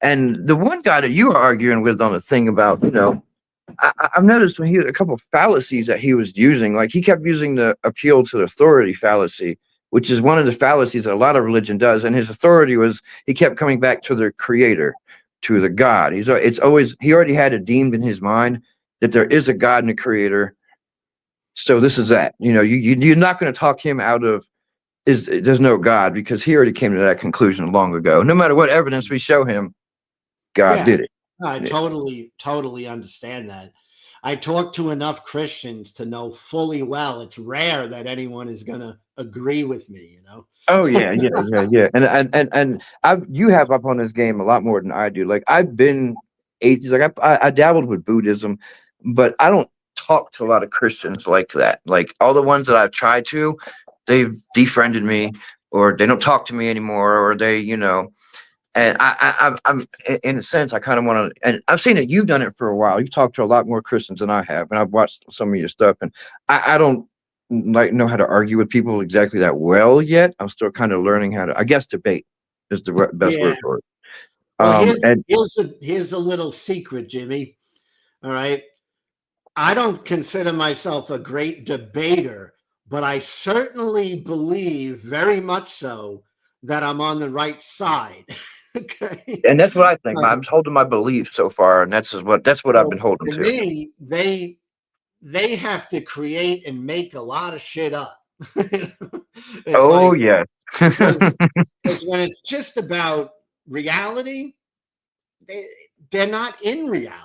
and the one guy that you were arguing with on the thing about, I've noticed when a couple of fallacies that he was using, like he kept using the appeal to authority fallacy, which is one of the fallacies that a lot of religion does. And his authority was, he kept coming back to the creator, to the God. He already had it deemed in his mind that there is a God and a creator. So this is that, you're not going to talk him out of there's no God because he already came to that conclusion long ago. No matter what evidence we show him, God did it. I totally understand that. I talk to enough Christians to know fully well it's rare that anyone is going to agree with me, Oh yeah. And you have up on this game a lot more than I do. Like I've been atheist, like I dabbled with Buddhism, but I don't talk to a lot of Christians like that. Like all the ones that I've tried to, they've defriended me or they don't talk to me anymore or they, And I'm in a sense, I kind of want to, and I've seen that you've done it for a while. You've talked to a lot more Christians than I have, and I've watched some of your stuff, and I don't like know how to argue with people exactly that well yet. I'm still kind of learning how to, I guess, debate is the best Yeah. word for it. Well, And here's a little secret, Jimmy. All right. I don't consider myself a great debater, but I certainly believe very much so that I'm on the right side. Okay. and that's what I think. I'm Um, holding my belief so far, and that's what I've been so holding to to. me, they have to create and make a lot of shit up. It's Oh like yeah. because when it's just about reality, they're not in reality.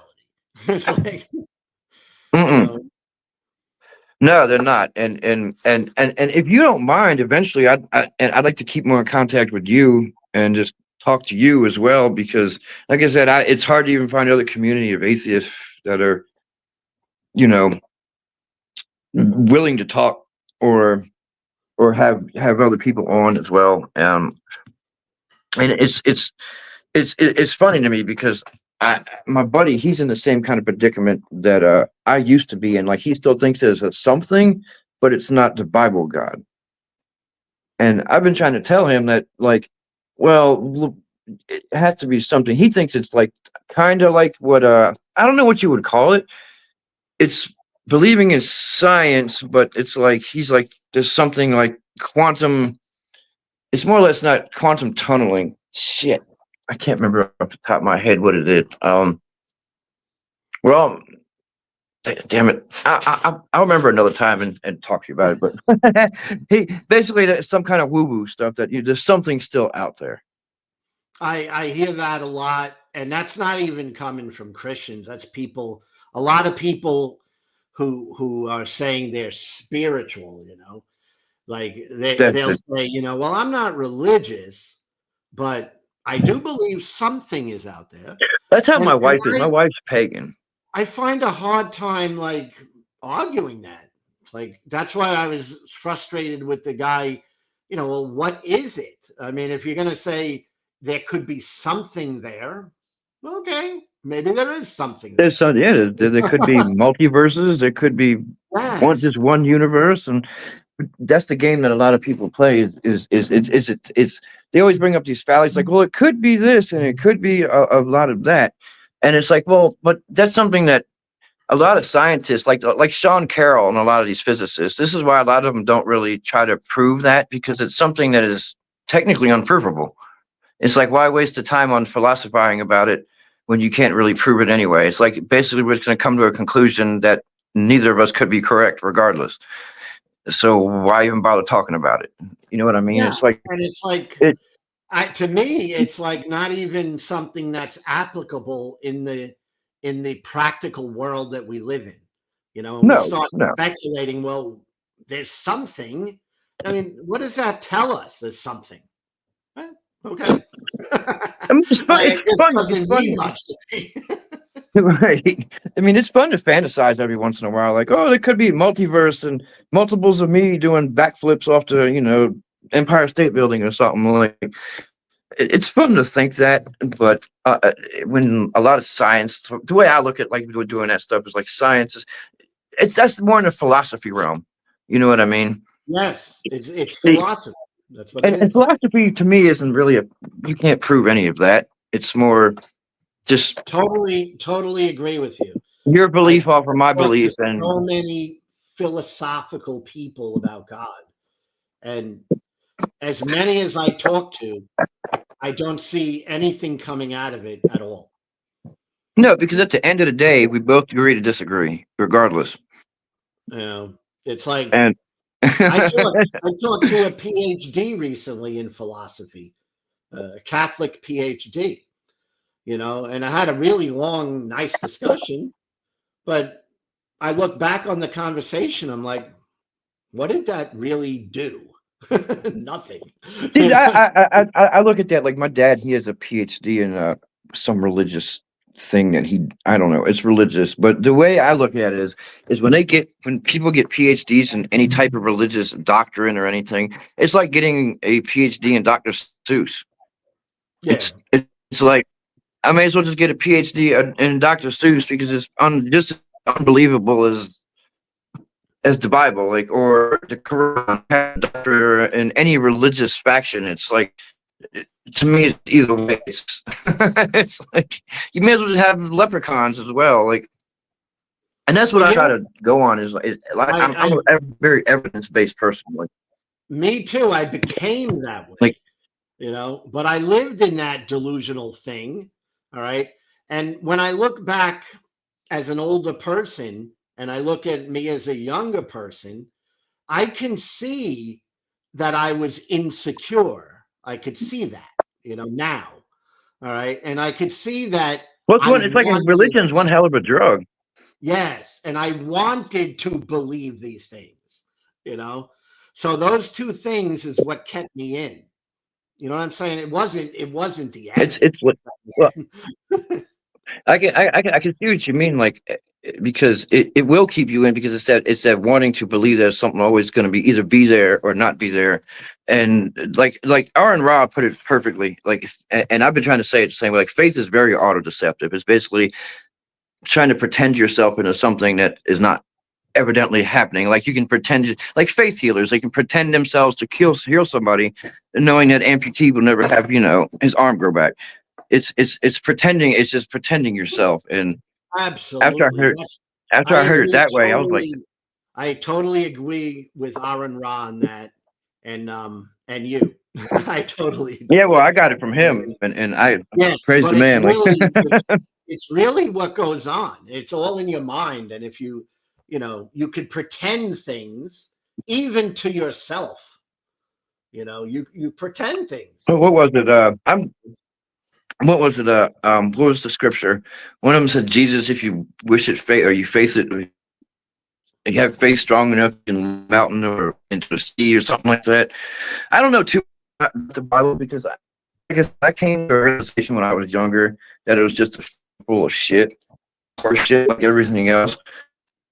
It's like, you Mm-mm. know, No, they're not. And if you don't mind, eventually, I'd like to keep more in contact with you and just talk to you as well, because, like I said, it's hard to even find another community of atheists that are, you know, willing to talk or have other people on as well. And it's funny to me because my buddy, he's in the same kind of predicament that I used to be in. Like, he still thinks there's a something, but it's not the Bible God. And I've been trying to tell him that, like, well, it has to be something. He thinks it's like kind of like what I don't know what you would call it. It's believing in science, but it's like he's like there's something like quantum. It's more or less not quantum tunneling. Shit, I can't remember off the top of my head what it is. Well, damn it, I'll remember another time and talk to you about it. But he basically there's some kind of woo woo stuff that there's something still out there. I hear that a lot, and that's not even coming from Christians. That's people, a lot of people who are saying they're spiritual. Like That's they'll it. say, well, I'm not religious, but I do believe something is out there, That's how my and wife is. My wife's pagan. I find a hard time like arguing that. Like that's why I was frustrated with the guy. Well, what is it? I mean, if you're gonna say there could be something there, okay, maybe there is something There's there. some, yeah. There could be multiverses. There could be just Yes, one universe, and that's the game that a lot of people play. It's they always bring up these fallacies like, well, it could be this and it could be a lot of that, and it's like, well, but that's something that a lot of scientists like Sean Carroll and a lot of these physicists. This is why a lot of them don't really try to prove that, because it's something that is technically unprovable. It's like, why waste the time on philosophizing about it when you can't really prove it anyway? It's like basically we're going to come to a conclusion that neither of us could be correct regardless. So why even bother talking about it? You know what I mean? yeah, It's like and it's like it. to me, it's like not even something that's applicable in the practical world that we live in. And we No, start no. speculating. Well, there's something. I mean, what does that tell us? There's something. Okay. I mean, it's fun. Like, It's it just fun. It's doesn't fun. mean much to me. Right. I mean, it's fun to fantasize every once in a while. Like, oh, there could be multiverse and multiples of me doing backflips off the, Empire State Building or something. Like, it's fun to think that, but when a lot of science, the way I look at like we're doing that stuff is like science is, that's more in the philosophy realm. You know what I mean? Yes, it's The- philosophy. That's what it and is. philosophy to me isn't really you can't prove any of that. It's more just Totally agree with you. your I belief over my talk to belief, and so many philosophical people about God, and as many as I talk to, I don't see anything coming out of it at all. no, because at the end of the day, we both agree to disagree, regardless. It's like And I talked to a PhD recently in philosophy, a Catholic PhD, and I had a really long, nice discussion. But I look back on the conversation, I'm like, what did that really do? Nothing. see, I look at that like my dad. He has a PhD in some religious thing that I don't know. It's religious, but the way I look at it is when people get PhDs in any type of religious doctrine or anything, it's like getting a PhD in Dr. Seuss. Yeah. It's like I may as well just get a PhD in Dr. Seuss because it's just as unbelievable as the Bible, like, or the Quran. Doctor in any religious faction, it's like, to me, it's either way. It's like you may as well just have leprechauns as well, like, and that's what I try to go on. Is like I'm a very evidence based person. Like, me too. I became that way, like, but I lived in that delusional thing. All right. And when I look back as an older person and I look at me as a younger person, I can see that I was insecure. I could see that, now. All right. And I could see that. Well, it's like religion's one hell of a drug. Yes. And I wanted to believe these things, So those two things is what kept me in. You know what I'm saying? It wasn't the end. It's well, I can see what you mean, like, because it will keep you in because it's that wanting to believe that something always going to be either be there or not be there, and like Aaron Ra put it perfectly, like, and I've been trying to say it the same way. Like, faith is very auto-deceptive. It's basically trying to pretend yourself into something that is not evidently happening. Like, you can pretend, like faith healers, they can pretend themselves to heal somebody, knowing that amputee will never have his arm grow back. It's pretending. It's just pretending yourself. And absolutely, after I heard it that way, I was like, I totally agree with Aaron Ra on that, and you. I totally agree. Yeah, well, I got it from him, and I praise the man. It's really what goes on. It's all in your mind, and if you could pretend things even to yourself. You pretend things. What was it? What was it? What was the scripture? One of them said, "Jesus, if you wish it, or you face it, you have faith strong enough in the mountain or into the sea or something like that." I don't know too much about the Bible because I came to a realization when I was younger that it was just full of shit, horse shit, like everything else.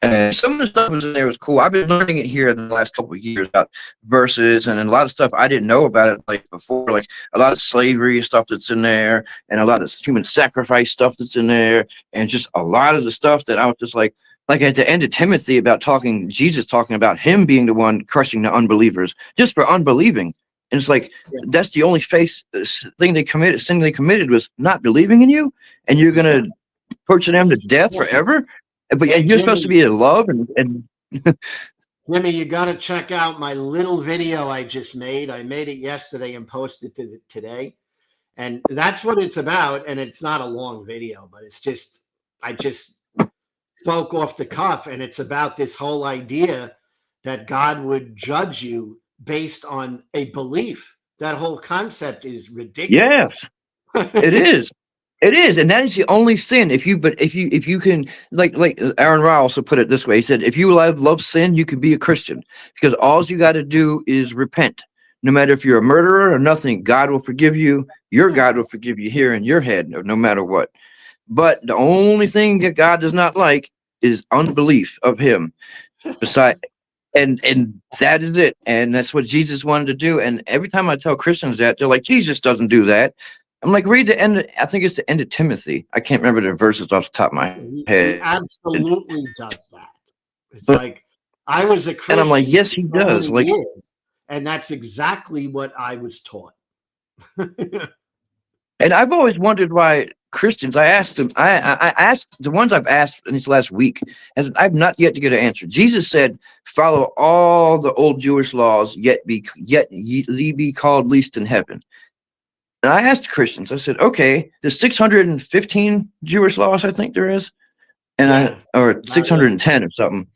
And some of the stuff was in there was cool. I've been learning it here in the last couple of years about verses and a lot of stuff I didn't know about it like before, like a lot of slavery stuff that's in there and a lot of human sacrifice stuff that's in there, and just a lot of the stuff that I was just like at the end of Timothy about Jesus talking about him being the one crushing the unbelievers just for unbelieving. And it's like, that's the only sin they committed was not believing in you, and you're gonna torture them to death forever. But you're supposed to be in love and Jimmy, you got to check out my little video I just made. I made it yesterday and posted it today. And that's what it's about. And it's not a long video, but I just spoke off the cuff. And it's about this whole idea that God would judge you based on a belief. That whole concept is ridiculous. Yes, it is. It is, and that is the only sin. If you can, like Aaron Ra also put it this way, he said, if you love sin, you can be a Christian because all you got to do is repent. No matter if you're a murderer or nothing, God will forgive you. Your God will forgive you here in your head, no matter what. But the only thing that God does not like is unbelief of Him. And that is it. And that's what Jesus wanted to do. And every time I tell Christians that, they're like, Jesus doesn't do that. I'm like, read the end. I think it's the end of Timothy. I can't remember the verses off the top of my head. He absolutely does that. It's like, I was a Christian. And I'm like, yes, he does. Like, years, and that's exactly what I was taught. And I've always wondered why Christians, I asked them, I asked the ones I've asked in this last week, and I've not yet to get an answer. Jesus said, follow all the old Jewish laws, yet ye be called least in heaven. And I asked Christians, I said, okay, there's 615 Jewish laws, I think there is, and or 610 or something.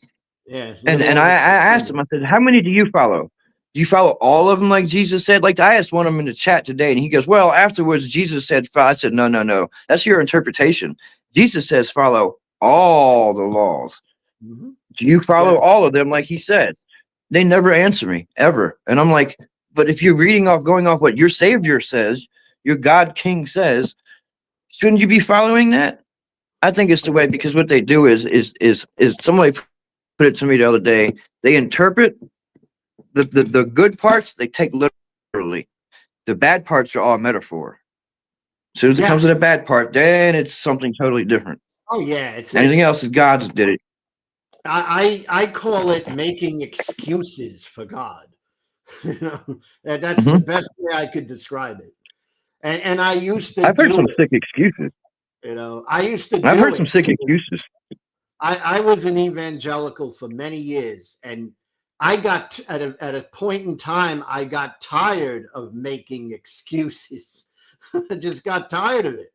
Yeah. And I asked them, I said, how many do you follow? Do you follow all of them like Jesus said? Like, I asked one of them in the chat today, and he goes, well, afterwards, Jesus said, I said, no. That's your interpretation. Jesus says, follow all the laws. Mm-hmm. Do you follow all of them like he said? They never answer me, ever. And I'm like, but if you're going off what your Savior says, your God King says, shouldn't you be following that? I think it's the way, because what they do is somebody put it to me the other day. They interpret the good parts, they take literally. The bad parts are all metaphor. As soon as it Yeah. comes to the bad part, then it's something totally different. Oh yeah, Anything else is God's did it. I call it making excuses for God. You know, that's the Mhm. best way I could describe it. And I used to I've heard do some it. sick excuses. You know, I used to I've do heard it. some sick excuses. I was an evangelical for many years, and I got at a point in time I got tired of making excuses. I just got tired of it.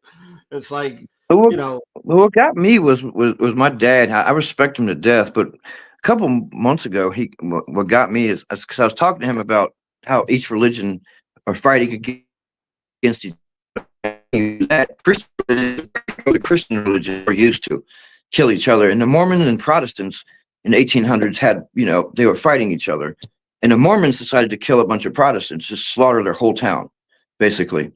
It's like, But you know, what got me was my dad. I respect him to death, but a couple months ago, what got me is because I was talking to him about how each religion are fighting against each other. That Christian religion are used to kill each other, and the Mormons and Protestants in the 1800s had, they were fighting each other, and the Mormons decided to kill a bunch of Protestants, just slaughter their whole town, basically.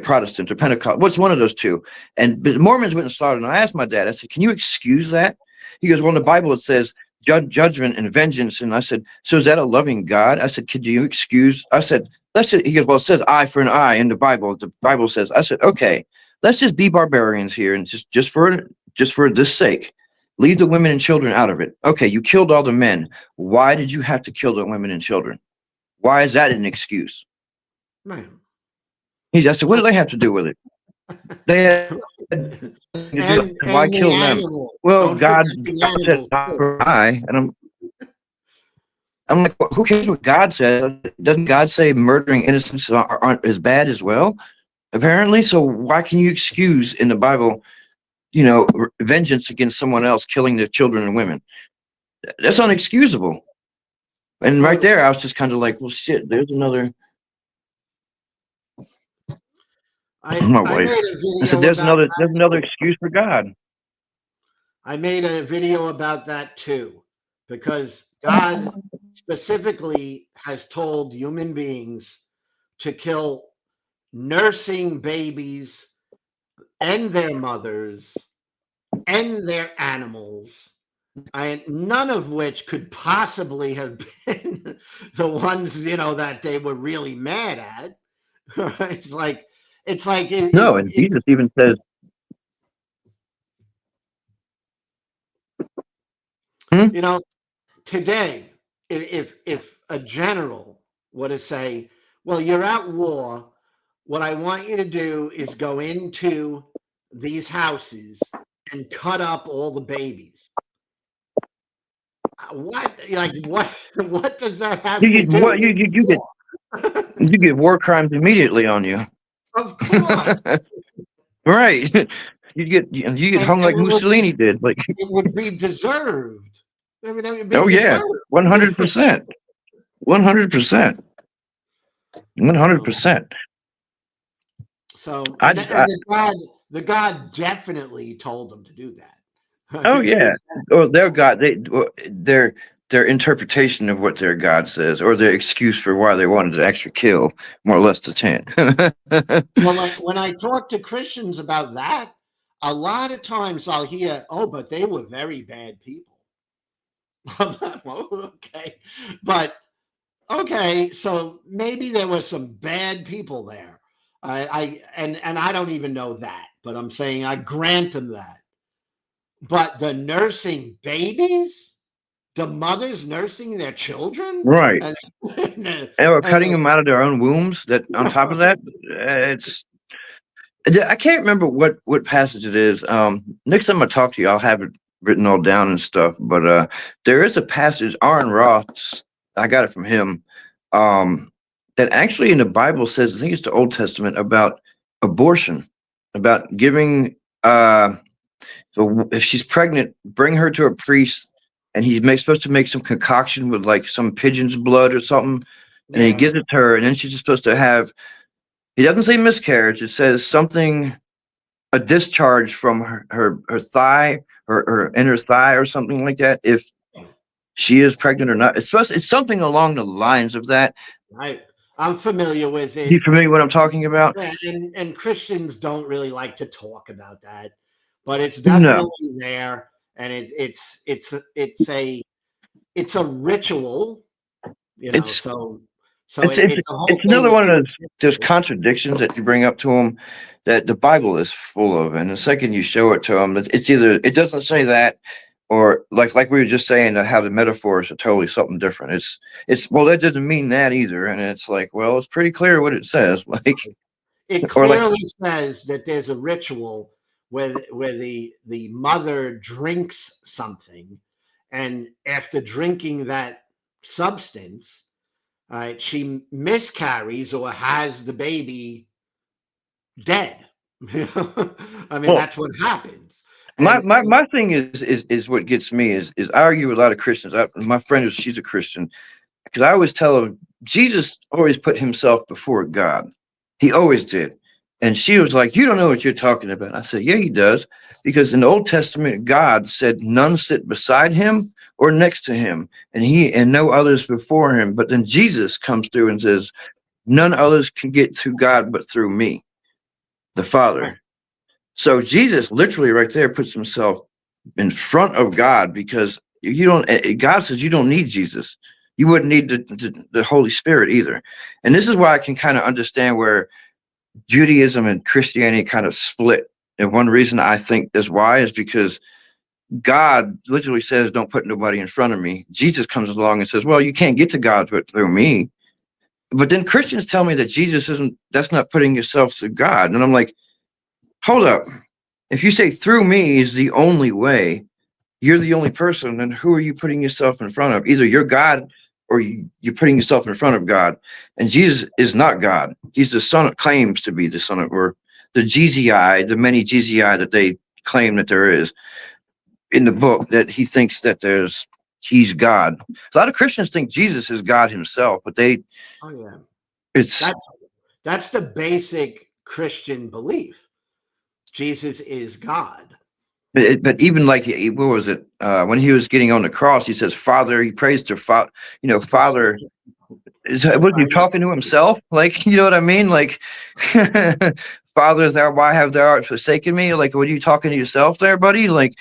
Protestants or Pentecost. What's one of those two? And but the Mormons went and slaughtered. And I asked my dad, I said, can you excuse that? He goes, well, in the Bible it says judgment and vengeance. And I said, so is that a loving God? I said, could you excuse? I said, let's just, he goes, well, it says eye for an eye in the Bible. The Bible says, I said, okay, let's just be barbarians here. And just for this sake, leave the women and children out of it. Okay, you killed all the men. Why did you have to kill the women and children? Why is that an excuse? man. I said, what do they have to do with it? They had why And the kill them? animals. Well, Don't forget God the said animals eye too. for eye, and I'm like, well, who cares what God said? Doesn't God say murdering innocents aren't as bad as well? Apparently, so why can you excuse in the Bible, vengeance against someone else killing their children and women? That's unexcusable. And right there, I was just kind of like, well, shit. There's another. My I wife. made a I said, video there's about another excuse for God. I made a video about that too, because God specifically has told human beings to kill nursing babies and their mothers and their animals, and none of which could possibly have been the ones that they were really mad at. Right? It's like No, and Jesus even says, you know today, if a general were to say, well, you're at war, what I want you to do is go into these houses and cut up all the babies. What does that have you to get do what with war? you get war crimes immediately on you. Of course. Right. You get and, hung and like it would Mussolini did. Like, be deserved. I mean, it would be oh yeah, deserved. 100%, 100%, You know. 100%. So I, I the God definitely told them to do that. oh yeah. Oh, their interpretation of what their God says, or their excuse for why they wanted to actually kill more or less the 10. Well, when I talk to Christians about that, a lot of times I'll hear, "Oh, but they were very bad people." I'm like, well, okay, but okay, so maybe there were some bad people there. And I don't even know that, but I'm saying I grant them that. But the nursing babies, the mothers nursing their children, Right. and Or and cutting them out of their own wombs. That on top of that, it's. I can't remember what passage it is. Next time I talk to you, I'll have it written all down and stuff. But there is a passage, Aaron Ross. I got it from him. That actually in the Bible says, I think it's the Old Testament, about abortion, about giving. So if she's pregnant, bring her to a priest, and supposed to make some concoction with like some pigeon's blood or something, and he yeah, gives it to her, and then she's supposed to have. He doesn't say miscarriage. It says something, a discharge from her thigh, her inner thigh, or something like that. If she is pregnant or not, it's something along the lines of that. I'm familiar with You it. familiar with what I'm talking about? Yeah, and Christians don't really like to talk about that, but it's No. definitely there, and it's a ritual, It's So So It's it's it's the whole it's thing. another one of those It's- contradictions that you bring up to them that the Bible is full of, and the second you show it to them, it's either it doesn't say that, or like we were just saying that how the metaphors are totally something different. It's well that doesn't mean that either, and it's like well it's pretty clear what it says, like It or like clearly says that there's a ritual where the mother drinks something, and after drinking that substance, she miscarries or has the baby dead. I mean, well that's what happens. my And, my and my thing is what gets me is I argue with a lot of Christians. My friend is she's a Christian because I always tell her Jesus always put himself before God. He always did. And she was like, "You don't know what you're talking about." I said, "Yeah, he does. Because in the Old Testament, God said none sit beside him or next to him, and he and no others before him. But then Jesus comes through and says, none others can get to God but through me, the Father. So Jesus literally right there puts himself in front of God because you don't. God says you don't need Jesus. You wouldn't need the Holy Spirit either. And this is why I can kind of understand where Judaism and Christianity kind of split. And one reason I think is why is because God literally says, "Don't put nobody in front of me." Jesus comes along and says, "Well, you can't get to God but through me." But then Christians tell me that Jesus isn't. That's not putting yourself to God. And I'm like, hold up. If you say through me is the only way, you're the only person, then who are you putting yourself in front of? Either you're God or you're putting yourself in front of God. And Jesus is not God. He's the son, claims to be the son of, or the GZI, the many GZI that they claim that there is in the book, that he thinks that he's God. A lot of Christians think Jesus is God himself, but oh yeah, it's, that's the basic Christian belief. Jesus is God. but even like, what was it? When he was getting on the cross, he says, Father, he prays to Father, Father. Was he talking to himself? Like, you know what I mean? Like, Father, why have thou art forsaken me? Like, were you talking to yourself there, buddy? Like,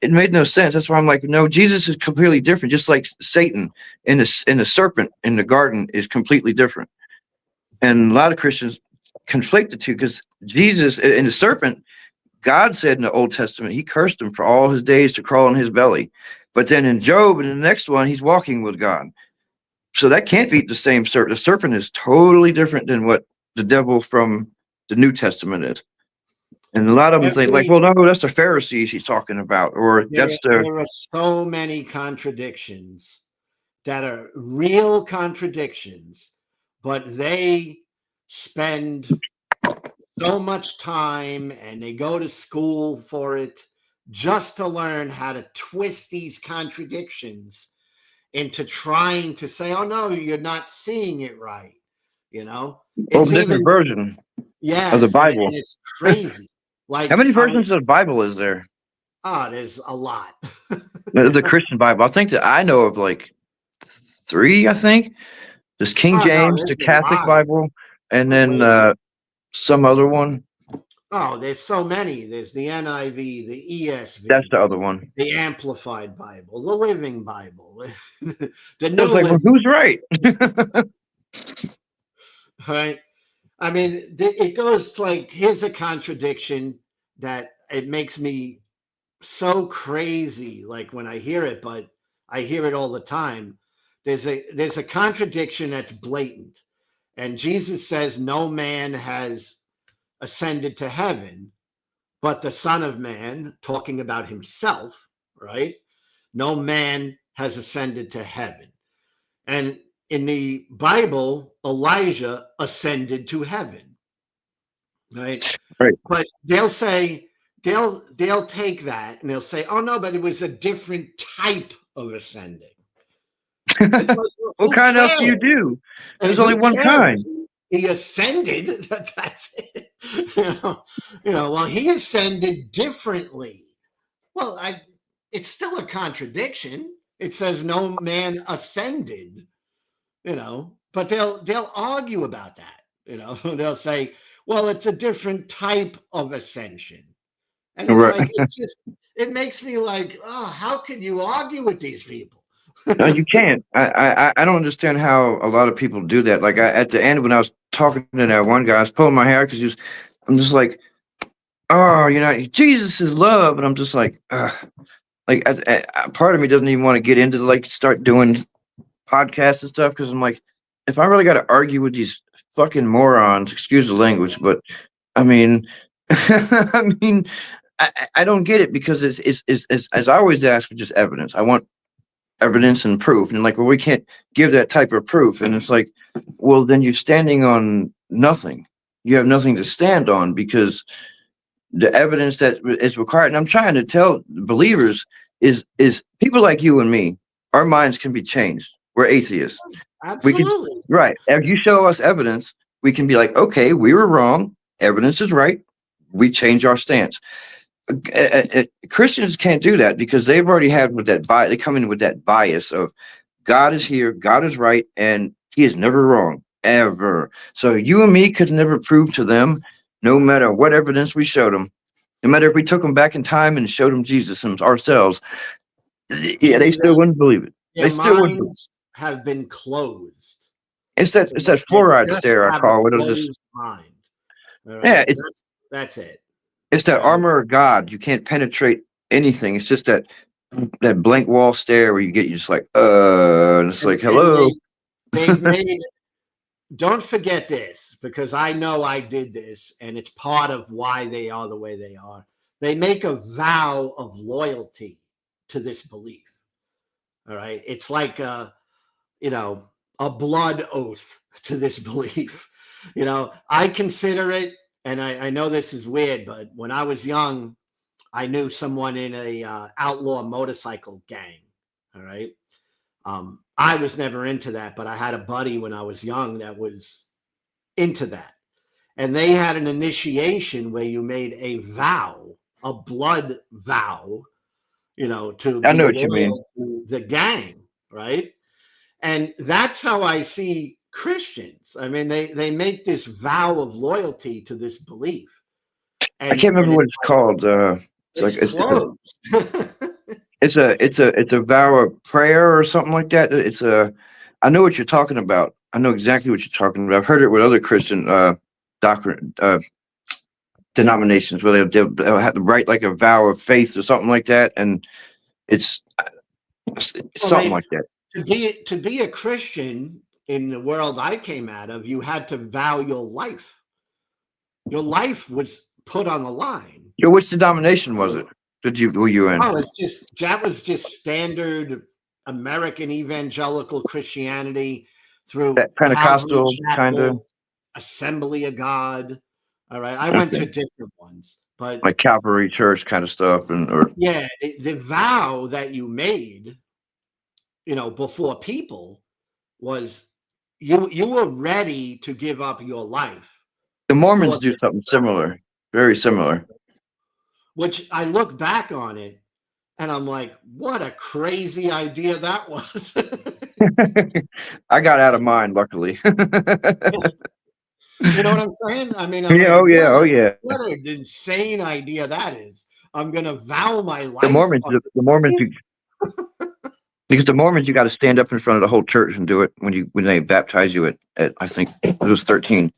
it made no sense. That's why I'm like, no, Jesus is completely different. Just like Satan in the serpent in the garden is completely different. And a lot of Christians conflate the two because Jesus in the serpent, God said in the Old Testament, he cursed him for all his days to crawl in his belly. But then in Job, and the next one, he's walking with God. So that can't be the same serpent. The serpent is totally different than what the devil from the New Testament is. And a lot of them think like, Every well, no, that's the Pharisees he's talking about, or that's the there are so many contradictions that are real contradictions, but they spend so much time and they go to school for it just to learn how to twist these contradictions into trying to say, oh no, you're not seeing it right. You know, well, it's different even version of the yes, and Bible. it's crazy. How Like many I was versions of the Bible is there? there's a lot. The Christian Bible. I think that I know of like three, I think. There's King Oh no, James, the there's a Catholic lot. Bible, and Way then more. some other one. Oh, there's so many. There's the NIV, the That's ESV, the other one. the Amplified Bible, the Living Bible, the I New was like, well, Living, who's right? right? I mean, it goes like here's a contradiction that it makes me so crazy. Like when I hear it, but I hear it all the time. There's a contradiction that's blatant, and Jesus says no man has ascended to heaven, but the Son of Man, talking about himself, right? No man has ascended to heaven. And in the Bible, Elijah ascended to heaven, right? Right. But they'll say, they'll take that and they'll say, oh no, but it was a different type of ascending. It's like, well, What who kind else do you cares? do? And There's only who one cares? kind. He ascended. That's it. Well, he ascended differently. Well, it's still a contradiction. It says no man ascended, but they'll argue about that. They'll say, well, it's a different type of ascension. And it's Right. like it makes me like, oh, how can you argue with these people? No, you can't. I don't understand how a lot of people do that. Like at the end when I was talking to that one guy, I was pulling my hair because I'm just like, oh, Jesus is love, and I'm just like, like part of me doesn't even want to get into like start doing podcasts and stuff because I'm like, if I really got to argue with these fucking morons, excuse the language, but I mean, I mean, I don't get it because it's as I always ask for just evidence. I want evidence and proof, and like, well, we can't give that type of proof, and it's like, well, then you're standing on nothing. You have nothing to stand on because the evidence that is required. And I'm trying to tell believers is people like you and me, our minds can be changed. We're atheists. We can, Absolutely. right. If you show us evidence, we can be like, okay, we were wrong. Evidence is right. We change our stance. Christians can't do that because they've already had with that bias. They come in with that bias of God is here, God is right, and He is never wrong ever. So you and me could never prove to them, no matter what evidence we showed them, no matter if we took them back in time and showed them Jesus and ourselves. Yeah, they still wouldn't believe it. Their They still wouldn't. minds have been closed. It's that They fluoride just stare I have call a it. It'll just, closed mind. All right? yeah, That's it. it's that armor of God. You can't penetrate anything. It's just that blank wall stare where you're just like, and it's like, hello. They've made. Don't forget this, because I know I did this, and it's part of why they are the way they are. They make a vow of loyalty to this belief. All right, it's like a blood oath to this belief. I consider it, and I know this is weird, but when I was young, I knew someone in a outlaw motorcycle gang. All right. I was never into that, but I had a buddy when I was young that was into that. And they had an initiation where you made a vow, a blood vow, to I be know what you mean. loyal to the gang, right? And that's how I see Christians. I mean, they make this vow of loyalty to this belief. I can't remember what it's called. It's closed. It's a vow of prayer or something like that. I know what you're talking about. I know exactly what you're talking about. I've heard it with other Christian doctrine denominations where they'll have to write like a vow of faith or something like that, and it's something like that. To be a Christian in the world I came out of, you had to vow your life. Your life was put on the line. Which denomination was it? Were you in? Oh, that was just standard American evangelical Christianity through That Pentecostal kind of Assembly of God. All right, I went to different ones, but like Calvary Church kind of stuff, yeah, the vow that you made, before people was you were ready to give up your life. The Mormons do something similar, very similar. Which I look back on it and I'm like, what a crazy idea that was. I got out of mine, luckily. You know what I'm saying? I mean, yeah, like, what an insane idea that is. I'm gonna vow my life. The Mormons, because the Mormons, you got to stand up in front of the whole church and do it when they baptize you at I think it was 13.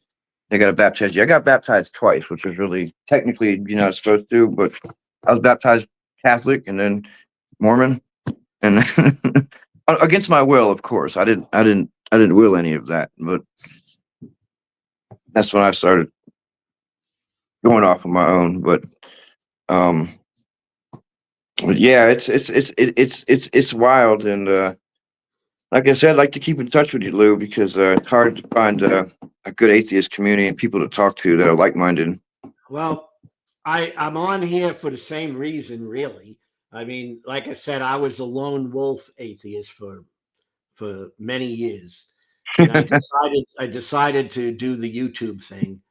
They got to baptize you. I got baptized twice, which was really technically you're not supposed to, but I was baptized Catholic and then Mormon, and against my will, of course. I didn't will any of that, but that's when I started going off on my own. But yeah, it's wild, and like I said, I'd like to keep in touch with you, Lou, because it's hard to find a good atheist community and people to talk to that are like-minded. Well, I'm on here for the same reason, really. I mean, like I said, I was a lone wolf atheist for many years, and I decided to do the YouTube thing.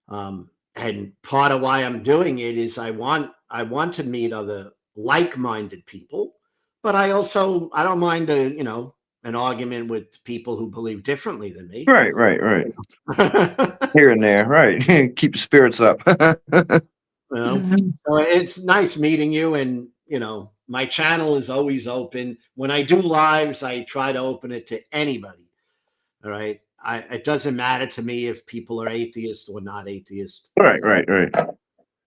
And part of why I'm doing it is I want to meet other like-minded people, but I don't mind an argument with people who believe differently than me. Right. Here and there, right. Keep the spirits up. So it's nice meeting you, and you know, my channel is always open. When I do lives, I try to open it to anybody. All right. It doesn't matter to me if people are atheist or not atheist. Right.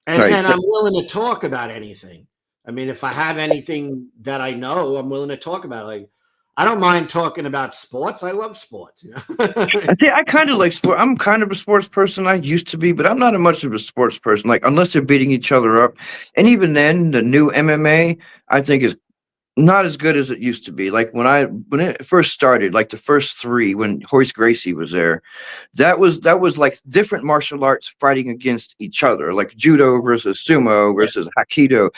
And I'm willing to talk about anything. I mean, if I have anything that I know, I'm willing to talk about it. Like, I don't mind talking about sports. I love sports. You know? I think I kind of like sport. I'm kind of a sports person. I used to be, but I'm not much of a sports person. Like unless they're beating each other up, and even then, the new MMA I think is not as good as it used to be. Like when it first started, like the first three, when Horace Gracie was there, that was like different martial arts fighting against each other, like judo versus sumo versus aikido.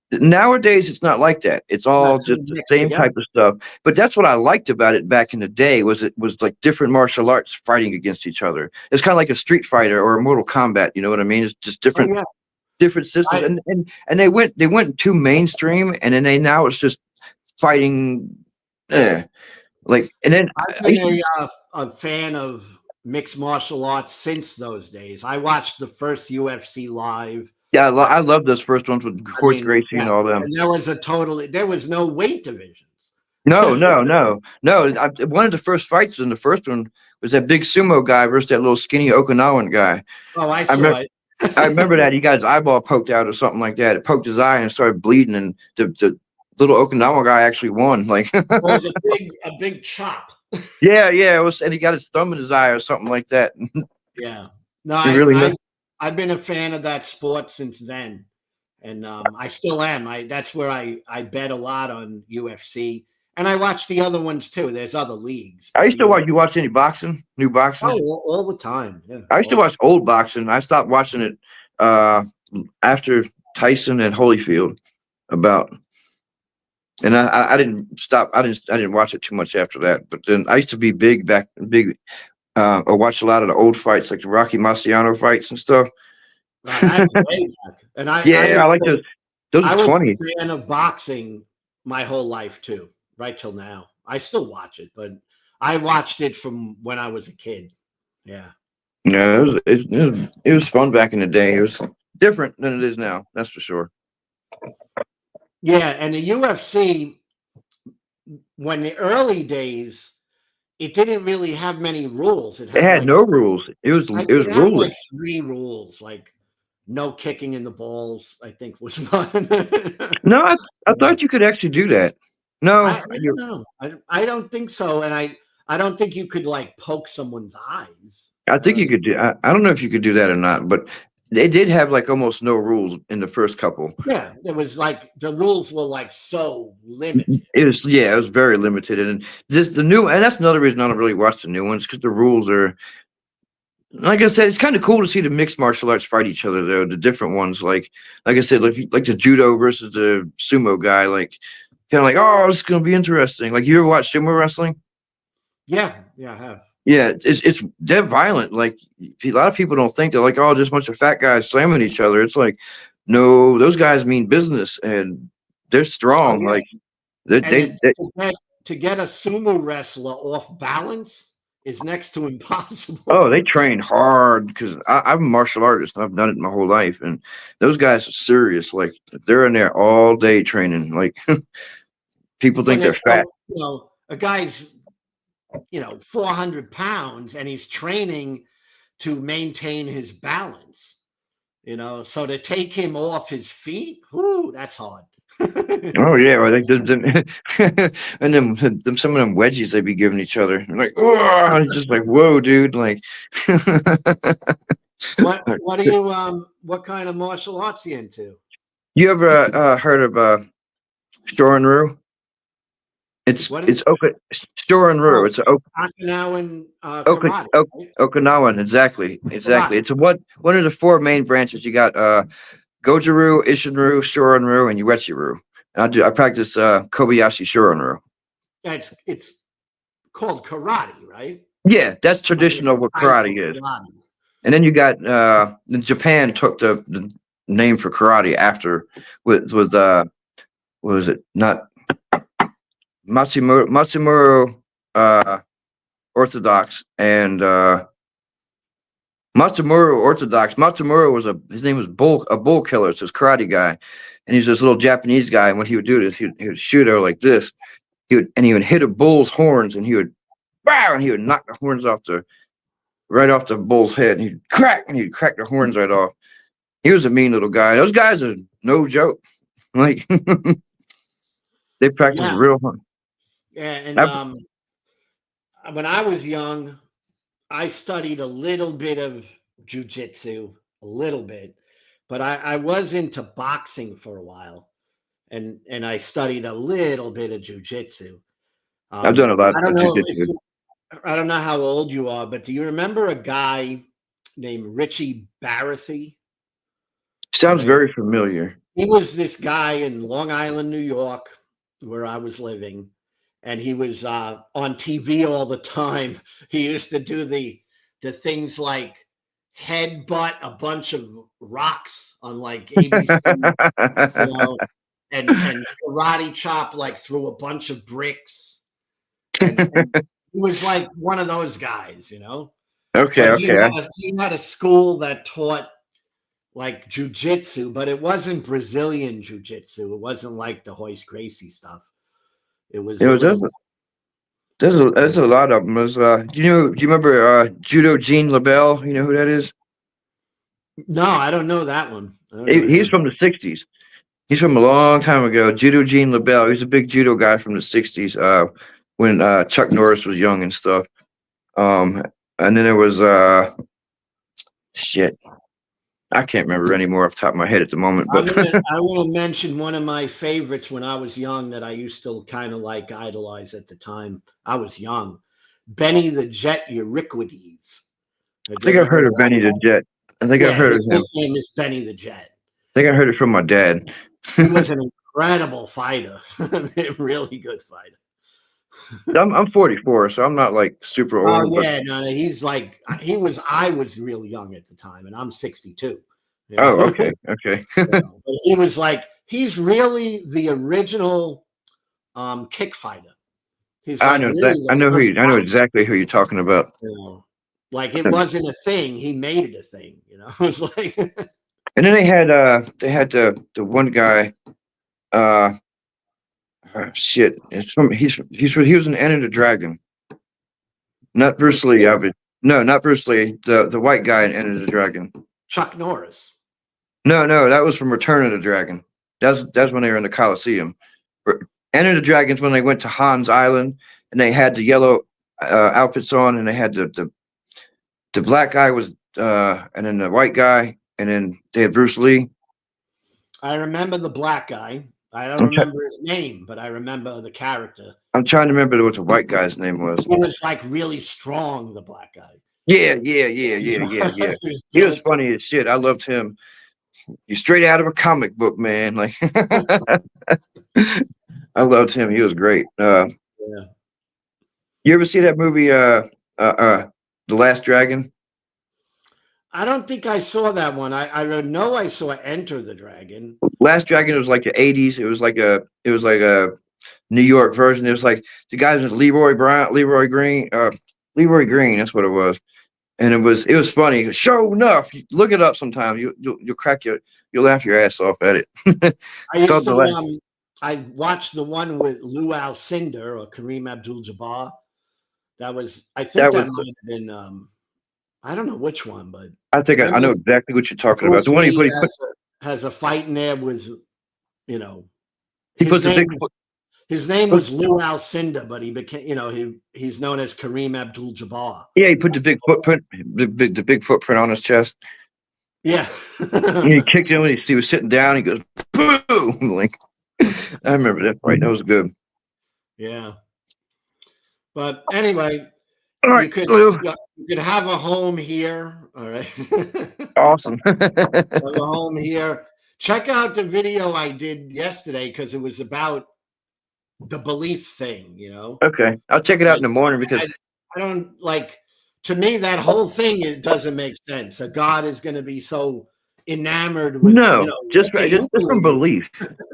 Nowadays, it's not like that. It's all just the same type of stuff. But that's what I liked about it back in the day. Was it was like different martial arts fighting against each other. It's kind of like a Street Fighter or a Mortal Kombat. You know what I mean? It's just different systems. And they went too mainstream, and then now it's just fighting. Like and then I've been a fan of mixed martial arts since those days. I watched the first UFC live. Yeah, I love those first ones with Horace Gracie and all them. And there was no weight divisions. No. One of the first fights in the first one was that big sumo guy versus that little skinny Okinawan guy. Oh, I saw it. I remember that he got his eyeball poked out or something like that. It poked his eye and it started bleeding, and the little Okinawa guy actually won. Like it was a big chop. Yeah, it was, and he got his thumb in his eye or something like that. Yeah, no, I've been a fan of that sport since then, and I still am. That's where I bet a lot on UFC, and I watch the other ones too. There's other leagues. I used to watch. You watch any boxing? New boxing? Oh, all the time. Yeah. I used to watch old boxing. I stopped watching it after Tyson and Holyfield. And I didn't stop. I didn't watch it too much after that. But then I used to be big. I watched a lot of the old fights, like the Rocky Marciano fights and stuff. That's way back. And I like those. Those are 20. I was a fan of boxing my whole life too, right till now. I still watch it, but I watched it from when I was a kid. Yeah. Yeah, it was fun back in the day. It was different than it is now. That's for sure. Yeah, and the UFC, when the early days, it didn't really have many rules. It had no rules. It was ruleless. Like 3 rules, like no kicking in the balls, I think was one. No, I thought you could actually do that. No, I don't know. I don't think so, and I don't think you could like poke someone's eyes. I think you could do. I don't know if you could do that or not, but they did have like almost no rules in the first couple. Yeah, it was like the rules were like so limited. It was very limited, and that's another reason I don't really watch the new ones, because the rules are, like I said, it's kind of cool to see the mixed martial arts fight each other though. The different ones, like I said, like the judo versus the sumo guy, like kind of like, oh, this is gonna be interesting. Like, you ever watch sumo wrestling? Yeah, I have. Yeah, it's they're violent. Like, a lot of people don't think they're like, oh, just a bunch of fat guys slamming each other. It's like, no, those guys mean business, and they're strong. Oh, yeah. Like to get a sumo wrestler off balance is next to impossible. Oh, they train hard, because I'm a martial artist. I've done it my whole life, and those guys are serious. Like, they're in there all day training. Like, people think they're fat. You know, a guy's 400 pounds, and he's training to maintain his balance. So to take him off his feet, whoo, that's hard. Oh yeah, I think and then some of them wedgies they be giving each other. They're like, oh, it's just like, whoa, dude. Like, what are you what kind of martial arts are you into? You ever heard of Shorin-ryu? It's Shorin-ryu. It's Okinawan karate. Okinawan, exactly. It's one of the 4 main branches. You got Goju-ryu, Isshin-ryu, Shorin-ryu, and Uechi-ryu. And I practice Kobayashi Shorin-ryu. It's called karate, right? Yeah, that's traditional what karate is. And then you got Japan took the name for karate after with what was it? Not Matsumuro Orthodox and Matsumura Orthodox. Matsumura was his name was a bull killer. It's this karate guy, and he's this little Japanese guy. And when he would do this, he would shoot her like this. He would hit a bull's horns, and he would, wow, and he would knock the horns right off the bull's head. And he'd crack the horns right off. He was a mean little guy. Those guys are no joke. Like they practice real hard. Yeah, and when I was young, I studied a little bit of jujitsu, a little bit, but I was into boxing for a while, and I studied a little bit of jujitsu. I've done a lot of jujitsu. I don't know how old you are, but do you remember a guy named Richie Baratheon? Sounds very familiar. He was this guy in Long Island, New York, where I was living, and he was on TV all the time. He used to do the things like headbutt a bunch of rocks on like ABC, you know, and karate chop like through a bunch of bricks. And he was like one of those guys, you know. Okay, but okay. He had a school that taught like jujitsu, but it wasn't Brazilian jujitsu. It wasn't like the Hoist Gracie stuff. It was. There's a lot of them. Do you remember Judo Gene LaBelle? You know who that is? No, I don't know that one. He's from the 60s. He's from a long time ago. Judo Gene LaBelle. He's a big judo guy from the 60s. When Chuck Norris was young and stuff. And then there was shit. I can't remember anymore off the top of my head at the moment. But I want to mention one of my favorites when I was young that I used to kind of like idolize at the time. I was young. Benny the Jet Euripides. I think I've heard of Benny the Jet. I think I've heard of him. His name is Benny the Jet. I think I heard it from my dad. He was an incredible fighter. A really good fighter. I'm 44, so I'm not like super old. Oh yeah, no, he's like I was real young at the time, and I'm 62. You know? Oh, okay, okay. But he was like he's really the original kick fighter. He's like I know that. I know exactly who you're talking about. You know, like it wasn't a thing; he made it a thing. You know, it was like. And then they had the one guy. Shit, he was an Enter the Dragon. Not Bruce Lee, no, not Bruce Lee. The white guy in Enter the Dragon. Chuck Norris. No, that was from Return of the Dragon. That's when they were in the Coliseum. Enter the Dragons when they went to Hans Island and they had the yellow outfits on, and they had the black guy was and then the white guy, and then they had Bruce Lee. I remember the black guy. I don't remember his name, but I remember the character. I'm trying to remember what the white guy's name was. He was like really strong, the black guy. Yeah. He was funny as shit. I loved him. He's straight out of a comic book, man. Like I loved him. He was great. Yeah. You ever see that movie The Last Dragon? I don't think I saw that one. I know I saw Enter the Dragon. Last Dragon was like the 80s. It was like a New York version. It was like the guy was Leroy Green. That's what it was. And it was funny. Sure enough, look it up sometime. You'll laugh your ass off at it. I watched the one with Lou Alcindor or Kareem Abdul-Jabbar. I think that might have been I don't know which one, but I think I know exactly what you're talking about. The one he has a fight in there with, you know, he puts a big. His name was Lou Alcindor, but he became, you know, he's known as Kareem Abdul-Jabbar. Yeah, he put the big footprint, the big footprint on his chest. Yeah. He kicked him when he was sitting down. He goes, boom! Like, I remember that fight. That was good. Yeah. But anyway, all right, you could have a home here. All right. Awesome. Have a home here. Check out the video I did yesterday because it was about the belief thing, you know. Okay, I'll check it out in the morning because I don't like. To me, that whole thing it doesn't make sense. A God is going to be so enamored with just from belief,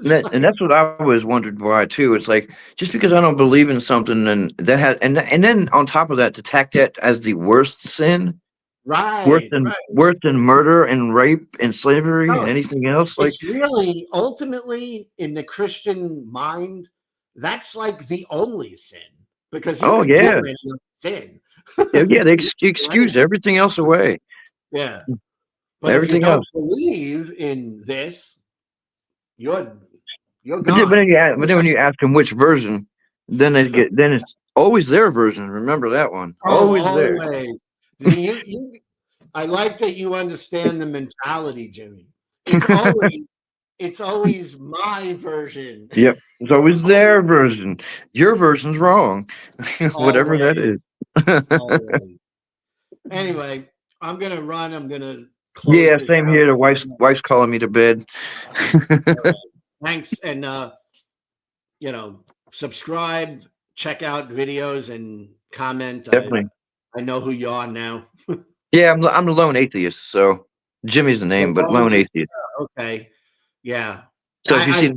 and that's what I always wondered why too. It's like just because I don't believe in something, and that has, and then on top of that, to tack that as the worst sin, Right, right. worse than murder and rape and slavery No, and anything else. Like, it's really ultimately in the Christian mind, that's like the only sin because you oh could do yeah, any sin. yeah, they You could do excuse anything. everything else away. Yeah. But if you Everything else. don't believe in this, you're But then, gone. when you ask them which version, then it's always their version. Remember that one. Oh, Always there. always. I like that you understand the mentality, Jimmy. It's always my version. Yep. It's always their version. Your version's wrong. Whatever that Always, is. always. Anyway, I'm gonna run. I'm gonna close Yeah, this same out. here. The wife's calling me to bed. Thanks, and subscribe, check out videos, and comment. Definitely. I know who you are now. Yeah, I'm the lone atheist, so Jimmy's the The name, but lone lone atheist. atheist. Okay, yeah. So if you see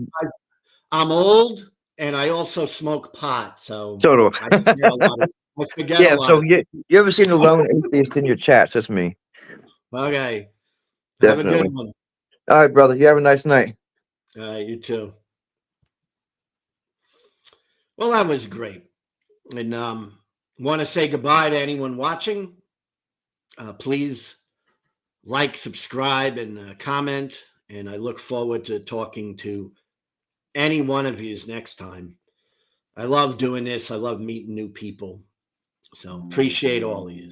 I'm old, and I also smoke pot, so so do I forget a lot of. I forget a yeah, lot so of. you ever seen the lone atheist in your chats? That's me. Okay, have a good Definitely. one. All right, brother. You have a nice night. You too. Well, that was great, and want to say goodbye to anyone watching. Please like, subscribe, and comment. And I look forward to talking to any one of you next time. I love doing this. I love meeting new people. So appreciate all of you.